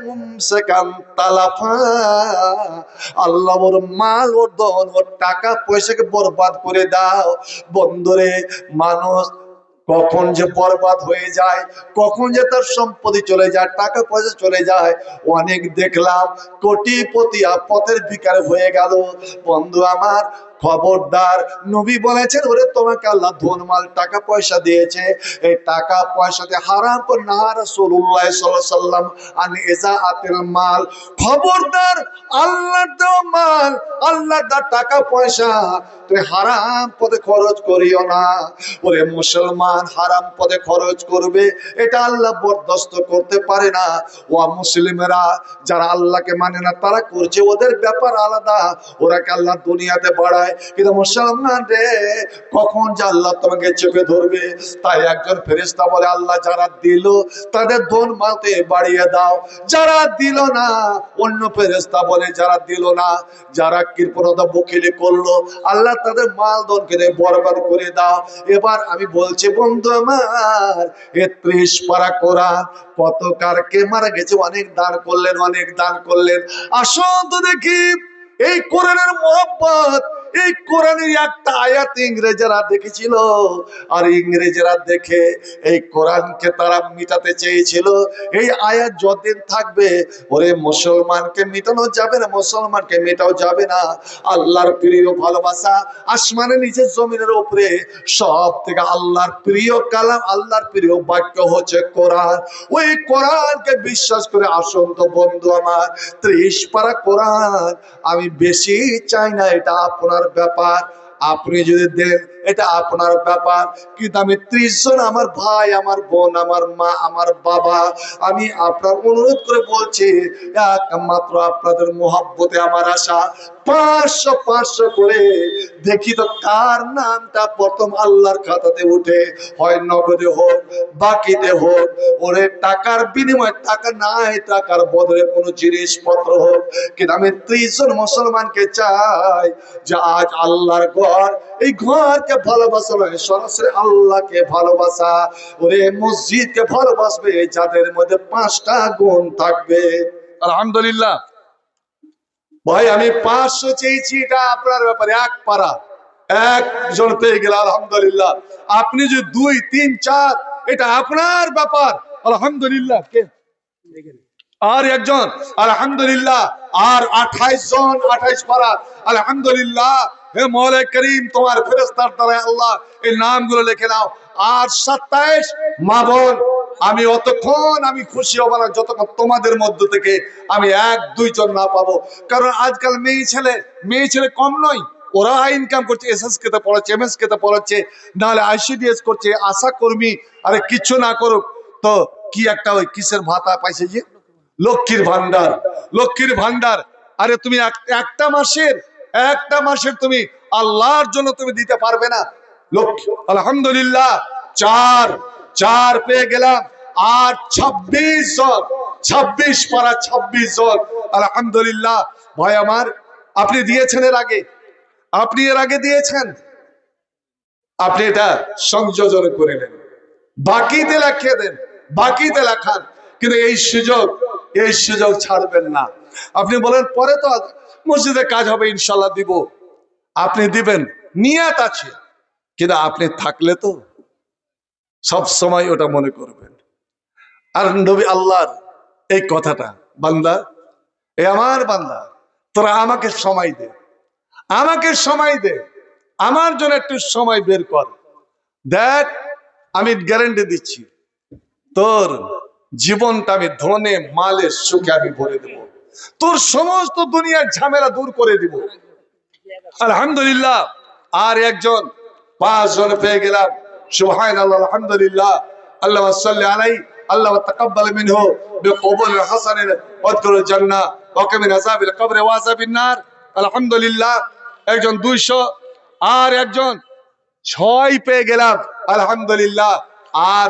Speaker 2: মুমসিকান তালাফা, আল্লাহ ওর মাল, ওর ধন, ওর টাকা পয়সাকে বরবাদ করে দাও। বন্ধুরে, মানুষ কখন যে বরবাদ হয়ে যায়, কখন যে তার সম্পত্তি চলে যায়, টাকা পয়সা চলে যায়, অনেক দেখলাম কোটিপতি পথের ভিখারি হয়ে গেল। বন্ধু আমার, খবরদার, নবী বলেছেন, ওরে তোমাকে আল্লাহ ধন মাল টাকা পয়সা দিয়েছে, এই টাকা পয়সাতে হারাম করে না। রাসূলুল্লাহ সাল্লাল্লাহু আলাইহি ওয়াসাল্লাম আন ইজাআতিল মাল, খবরদার, আল্লাহর দেওয়া মাল, আল্লাহর দেওয়া টাকা পয়সা তুই হারাম পথে খরচ করিও না। ওরে মুসলমান, হারাম পথে খরচ করবে এটা আল্লাহ বরদাস্ত করতে পারে না। ও মুসলিমেরা যারা আল্লাহকে মানে না তারা করছে, ওদের ব্যাপার আলাদা, ওরাকে আল্লাহ দুনিয়াতে বাড়ায়। কিন্তু মুসলমান রে, কখন যে আল্লাহ তোমাকে চেপে ধরবে। তাই একজন ফেরেশতা বলে, আল্লাহ যারা দিল তাদের ধন মালতে বাড়িয়ে দাও, যারা দিল না, অন্য ফেরেশতা বলে যারা দিল না, যারা কৃপণতা বকিলি করলো, আল্লাহ তাদের মাল ধনকে বরবাদ করে দাও। এবার আমি বলছি বন্ধু আমার, 30 পারা কোরআন কত কার কে মারা গেছে, অনেক দান করলেন, অনেক দান করলেন। আসুন তো দেখি এই কোরআনের মহব্বত, এই কোরআনের একটা আয়াত ইংরেজরা দেখেছিল, আর ইংরেজরা দেখে এই কোরআনকে তারা মিটাতে চেয়েছিল। এই আয়াত যতদিন থাকবে, ওরে মুসলমানকে মিটানো যাবে না, মুসলমানকে মেটাও যাবে না। আল্লাহর প্রিয় ভালোবাসা আসমানের নিচে জমিনের উপরে সব থেকে আল্লাহর প্রিয় কালাম, আল্লাহর প্রিয় বাক্য হচ্ছে কোরআন। ওই কোরআনকে বিশ্বাস করে আসুন তো বন্ধু আমার, 30 পারা কোরআন আমি বেশি চাই না, এটা আপনার ব্যাপার, আপনি যদি দেন এটা আপনার ব্যাপার। কিন্তু আমি 30 জন আমার ভাই, আমার বোন, আমার মা, আমার বাবা, আমি আপনার অনুরোধ করে বলছি, একমাত্র আপনাদের মোহাব্বতে আমার আশা, 500 করে দেখি তো কার নামটা প্রথম আল্লাহর খাতাতে উঠে, হয় নগদে হোক, বাকিতে হোক, ওরে টাকার বিনিময়ে, টাকা নাই, টাকার বদলে কোনো জিনিসপত্র হোক। কিন্তু আমি 30 জন মুসলমানকে চাই যে আজ আল্লাহর ঘর, এই ঘরকে ভালোবাসা নয়, সরাসরি আল্লাহকে ভালোবাসা। ওরে মসজিদকে ভালোবাসবে যাদের মধ্যে 5টা গুণ থাকবে। আলহামদুলিল্লাহ। ভাই আমি 500 চেয়েছি, এটা আপনার ব্যাপারে, এক পারা একজন পেয়ে গেল আলহামদুলিল্লাহ। আপনি যে 2, 3, 4 এটা আপনার ব্যাপার আলহামদুলিল্লাহ। কে আর একজন আলহামদুলিল্লাহ, আর 28 জন 28 পারা আলহামদুলিল্লাহ। হে মৌলা করিম, তোমার ফেরেশতার দ্বারা আল্লাহ এই নামগুলো লিখে নাও। আর 27 মা বোন, আমি অতক্ষণ আমি খুশি হব না যতক্ষণ তোমাদের মধ্য থেকে আমি 1-2 জন না পাবো। কারণ আজকাল মেয়ে ছেলে কম নয়, ওরা ইনকাম করছে, এসএসকে তে পড়াচ্ছে, এমএসকে তে পড়াচ্ছে, নাহলে আইসিডিএস করছে, আশা কর্মী। আরে কিছু না করুক তো কি একটা ওই কিসের ভাতা পাইছে, যে লক্ষ্মীর ভান্ডার, লক্ষ্মীর ভান্ডার। আরে তুমি একটা মাসের তুমি আল্লাহর জন্য তুমি দিতে পারবে না? লক্ষ্মী আলহামদুলিল্লাহ 4 পেয়ে গেলাম। আর 26 জন, 26 পারা 26 জন আলহামদুলিল্লাহ। ভাই আমার, আপনি দিয়েছেন এর আগে, আপনি এর আগে দিয়েছেন, আপনি এটা সংযোজন করে নেন, বাকিতে লিখে দেন, বাকিতে লেখান। কিন্তু এই সুযোগ ছাড়বেন না। আপনি বলেন পরে তো মসজিদে কাজ হবে ইনশাল্লাহ দিব, আপনি দিবেন, নিয়ত আছে, কিন্তু আপনি থাকলে তো সব সময় ওটা মনে করবেন। আর নবী আল্লাহর এই কথাটা, বান্দা, এ আমার বান্দা, তোরা আমাকে সময় দে, আমাকে সময় দে, আমার জন্য একটু সময় বের কর। দেখ, আমি গ্যারান্টি দিচ্ছি, তোর জীবনটা আমি ধনে মালে সুখে আমি ভরে দেব, তোর সমস্ত দুনিয়ার ঝামেলা দূর করে দিব আলহামদুলিল্লাহ। আর একজন 5 জন পেয়ে গেলাম, সুবহানাল্লাহ আলহামদুলিল্লাহ। আল্লাহুম্মা সাল্লি আলাইহি, আল্লাহুম্মা তাকাব্বাল মিনহু বিকবুল হাসানিন ওয়াদখুল জান্নাহ ওয়া কিমিন আযাবিল কবর ওয়া আযাবিন নার আলহামদুলিল্লাহ। একজন 200, আর একজন 6 পেয়ে গেলাম আলহামদুলিল্লাহ। আর